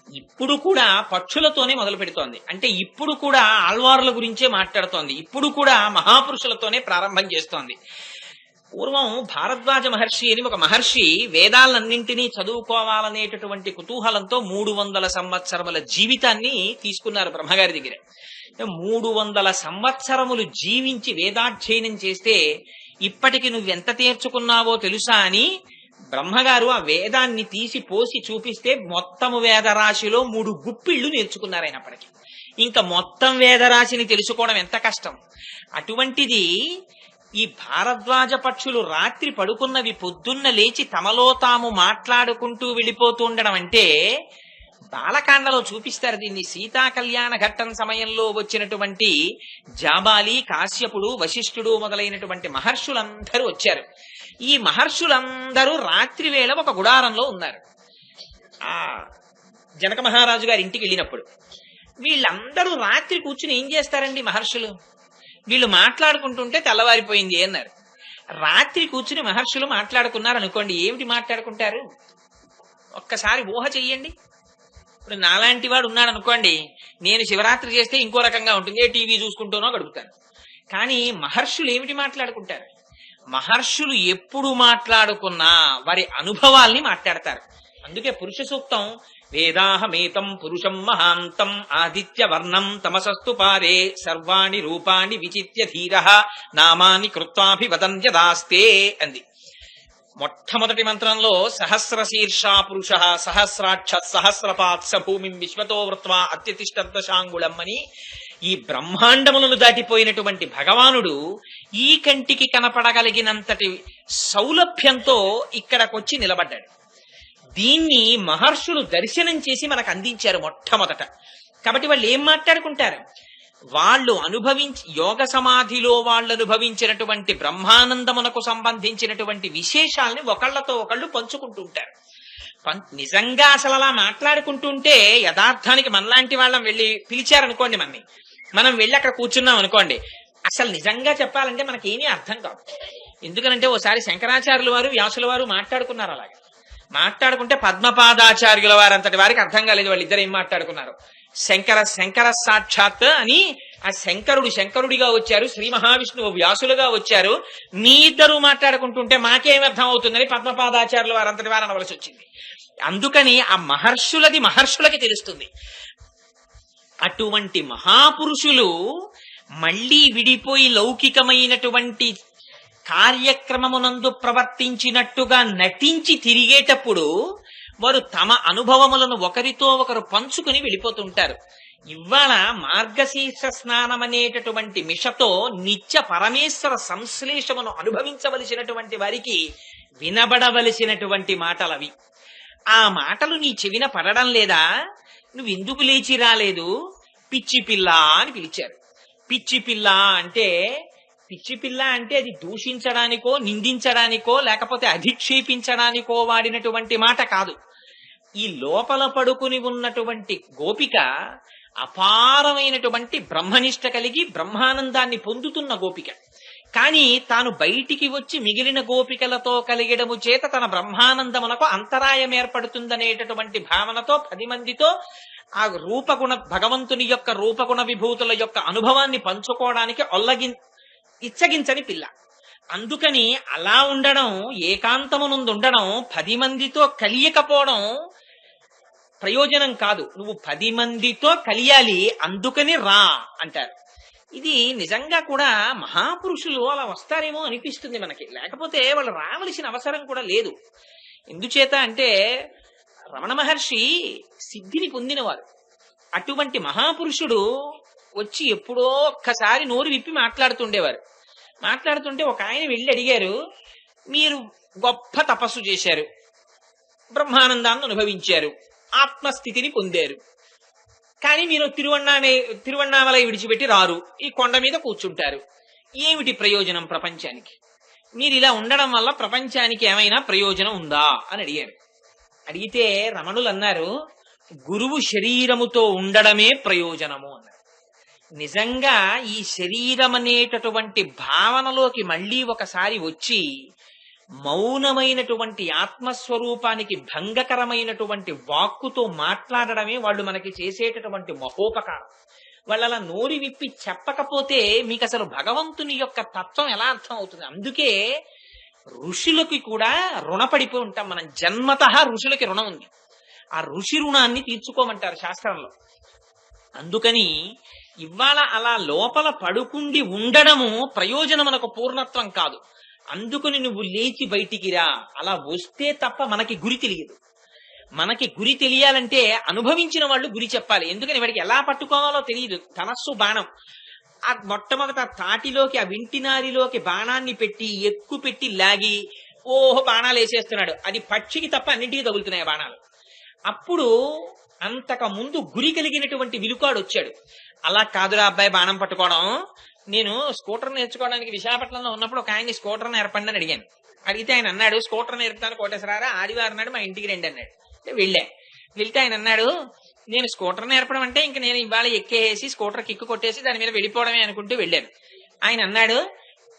ఇప్పుడు కూడా పక్షులతోనే మొదలు పెడుతోంది. అంటే ఇప్పుడు కూడా ఆళ్వార్ల గురించే మాట్లాడుతోంది. ఇప్పుడు కూడా మహాపురుషులతోనే ప్రారంభం చేస్తోంది. పూర్వం భారద్వాజ మహర్షి అని ఒక మహర్షి వేదాలన్నింటినీ చదువుకోవాలనేటటువంటి కుతూహలంతో 300 సంవత్సరముల జీవితాన్ని తీసుకున్నారు బ్రహ్మగారి దగ్గర. 300 సంవత్సరములు జీవించి వేదాధ్యయనం చేస్తే ఇప్పటికి నువ్వెంత తీర్చుకున్నావో తెలుసా అని బ్రహ్మగారు ఆ వేదాన్ని తీసి పోసి చూపిస్తే మొత్తము వేదరాశిలో 3 గుప్పిళ్లు నేర్చుకున్నారు అయినప్పటికీ. ఇంకా మొత్తం వేదరాశిని తెలుసుకోవడం ఎంత కష్టం. అటువంటిది ఈ భారద్వాజ పక్షులు రాత్రి పడుకున్నవి పొద్దున్న లేచి తమలో తాము మాట్లాడుకుంటూ వెళ్ళిపోతూ ఉండడం అంటే బాలకాండలో చూపిస్తారు దీన్ని. సీతా కళ్యాణ ఘట్టం సమయంలో వచ్చినటువంటి జాబాలి, కాశ్యపుడు, వశిష్ఠుడు మొదలైనటువంటి మహర్షులందరూ వచ్చారు. ఈ మహర్షులందరూ రాత్రి వేళ ఒక గుడారంలో ఉన్నారు. ఆ జనక మహారాజు గారి ఇంటికి వెళ్ళినప్పుడు వీళ్ళందరూ రాత్రి కూర్చుని ఏం చేస్తారండి మహర్షులు? వీళ్ళు మాట్లాడుకుంటుంటే తెల్లవారిపోయింది అన్నారు. రాత్రి కూర్చుని మహర్షులు మాట్లాడుకున్నారు అనుకోండి, ఏమిటి మాట్లాడుకుంటారు? ఒక్కసారి ఊహ చెయ్యండి. ఇప్పుడు నాలాంటి వాడు ఉన్నాడు అనుకోండి, నేను శివరాత్రి చేస్తే ఇంకో రకంగా ఉంటుంది, ఏ టీవీ చూసుకుంటూనో గడుపుతాను. కానీ మహర్షులు ఏమిటి మాట్లాడుకుంటారు? మహర్షులు ఎప్పుడు మాట్లాడుకున్నా వారి అనుభవాల్ని మాట్లాడతారు. అందుకే పురుష సూక్తం వేదాహమేతం పురుషం మహాంతం ఆదిత్య వర్ణం తమసస్తు పారే సర్వాణి రూపాణి విచిత్య ధీరః నామాని కృత్వాభివదంత్యదాస్తే అంది. మొట్టమొదటి మంత్రంలో సహస్రశీర్షా పురుష సహస్రాక్ష సహస్రపాత్స భూమిం విశ్వతో వృత్వా అత్యతిష్టర్దశాంగుళం అని ఈ బ్రహ్మాండములను దాటిపోయినటువంటి భగవానుడు ఈ కంటికి కనపడగలిగినంతటి సౌలభ్యంతో ఇక్కడకొచ్చి నిలబడ్డాడు. దీన్ని మహర్షులు దర్శనం చేసి మనకు అందించారు మొట్టమొదట. కాబట్టి వాళ్ళు ఏం మాట్లాడుకుంటారు? వాళ్ళు యోగ సమాధిలో వాళ్ళు అనుభవించినటువంటి బ్రహ్మానందమునకు సంబంధించినటువంటి విశేషాలని ఒకళ్ళతో ఒకళ్ళు పంచుకుంటూ ఉంటారు. నిజంగా అసలు అలా మాట్లాడుకుంటుంటే యథార్థానికి మనలాంటి వాళ్ళం వెళ్ళి పిలిచారనుకోండి, మనం వెళ్ళి అక్కడ కూర్చున్నాం అనుకోండి, అసలు నిజంగా చెప్పాలంటే మనకేమీ అర్థం కాదు. ఎందుకనంటే ఓసారి శంకరాచార్యుల వారు వ్యాసుల వారు మాట్లాడుకున్నారు. అలాగే మాట్లాడుకుంటే పద్మపాదాచార్యుల వారు అంతటి వారికి అర్థం కాలేదు వాళ్ళిద్దరు ఏం మాట్లాడుకున్నారు. శంకర సాక్షాత్ అని ఆ శంకరుడిగా వచ్చారు, శ్రీ మహావిష్ణువు వ్యాసులుగా వచ్చారు, మీ ఇద్దరు మాట్లాడుకుంటుంటే మాకేం అర్థం అవుతుందని పద్మపాదాచార్యుల వారు అంతటి వారు అనవలసి వచ్చింది. అందుకని ఆ మహర్షులకి తెలుస్తుంది. అటువంటి మహాపురుషులు మళ్లీ విడిపోయి లౌకికమైనటువంటి కార్యక్రమమునందు ప్రవర్తించినట్టుగా నటించి తిరిగేటప్పుడు వారు తమ అనుభవములను ఒకరితో ఒకరు పంచుకుని వెళ్ళిపోతుంటారు. ఇవాళ మార్గశీర్ష స్నానం అనేటటువంటి మిషతో నిత్య పరమేశ్వర సంశ్లేషమును అనుభవించవలసినటువంటి వారికి వినబడవలసినటువంటి మాటలవి. ఆ మాటలు నీ చెవిన పడడం లేదా? నువ్వెందుకు లేచి రాలేదు? పిచ్చి పిల్ల అని పిలిచారు. పిచ్చి పిల్ల అంటే అది దూషించడానికో నిందించడానికో లేకపోతే అధిక్షేపించడానికో వాడినటువంటి మాట కాదు. ఈ లోపల పడుకుని ఉన్నటువంటి గోపిక అపారమైనటువంటి బ్రహ్మనిష్ట కలిగి బ్రహ్మానందాన్ని పొందుతున్న గోపిక. కానీ తాను బయటికి వచ్చి మిగిలిన గోపికలతో కలిగడము చేత తన బ్రహ్మానందమునకు అంతరాయం ఏర్పడుతుందనేటటువంటి భావనతో 10 మందితో ఆ భగవంతుని యొక్క రూపగుణ విభూతుల యొక్క అనుభవాన్ని పంచుకోవడానికి ఇచ్చగించని పిల్ల. అందుకని అలా ఉండడం, ఏకాంతమునందుండడం, 10 మందితో కలియకపోవడం ప్రయోజనం కాదు. నువ్వు 10 మందితో కలియాలి, అందుకని రా అంటారు. ఇది నిజంగా కూడా మహాపురుషులు అలా వస్తారేమో అనిపిస్తుంది మనకి. లేకపోతే వాళ్ళు రావలసిన అవసరం కూడా లేదు. ఎందుచేత అంటే రమణ మహర్షి సిద్ధిని పొందినవారు. అటువంటి మహాపురుషుడు వచ్చి ఎప్పుడో ఒక్కసారి నోరు విప్పి మాట్లాడుతుండేవారు. మాట్లాడుతుంటే ఒక ఆయన వెళ్ళి అడిగారు, మీరు గొప్ప తపస్సు చేశారు, బ్రహ్మానందాన్ని అనుభవించారు, ఆత్మస్థితిని పొందారు, కానీ మీరు తిరువణ్ణామలై విడిచిపెట్టి రారు, ఈ కొండ మీద కూర్చుంటారు. ఏమిటి ప్రయోజనం ప్రపంచానికి? మీరు ఇలా ఉండడం వల్ల ప్రపంచానికి ఏమైనా ప్రయోజనం ఉందా అని అడిగారు. అడిగితే రమణులు అన్నారు, గురువు శరీరముతో ఉండడమే ప్రయోజనము అన్నారు. నిజంగా ఈ శరీరం అనేటటువంటి భావనలోకి మళ్లీ ఒకసారి వచ్చి మౌనమైనటువంటి ఆత్మస్వరూపానికి భంగకరమైనటువంటి వాక్కుతో మాట్లాడడమే వాళ్ళు మనకి చేసేటటువంటి మహోపకారం. వాళ్ళ నోరి విప్పి చెప్పకపోతే మీకు అసలు భగవంతుని యొక్క తత్వం ఎలా అర్థం అవుతుంది? అందుకే ఋషులకి కూడా రుణపడిపోయి ఉంటాం మనం. జన్మతః ఋషులకి రుణం ఉంది. ఆ ఋషి రుణాన్ని తీర్చుకోమంటారు శాస్త్రంలో. అందుకని ఇవాళ అలా లోపల పడుకుండి ఉండడము ప్రయోజనమునకు పూర్ణత్వం కాదు. అందుకని నువ్వు లేచి బయటికి రా. అలా వస్తే తప్ప మనకి గురి తెలియదు. మనకి గురి తెలియాలంటే అనుభవించిన వాళ్ళు గురి చెప్పాలి. ఎందుకని వాడికి ఎలా పట్టుకోవాలో తెలియదు. ధనస్సు బాణం, ఆ మొట్టమొదట తాటిలోకి, ఆ వింటినారిలోకి బాణాన్ని పెట్టి ఎక్కువ పెట్టి లాగి బాణాలు వేసేస్తున్నాడు. అది పక్షికి తప్ప అన్నింటికి తగులుతున్నాయి బాణాలు. అప్పుడు అంతకు ముందు గురి కలిగినటువంటి విలుకాడు వచ్చాడు. అలా కాదురా అబ్బాయి బాణం పట్టుకోవడం, నేను స్కూటర్ నేర్చుకోవడానికి విశాఖపట్నంలో ఉన్నప్పుడు ఒక ఆయన్ని స్కూటర్ నేర్పండి అని అడిగాను. అడిగితే ఆయన అన్నాడు, స్కూటర్ నేర్పుతాను కోటేశ్వరారా, ఆదివారం నాడు మా ఇంటికి రండి అన్నాడు. వెళ్తే ఆయన అన్నాడు, నేను స్కూటర్ నేర్పడం అంటే ఇంక నేను ఇవాళ ఎక్కేసి స్కూటర్ కిక్కు కొట్టేసి దాని మీద వెళ్ళిపోవడమే అనుకుంటూ వెళ్ళాను. ఆయన అన్నాడు,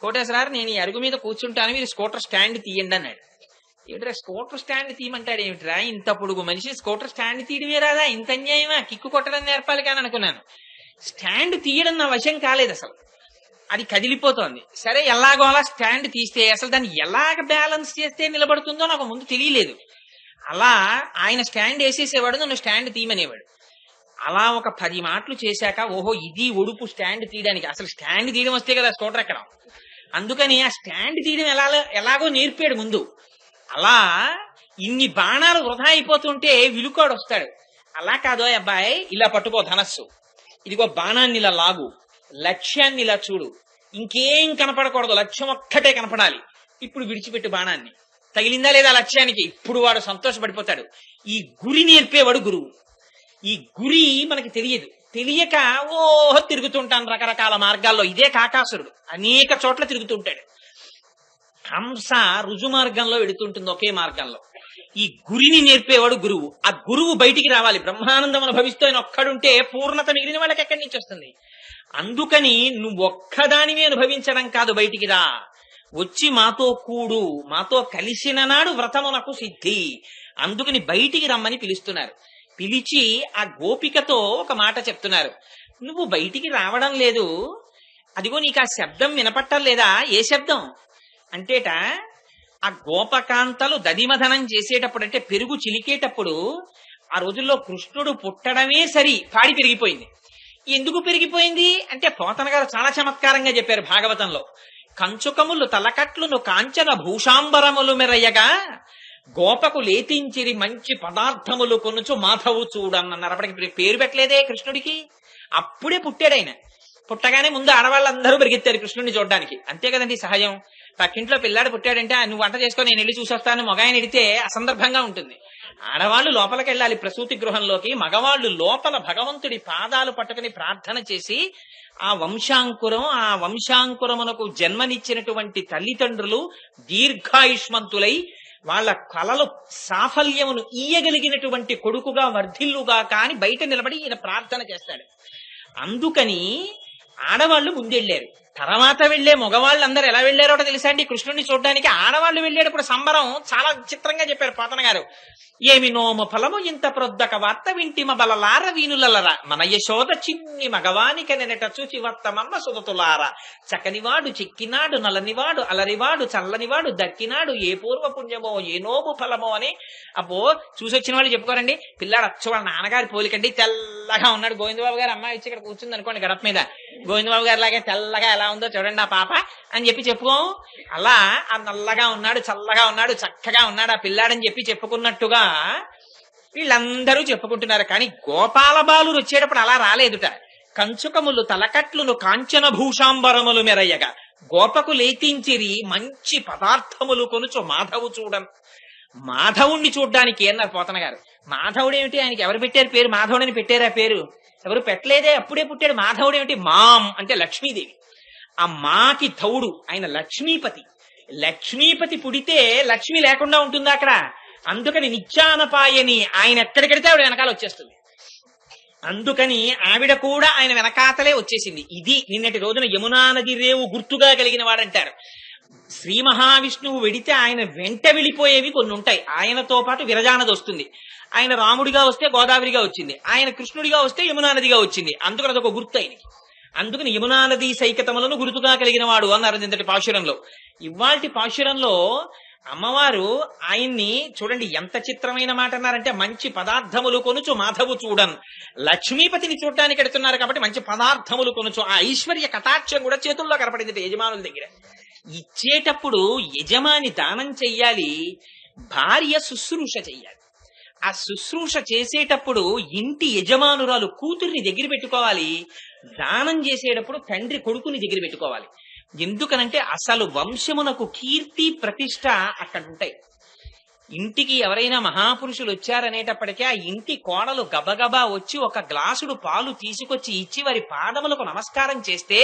కోటేశ్వరారు నేను ఈ అరుగు మీద కూర్చుంటాను, మీరు స్కూటర్ స్టాండ్ తీయండి అన్నాడు. ఏమిట్రా స్కూటర్ స్టాండ్ తీయమంటాడు ఏమిట్రా, ఇంత పొడుగు మనిషి స్కూటర్ స్టాండ్ తీయడమే రాదా, ఇంత అన్యాయమా, కిక్కు కొట్టడం నేర్పాలి కానీ అనుకున్నాను. స్టాండ్ తీయడం నా వశం కాలేదు అసలు, అది కదిలిపోతోంది. సరే ఎలాగో అలా స్టాండ్ తీస్తే అసలు దాన్ని ఎలాగ బ్యాలెన్స్ చేస్తే నిలబడుతుందో నాకు ముందు తెలియలేదు. అలా ఆయన స్టాండ్ వేసేసేవాడు, నన్ను స్టాండ్ తీయమనేవాడు. అలా ఒక 10 మాటలు చేశాక ఓహో ఇది ఒడుపు స్టాండ్ తీయడానికి, అసలు స్టాండ్ తీయడం వస్తే కదా స్కూటర్ ఎక్కడం. అందుకని ఆ స్టాండ్ తీయడం ఎలాగో నేర్పాడు ముందు. అలా ఇన్ని బాణాలు వృధా అయిపోతుంటే విలుకాడు వస్తాడు. అలా కాదో అబ్బాయి, ఇలా పట్టుకో ధనస్సు, ఇదిగో బాణాన్ని ఇలా లాగు, లక్ష్యాన్ని ఇలా చూడు, ఇంకేం కనపడకూడదు, లక్ష్యం ఒక్కటే కనపడాలి, ఇప్పుడు విడిచిపెట్టు బాణాన్ని, తగిలిందా లేదా లక్ష్యానికి, ఇప్పుడు వాడు సంతోషపడిపోతాడు. ఈ గురి నేర్పేవాడు గురువు. ఈ గురి మనకి తెలియక తిరుగుతుంటాను రకరకాల మార్గాల్లో. ఇదే కాకాసురుడు అనేక చోట్ల తిరుగుతుంటాడు. హంస రుజు మార్గంలో వెడుతుంటుంది ఒకే మార్గంలో. ఈ గురిని నేర్పేవాడు గురువు. ఆ గురువు బయటికి రావాలి. బ్రహ్మానందం అనుభవిస్తూ ఆయన ఒక్కడుంటే పూర్ణత మిగిలిన వాళ్ళకి ఎక్కడి నుంచి వస్తుంది? అందుకని నువ్వు ఒక్కదానివే అనుభవించడం కాదు, బయటికి రా. వచ్చి మాతో కూడు, మాతో కలిసిన నాడు వ్రతమునకు సిద్ధి. అందుకని బయటికి రమ్మని పిలుస్తున్నారు. పిలిచి ఆ గోపికతో ఒక మాట చెప్తున్నారు. నువ్వు బయటికి రావడం లేదు, అదిగో నీకు ఆ శబ్దం వినపట్టం లేదా? ఏ శబ్దం అంటేట, ఆ గోపకాంతలు దధిమథనం చేసేటప్పుడు, అంటే పెరుగు చిలికేటప్పుడు, ఆ రోజుల్లో కృష్ణుడు పుట్టడమే సరి పాడి పెరిగిపోయింది. ఎందుకు పెరిగిపోయింది అంటే పోతన గారు చాలా చమత్కారంగా చెప్పారు భాగవతంలో. కంచుకములు తలకట్లును కాంచన భూషాంబరములు మెరయ్యగా గోపకు లేతించిరి మంచి పదార్థములు కొనుచు మాధవు చూడన్నారు. అప్పటికి పేరు పెట్టలేదే కృష్ణుడికి, అప్పుడే పుట్టాడు ఆయన. పుట్టగానే ముందు ఆడవాళ్ళందరూ పరిగెత్తారు కృష్ణుడిని చూడడానికి. అంతే కదండి సహజం. పక్కింట్లో పిల్లాడు పుట్టాడంటే నువ్వు వంట చేసుకొని నేను వెళ్ళి చూసొస్తాను మగాయన ఎడితే అసందర్భంగా ఉంటుంది. ఆడవాళ్లు లోపలికి వెళ్ళాలి ప్రసూతి గృహంలోకి, మగవాళ్లు లోపల భగవంతుడి పాదాలు పట్టుకుని ప్రార్థన చేసి ఆ వంశాంకురమునకు జన్మనిచ్చినటువంటి తల్లిదండ్రులు దీర్ఘాయుష్మంతులై వాళ్ళ కలలు సాఫల్యమును ఇయ్యగలిగినటువంటి కొడుకుగా వర్ధిల్లుగా కాని బయట నిలబడి ఈయన ప్రార్థన చేస్తాడు. అందుకని ఆడవాళ్లు ముందెళ్లారు. తర్వాత వెళ్లే మగవాళ్ళందరూ ఎలా వెళ్లారో తెలుసా అండి కృష్ణుడిని చూడడానికి? ఆడవాళ్లు వెళ్ళేటప్పుడు సంబరం చాలా చిత్రంగా చెప్పారు పోతన గారు. ఏమి నోము ఫలము ఇంత ప్రొద్దక వార్త వింటిమ బలలార వీనులలరా, మన యశోద చిన్ని మగవానిక నెనట చూచి వర్తమమ్మ సుదతులార, చక్కనివాడు చిక్కినాడు నలనివాడు అలరివాడు చల్లనివాడు దక్కినాడు, ఏ పూర్వ పుణ్యమో ఏ నోము ఫలమో అని. అబ్బో చూసొచ్చిన వాళ్ళు చెప్పుకోరండి, పిల్లాడు అచ్చు వాళ్ళ నాన్నగారి పోలికండి, తెల్లగా ఉన్నాడు. గోవిందబాబు గారు అమ్మాయి వచ్చి ఇక్కడ కూర్చుంది అనుకోండి గడప మీద, గోవిందబాబు గారి లాగే తెల్లగా ఎలా ఉందో చూడండి ఆ పాప అని చెప్పి చెప్పుకోం. అలా ఆ నల్లగా ఉన్నాడు, చల్లగా ఉన్నాడు, చక్కగా ఉన్నాడు ఆ పిల్లాడని చెప్పి చెప్పుకున్నట్టుగా వీళ్ళందరూ చెప్పుకుంటున్నారు. కానీ గోపాల బాలురు వచ్చేటప్పుడు అలా రాలేదుట. కంచుకములు తలకట్లును కాంచన భూషాంబరములు మెరయ్యగా గోపకు లేతించిరి మంచి పదార్థములు కొనుచు మాధవు చూడన్. మాధవుణ్ణి చూడ్డానికి అన్నారు పోతన గారు. మాధవుడు ఏమిటి? ఆయనకి ఎవరు పెట్టారు పేరు? మాధవుడని పెట్టారా పేరు? ఎవరు పెట్టలేదే, అప్పుడే పుట్టాడు. మాధవుడు ఏమిటి? మాం అంటే లక్ష్మీదేవి. ఆ మాకి ధౌడు, ఆయన లక్ష్మీపతి. లక్ష్మీపతి పుడితే లక్ష్మి లేకుండా ఉంటుందా అక్కడ? అందుకని నిత్యానపాయని ఆయన ఎక్కడికెడితే ఆవిడ వెనకాల వచ్చేస్తుంది. అందుకని ఆవిడ కూడా ఆయన వెనకాతలే వచ్చేసింది. ఇది నిన్నటి రోజున యమునా నది రేవు గుర్తుగా కలిగిన వాడంటారు. శ్రీ మహావిష్ణువు వెడితే ఆయన వెంట వెళ్ళిపోయేవి కొన్ని ఉంటాయి. ఆయనతో పాటు విరజానది వస్తుంది. ఆయన రాముడిగా వస్తే గోదావరిగా వచ్చింది, ఆయన కృష్ణుడిగా వస్తే యమునా నదిగా వచ్చింది. అందుకని అదొక గుర్తు ఆయనకి. అందుకని యమునా నది సైకతములను గుర్తుగా కలిగిన వాడు అన్నారు నిన్నటి పాశురంలో. ఇవాల్టి పాశురంలో అమ్మవారు ఆయన్ని చూడండి ఎంత చిత్రమైన మాట అన్నారంటే, మంచి పదార్థములు కొనుచు మాధవు చూడన్. లక్ష్మీపతిని చూడటానికి ఎడుతున్నారు కాబట్టి మంచి పదార్థములు కొనుచు. ఆ ఐశ్వర్య కటాక్షం కూడా చేతుల్లో కనపడింది యజమానుల దగ్గర. ఇచ్చేటప్పుడు యజమాని దానం చెయ్యాలి, భార్య శుశ్రూష చెయ్యాలి. ఆ శుశ్రూష చేసేటప్పుడు ఇంటి యజమానురాలు కూతుర్ని దగ్గర పెట్టుకోవాలి, దానం చేసేటప్పుడు తండ్రి కొడుకుని దగ్గర పెట్టుకోవాలి. ఎందుకనంటే అసలు వంశమునకు కీర్తి ప్రతిష్ట అక్కడ ఉంటాయి. ఇంటికి ఎవరైనా మహాపురుషులు వచ్చారనేటప్పటికీ ఆ ఇంటి కోడలు గబగబా వచ్చి ఒక గ్లాసుడు పాలు తీసుకొచ్చి ఇచ్చి వారి పాదములకు నమస్కారం చేస్తే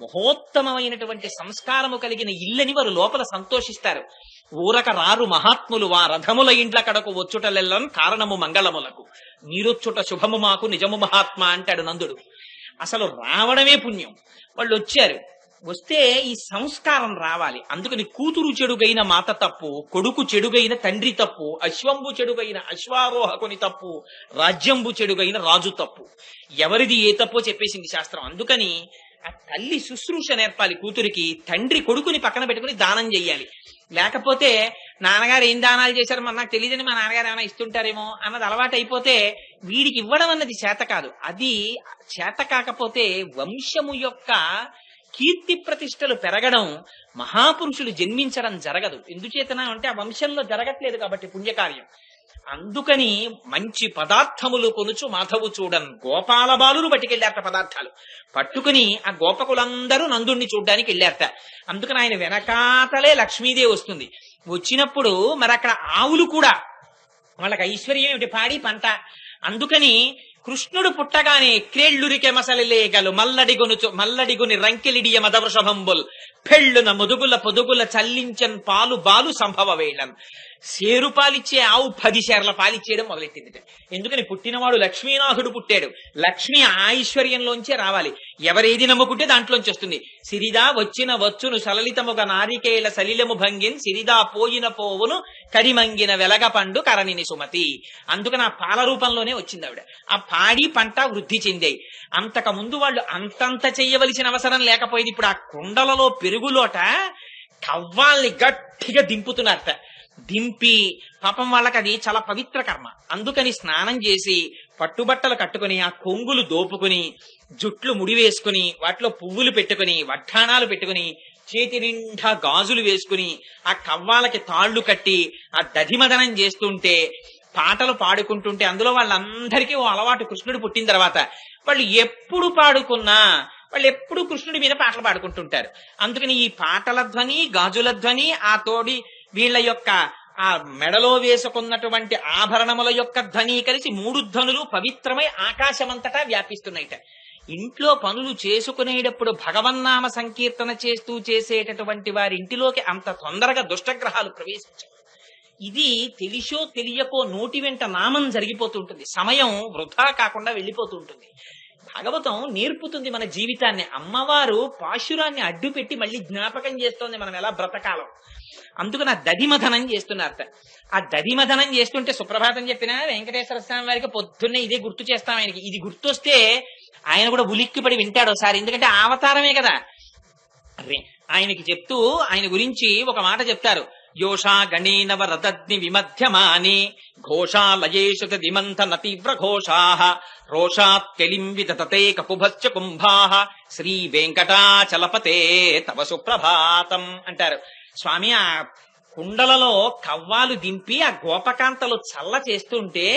మహోత్తమమైనటువంటి సంస్కారము కలిగిన ఇల్లని వారు లోపల సంతోషిస్తారు. ఊరక రారు మహాత్ములు వా రథముల ఇండ్ల కడకు వచ్చుటలెల్లని కారణము మంగళములకు, నీరొచ్చుట శుభము మాకు నిజము మహాత్మ అంటాడు నందుడు. అసలు రావడమే పుణ్యం. వాళ్ళు వచ్చారు, వస్తే ఈ సంస్కారం రావాలి. అందుకని కూతురు చెడుగైన మాత తప్పు, కొడుకు చెడుగైన తండ్రి తప్పు, అశ్వంబు చెడుగైన అశ్వారోహకుని తప్పు, రాజ్యంబు చెడుగైన రాజు తప్పు. ఎవరిది ఏ తప్పో చెప్పేసింది శాస్త్రం. అందుకని ఆ తల్లి శుశ్రూష నేర్పాలి కూతురికి, తండ్రి కొడుకుని పక్కన పెట్టుకుని దానం చెయ్యాలి. లేకపోతే నాన్నగారు ఏం దానాలు చేశారో మరి నాకు తెలియదని మా నాన్నగారు ఏమైనా ఇస్తుంటారేమో అన్నది అలవాటు అయిపోతే వీడికి ఇవ్వడం అన్నది చేత కాదు. అది చేత కాకపోతే వంశము యొక్క కీర్తి ప్రతిష్టలు పెరగడం, మహాపురుషులు జన్మించడం జరగదు. ఎందుచేతన అంటే ఆ వంశంలో జరగట్లేదు కాబట్టి పుణ్యకార్యం. అందుకని మంచి పదార్థములు కొనుచు మాధవు చూడన్. గోపాల బాలురు పట్టుకెళ్ళారట పదార్థాలు. పట్టుకుని ఆ గోపకులందరూ నందుణ్ణి చూడ్డానికి వెళ్ళారట. అందుకని ఆయన వెనకాతలే లక్ష్మీదేవి వస్తుంది. వచ్చినప్పుడు మరి అక్కడ ఆవులు కూడా వాళ్ళకి ఐశ్వర్యం ఏమిటి? పాడి పంట. అందుకని కృష్ణుడు పుట్టగానే క్రేళ్లురికె మసలిలేగలు మల్లడిగొని రంకెలిడియ మదవృషభంబుల్ పెళ్ళున ముదుగుల పొదుగుల చల్లించన్ పాలు బాలు సంభవ వేళం. సేరు పాలిచ్చే ఆవు 10 సేర్ల పాలిచ్చేయడం మొదలెట్టింది. ఎందుకని పుట్టినవాడు లక్ష్మీనాథుడు పుట్టాడు. లక్ష్మి ఐశ్వర్యంలోంచే రావాలి. ఎవరేది నమ్ముకుంటే దాంట్లోంచి వస్తుంది. సిరిదా వచ్చిన వచ్చును సలలితముగ నారికేళ సలిలము భంగిన్ సిరిదా పోయిన పోవును కరిమంగిన వెలగ పండు కరణిని సుమతి. అందుకని ఆ పాల రూపంలోనే వచ్చింది ఆవిడ. ఆ పాడి పంట వృద్ధి చెందాయి. అంతకు ముందు వాళ్ళు అంతంత చెయ్యవలసిన అవసరం లేకపోయింది. ఇప్పుడు ఆ కుండలలో పెరుగులోట కవ్వాల్ని గట్టిగా దింపుతున్నారట. దింపి పాపం వాళ్ళకి అది చాలా పవిత్ర కర్మ. అందుకని స్నానం చేసి పట్టుబట్టలు కట్టుకుని ఆ కొంగులు దోపుకుని జుట్లు ముడి వేసుకుని వాటిలో పువ్వులు పెట్టుకుని వడ్డాణాలు పెట్టుకుని చేతి నిండా గాజులు వేసుకుని ఆ కవ్వాలకి తాళ్లు కట్టి ఆ దధిమదనం చేస్తుంటే పాటలు పాడుకుంటుంటే అందులో వాళ్ళందరికీ ఓ అలవాటు. కృష్ణుడు పుట్టిన తర్వాత వాళ్ళు ఎప్పుడు పాడుకున్నా వాళ్ళు ఎప్పుడు కృష్ణుడి మీద పాటలు పాడుకుంటుంటారు. అందుకని ఈ పాటల ధ్వని గాజుల ధ్వని ఆ తోడి వీళ్ళ యొక్క ఆ మెడలో వేసుకున్నటువంటి ఆభరణముల యొక్క ధ్వని కలిసి 3 ధ్వనులు పవిత్రమై ఆకాశమంతటా వ్యాపిస్తున్నాయిట. ఇంట్లో పనులు చేసుకునేటప్పుడు భగవన్నామ సంకీర్తన చేస్తూ చేసేటటువంటి వారి ఇంటిలోకి అంత తొందరగా దుష్టగ్రహాలు ప్రవేశించవు. ఇది తెలిసో తెలియకో నోటి వెంట నామం జరిగిపోతుంటుంది. సమయం వృధా కాకుండా వెళ్ళిపోతూ ఉంటుంది. భాగవతం నేర్పుతుంది మన జీవితాన్ని. అమ్మవారు పాశురాన్ని అడ్డు పెట్టి మళ్ళీ జ్ఞాపకం చేస్తోంది మనం ఎలా బ్రతకాలం. అందుకని ఆ దధిమథనం చేస్తున్నారట. ఆ దధిమథనం చేస్తుంటే సుప్రభాతం చెప్పినా వెంకటేశ్వర స్వామి వారికి పొద్దున్నే ఇదే గుర్తు చేస్తాం. ఆయనకి ఇది గుర్తొస్తే ఆయన కూడా ఉలిక్కిపడి వింటాడు ఒకసారి. ఎందుకంటే అవతారమే కదా. ఆయనకి చెప్తూ ఆయన గురించి ఒక మాట చెప్తారు. యోషా గణేనవ రథగ్ని విమధ్యమాని ఘోషాలయేషు దిమంథన తీవ్ర ఘోషాః రోషాత్ కెలింవితతే కపుభశ్చ కుంభాః శ్రీ వెంకటాచలపతే తవ సుప్రభాతం అంటారు. స్వామి ఆ కుండలలో కవ్వాలు దింపి ఆ గోపకాంతలు చల్ల చేస్తుంటే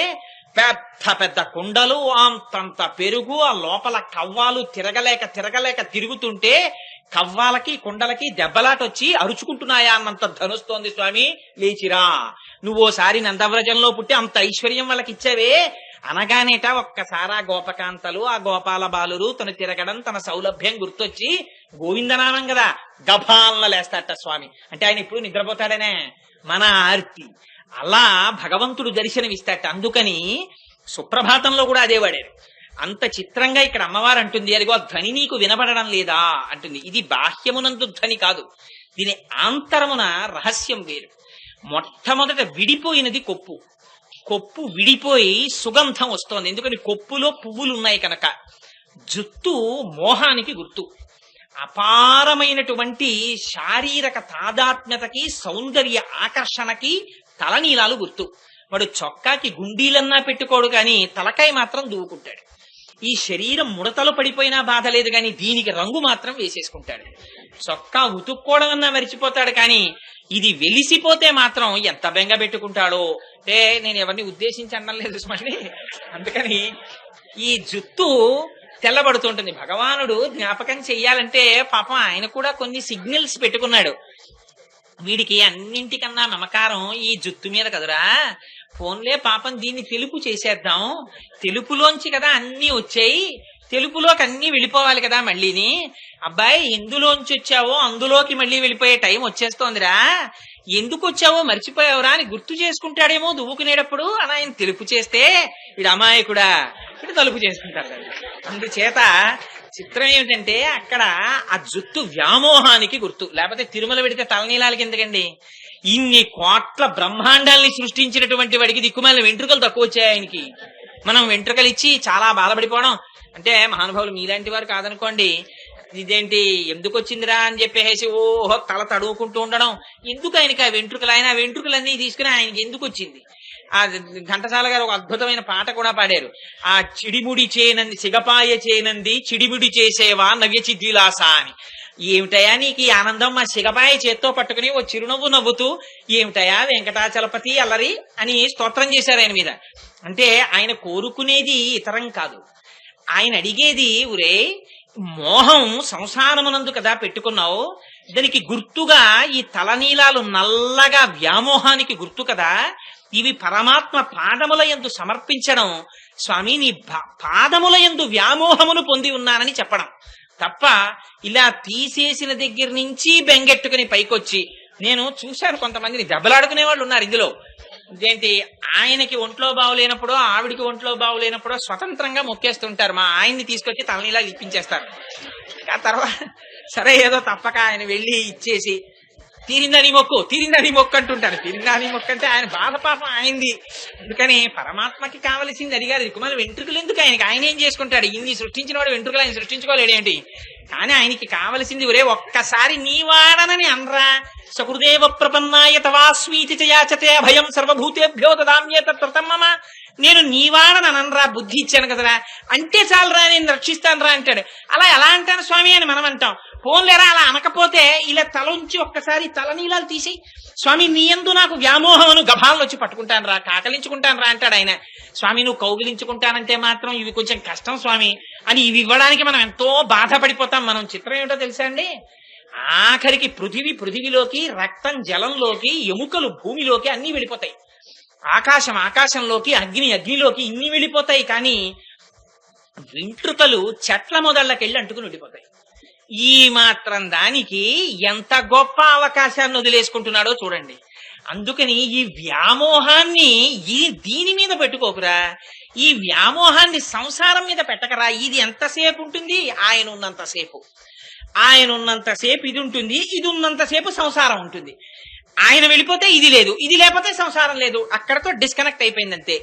పెద్ద పెద్ద కుండలు అంతంత పెరుగు ఆ లోపల కవ్వాలు తిరగలేక తిరుగుతుంటే కవ్వాలకి కుండలకి దెబ్బలాటొచ్చి అరుచుకుంటున్నాయా అన్నంత ధనుస్తోంది. స్వామి లేచిరా, నువ్వోసారి నందవ్రజంలో పుట్టి అంత ఐశ్వర్యం వాళ్ళకి ఇచ్చావే అనగానేట ఒక్కసారి ఆ గోపకాంతలు ఆ గోపాల బాలురు తను తిరగడం తన సౌలభ్యం గుర్తొచ్చి గోవిందనామం కదా గభాలన లేస్తాట స్వామి. అంటే ఆయన ఇప్పుడు నిద్రపోతాడనే మన ఆర్తి. అలా భగవంతుడు దర్శనమిస్తాట. అందుకని సుప్రభాతంలో కూడా అదే వాడారు. అంత చిత్రంగా ఇక్కడ అమ్మవారు అంటుంది, అదిగో ధ్వని నీకు వినబడడం లేదా అంటుంది. ఇది బాహ్యమునందు ధ్వని కాదు, దీని ఆంతరమున రహస్యం వేరు. మొట్టమొదట విడిపోయినది కొప్పు. కొప్పు విడిపోయి సుగంధం వస్తోంది. ఎందుకని కొప్పులో పువ్వులు ఉన్నాయి కనుక. జుత్తు మోహానికి గుర్తు. అపారమైనటువంటి శారీరక తాదాత్మ్యతకి సౌందర్య ఆకర్షణకి తలనీలాలు గుర్తు. వాడు చొక్కాకి గుండీలన్నా పెట్టుకోడు కానీ తలకాయ మాత్రం దూకుంటాడు. ఈ శరీరం ముడతలు పడిపోయినా బాధ లేదు కానీ దీనికి రంగు మాత్రం వేసేసుకుంటాడు. చొక్కా ఉతుక్కోవడం అన్నా మరిచిపోతాడు కానీ ఇది వెలిసిపోతే మాత్రం ఎంత బెంగ పెట్టుకుంటాడో. అంటే నేను ఎవరిని ఉద్దేశించి అనడం లేదు స్వామి. అందుకని ఈ జుత్తు తెల్లబడుతుంటుంది. భగవానుడు జ్ఞాపకం చెయ్యాలంటే పాపం ఆయన కూడా కొన్ని సిగ్నల్స్ పెట్టుకున్నాడు. వీడికి అన్నింటికన్నా మమకారం ఈ జుత్తు మీద కదరా, ఫోన్లే పాపం దీన్ని తెలుపు చేసేద్దాం, తెలుపులోంచి కదా అన్ని వచ్చాయి, తెలుపులోకి అన్ని వెళ్ళిపోవాలి కదా మళ్ళీని. అబ్బాయి ఎందులోంచి వచ్చావో అందులోకి మళ్ళీ వెళ్ళిపోయే టైం వచ్చేస్తోందిరా, ఎందుకు వచ్చావో మర్చిపోయావురా అని గుర్తు చేసుకుంటాడేమో దువ్వుకునేటప్పుడు. అని ఆయన తెలుపు చేస్తే వీడు అమాయకుడా వీడు తలుపు చేసుకుంటాడు. అందుచేత చిత్రం ఏమిటంటే అక్కడ ఆ జుత్తు వ్యామోహానికి గుర్తు. లేకపోతే తిరుమల పెడితే తలనీలాలకి ఎందుకండి? ఇన్ని కోట్ల బ్రహ్మాండాల్ని సృష్టించినటువంటి వాడికి దిక్కుమాలిన వెంట్రుకలు తక్కువ వచ్చాయి ఆయనకి. మనం వెంట్రుకలు ఇచ్చి చాలా బాధపడిపోవడం అంటే మహానుభావులు మీలాంటి వారు కాదనుకోండి, ఇదేంటి ఎందుకు వచ్చిందిరా అని చెప్పేసి ఓహో తల తడువుకుంటూ ఉండడం. ఎందుకు ఆయనకి ఆ వెంట్రుకలు? ఆయన ఆ వెంట్రుకలన్నీ తీసుకుని ఆయనకి ఎందుకు వచ్చింది? ఆ ఘంటసాల గారు ఒక అద్భుతమైన పాట కూడా పాడారు. ఆ చిడిముడి చేనంది సిగపాయ చేనంది చిడిముడి చేసేవా నవ్యచిద్విలాస అని. ఏమిటయా నీకు ఈ ఆనందం? మా సిగపాయ చేత్తో పట్టుకుని ఓ చిరునవ్వు నవ్వుతూ ఏమిటయా వెంకటాచలపతి అల్లరి అని స్తోత్రం చేశారు ఆయన మీద. అంటే ఆయన కోరుకునేది ఇతరం కాదు, ఆయన అడిగేది ఒరే మోహం సంసారమునందు కదా పెట్టుకున్నావు, దానికి గుర్తుగా ఈ తలనీలాలు నల్లగా వ్యామోహానికి గుర్తు కదా, ఇవి పరమాత్మ పాదముల యందు సమర్పించడం. స్వామి నీ పాదముల యందు వ్యామోహమును పొంది ఉన్నానని చెప్పడం. తప్ప ఇలా తీసేసిన దగ్గర నుంచి బెంగెట్టుకుని పైకొచ్చి, నేను చూశాను కొంతమందిని దెబ్బలాడుకునే వాళ్ళు ఉన్నారు ఇందులో. ఏంటి, ఆయనకి ఒంట్లో బాగులేనప్పుడు ఆవిడికి ఒంట్లో బాగులేనప్పుడు స్వతంత్రంగా మొక్కేస్తుంటారు. మా ఆయన్ని తీసుకొచ్చి తలనీలా ఇప్పించేస్తారు. ఆ తర్వాత సరే ఏదో తప్పక ఆయన వెళ్ళి ఇచ్చేసి తీరిందని మొక్కు అంటుంటాడు. తీరిందని మొక్కు అంటే ఆయన బాధ పాపం ఆయనది. అందుకని పరమాత్మకి కావలసింది అడిగారు. కుమారు వెంట్రుకలు ఎందుకు ఆయనకి? ఆయన ఏం చేసుకుంటాడు? ఇన్ని సృష్టించిన వాడు వెంట్రుకలు ఆయన సృష్టించుకోలేడేంటి? కానీ ఆయనకి కావలసింది ఒరే ఒక్కసారి నీవాడనని అనరా. సకృదేవ ప్రపన్నాయ తవాస్వీతి చయాచతే అభయం సర్వభూతేభ్యో దదామ్యేత ప్రతమమ. నేను నీవాడని అనరా, బుద్ధి ఇచ్చాను కదరా, అంటే చాలరా నేను రక్షిస్తాను రా అంటాడు. అలా ఎలా అంటాను స్వామి అని మనం అంటాం. పోన్లేరా అలా అనకపోతే ఇలా తల ఉంచి ఒక్కసారి తలనీలాలు తీసేయి. స్వామి నీ యందు నాకు వ్యామోహమును గభాలను వచ్చి పట్టుకుంటాను రా, కాకలించుకుంటాను రా అంటాడు ఆయన. స్వామి నువ్వు కౌగిలించుకుంటానంటే మాత్రం ఇవి కొంచెం కష్టం స్వామి అని ఇవి ఇవ్వడానికి మనం ఎంతో బాధపడిపోతాం. మనం చిత్రం ఏమిటో తెలుసా అండి, ఆఖరికి పృథివిలోకి, రక్తం జలంలోకి, ఎముకలు భూమిలోకి అన్ని వెళ్ళిపోతాయి. ఆకాశంలోకి, అగ్నిలోకి ఇన్ని వెళ్ళిపోతాయి. కానీ వెంట్రుకలు చెట్ల మొదళ్ళకెళ్ళి అంటుకుని ఉండిపోతాయి. ఈ మాత్రం దానికి ఎంత గొప్ప అవకాశాన్ని వదిలేసుకుంటున్నాడో చూడండి. అందుకని ఈ వ్యామోహాన్ని దీని మీద పెట్టుకోకురా, ఈ వ్యామోహాన్ని సంసారం మీద పెట్టకరా. ఇది ఎంతసేపు ఉంటుంది? ఆయన ఉన్నంతసేపు ఇది ఉంటుంది, ఇది ఉన్నంతసేపు సంసారం ఉంటుంది. ఆయన వెళ్ళిపోతే ఇది లేదు, ఇది లేకపోతే సంసారం లేదు. అక్కడతో డిస్కనెక్ట్ అయిపోయిందంతే.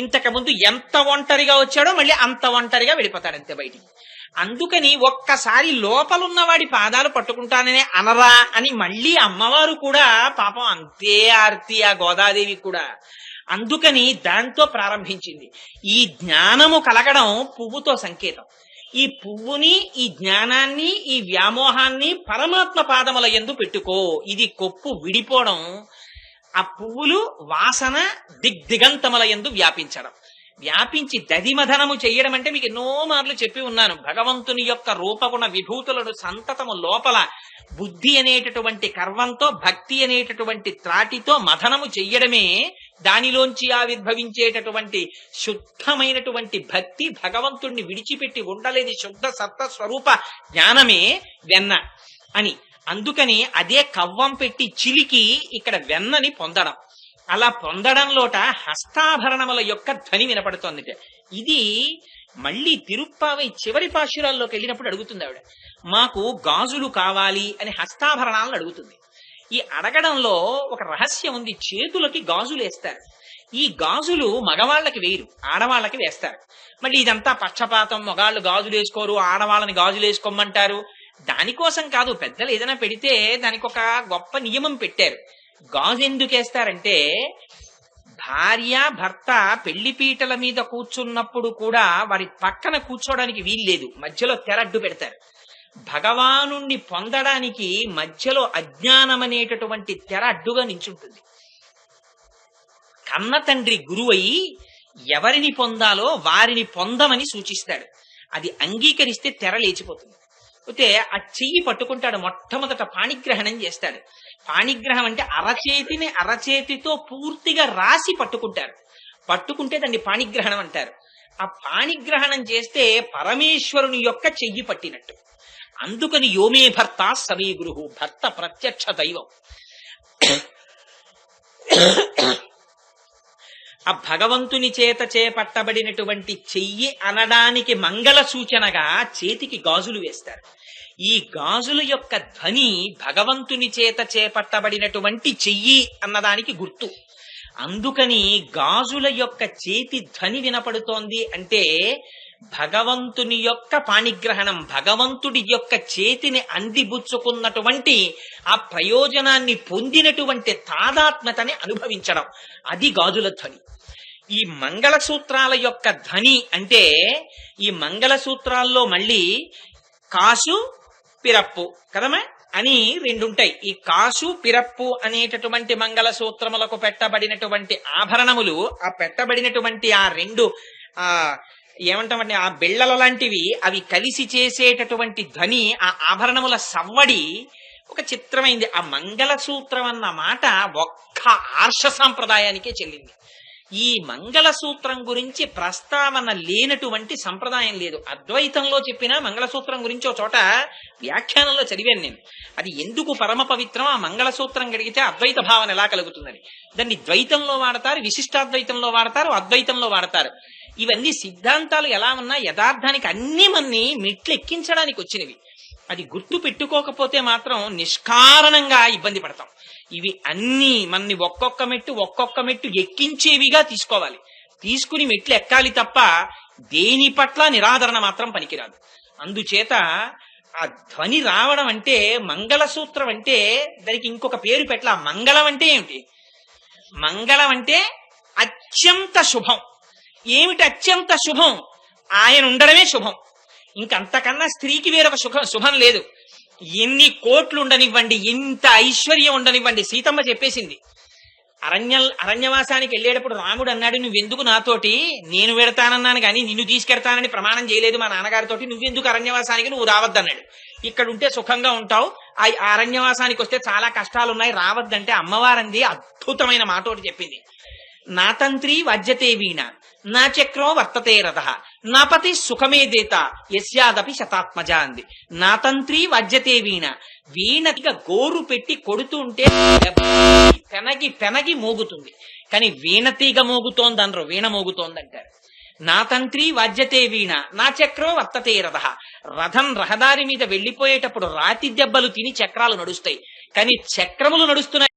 ఇంతకు ముందు ఎంత ఒంటరిగా వచ్చాడో మళ్ళీ అంత ఒంటరిగా వెళ్ళిపోతాడంతే బయటికి. అందుకని ఒక్కసారి లోపలున్న వాడి పాదాలు పట్టుకుంటాననే అనరా అని మళ్ళీ అమ్మవారు కూడా పాపం అంతే ఆర్తి, ఆ గోదాదేవి కూడా. అందుకని దాంతో ప్రారంభించింది. ఈ జ్ఞానము కలగడం పువ్వుతో సంకేతం. ఈ పువ్వుని, ఈ జ్ఞానాన్ని, ఈ వ్యామోహాన్ని పరమాత్మ పాదముల యందు పెట్టుకో. ఇది కొప్పు విడిపోవడం, ఆ పువ్వులు వాసన దిగ్దిగంతముల యందు వ్యాపించి దధిమధనము చెయ్యడం అంటే మీకు ఎన్నో మార్లు చెప్పి ఉన్నాను. భగవంతుని యొక్క రూపగుణ విభూతులను సంతతము లోపల బుద్ధి అనేటటువంటి కర్వంతో, భక్తి అనేటటువంటి త్రాటితో మథనము చెయ్యడమే దానిలోంచి ఆవిర్భవించేటటువంటి శుద్ధమైనటువంటి భక్తి. భగవంతుణ్ణి విడిచిపెట్టి ఉండలేని శుద్ధ సత్త స్వరూప జ్ఞానమే వెన్న అని. అందుకని అదే కవ్వం పెట్టి చిలికి ఇక్కడ వెన్నని పొందడం. అలా పొందడంలోట హస్తాభరణముల యొక్క ధ్వని వినపడుతోంది. ఇది మళ్ళీ తిరుప్పావై చివరి పాశురాల్లోకి వెళ్ళినప్పుడు అడుగుతుంది ఆవిడ, మాకు గాజులు కావాలి అని హస్తాభరణాలను అడుగుతుంది. ఈ అడగడంలో ఒక రహస్యం ఉంది. చేతులకి గాజులు వేస్తారు. ఈ గాజులు మగవాళ్ళకి వేయరు, ఆడవాళ్ళకి వేస్తారు. మళ్ళీ ఇదంతా పక్షపాతం, మగాళ్ళు గాజులు వేసుకోరు, ఆడవాళ్ళని గాజులు వేసుకోమంటారు. దానికోసం కాదు, పెద్దలు ఏదైనా పెడితే దానికి ఒక గొప్ప నియమం పెట్టారు. గాజు ఎందుకు వేస్తారంటే, భార్య భర్త పెళ్లి పీటల మీద కూర్చున్నప్పుడు కూడా వారి పక్కన కూర్చోడానికి వీల్లేదు, మధ్యలో తెరడ్డు పెడతారు. భగవానుణ్ణి పొందడానికి మధ్యలో అజ్ఞానం అనేటటువంటి తెర అడ్డుగా నించుంటుంది. కన్న తండ్రి గురువై ఎవరిని పొందాలో వారిని పొందమని సూచిస్తాడు. అది అంగీకరిస్తే తెర లేచిపోతుంది. అయితే ఆ చెయ్యి పట్టుకుంటాడు, మొట్టమొదట పాణిగ్రహణం చేస్తాడు. పాణిగ్రహం అంటే అరచేతిని అరచేతితో పూర్తిగా రాసి పట్టుకుంటారు. పట్టుకుంటే దాన్ని పాణిగ్రహణం అంటారు. ఆ పాణిగ్రహణం చేస్తే పరమేశ్వరుని యొక్క చెయ్యి పట్టినట్టు. అందుకని యోమే భర్త సమే గురుహు, భర్త ప్రత్యక్ష దైవం. ఆ భగవంతుని చేత చేపట్టబడినటువంటి చెయ్యి అనడానికి మంగళ సూచనగా చేతికి గాజులు వేస్తారు. ఈ గాజుల యొక్క ధ్వని భగవంతుని చేత చేపట్టబడినటువంటి చెయ్యి అన్నదానికి గుర్తు. అందుకని గాజుల యొక్క చేతి ధ్వని వినపడుతోంది అంటే భగవంతుని యొక్క పాణిగ్రహణం, భగవంతుడి యొక్క చేతిని అందిబుచ్చుకున్నటువంటి ఆ ప్రయోజనాన్ని పొందినటువంటి తాదాత్మ్యతని అనుభవించడం, అది గాజుల ధ్వని. ఈ మంగళసూత్రాల యొక్క ధ్వని అంటే, ఈ మంగళసూత్రాల్లో మళ్ళీ కాసు పిరప్పు కదమ్మా అని రెండుంటాయి. ఈ కాసు పిరప్పు అనేటటువంటి మంగళసూత్రములకు పెట్టబడినటువంటి ఆభరణములు, ఆ పెట్టబడినటువంటి ఆ రెండు ఏమంటామంటే ఆ బిళ్ళల లాంటివి, అవి కలిసి చేసేటటువంటి ధ్వని, ఆ ఆభరణముల సవ్వడి ఒక చిత్రమైంది. ఆ మంగళసూత్రం అన్న మాట ఒక్క ఆర్ష సాంప్రదాయానికే చెల్లింది. ఈ మంగళసూత్రం గురించి ప్రస్తావన లేనటువంటి సంప్రదాయం లేదు. అద్వైతంలో చెప్పిన మంగళసూత్రం గురించి ఒక చోట వ్యాఖ్యానంలో చదివాను నేను. అది ఎందుకు పరమ పవిత్రం, ఆ మంగళసూత్రం గడిగితే అద్వైత భావన ఎలా కలుగుతుందని. దాన్ని ద్వైతంలో వాడతారు, విశిష్టాద్వైతంలో వాడతారు, అద్వైతంలో వాడతారు. ఇవన్నీ సిద్ధాంతాలు ఎలా ఉన్నా యథార్థానికి అన్ని మన్ని మెట్లు ఎక్కించడానికి వచ్చినవి. అది గుర్తు పెట్టుకోకపోతే మాత్రం నిష్కారణంగా ఇబ్బంది పడతాం. ఇవి అన్ని మన్ని ఒక్కొక్క మెట్టు ఎక్కించేవిగా తీసుకోవాలి. తీసుకుని మెట్లు ఎక్కాలి తప్ప దేని పట్ల నిరాదరణ మాత్రం పనికిరాదు. అందుచేత ఆ ధ్వని రావడం అంటే మంగళసూత్రం అంటే దానికి ఇంకొక పేరు పెట్టాల. మంగళం అంటే ఏమిటి? మంగళం అంటే అత్యంత శుభం. ఏమిటి అత్యంత శుభం? ఆయన ఉండడమే శుభం. ఇంకంతకన్నా స్త్రీకి వేరొక శుభం లేదు. ఎన్ని కోట్లు ఉండనివ్వండి, ఎంత ఐశ్వర్యం ఉండనివ్వండి. సీతమ్మ చెప్పేసింది, అరణ్యవాసానికి వెళ్ళేటప్పుడు రాముడు అన్నాడు, నువ్వెందుకు నాతోటి, నేను వెడతానన్నాను కానీ నిన్ను తీసుకెడతానని ప్రమాణం చేయలేదు మా నాన్నగారితోటి, నువ్వెందుకు అరణ్యవాసానికి, నువ్వు రావద్దన్నాడు. ఇక్కడ ఉంటే సుఖంగా ఉంటావు, ఆ అరణ్యవాసానికి వస్తే చాలా కష్టాలు ఉన్నాయి, రావద్దంటే అమ్మవారంది అద్భుతమైన మాట ఒకటి చెప్పింది. నా తంత్రి వజ్జతే వీణ, నా చక్రో వర్తతే రథ, నా పతి సుఖమే దేత యస్యాదపి శతాత్మజ అంది. నా తంత్రి వజ్జతే వీణ, వీణగా గోరు పెట్టి కొడుతూ ఉంటే పెనగి మోగుతుంది, కానీ వీణతీగ మోగుతోంది అనరు, వీణ మోగుతోందంటారు. నా తంత్రి వజ్జతే వీణ, నా చక్రో వర్తతే రథ. రథం రహదారి మీద వెళ్లిపోయేటప్పుడు రాతి దెబ్బలు తిని చక్రాలు నడుస్తాయి, కానీ చక్రములు నడుస్తున్నాయి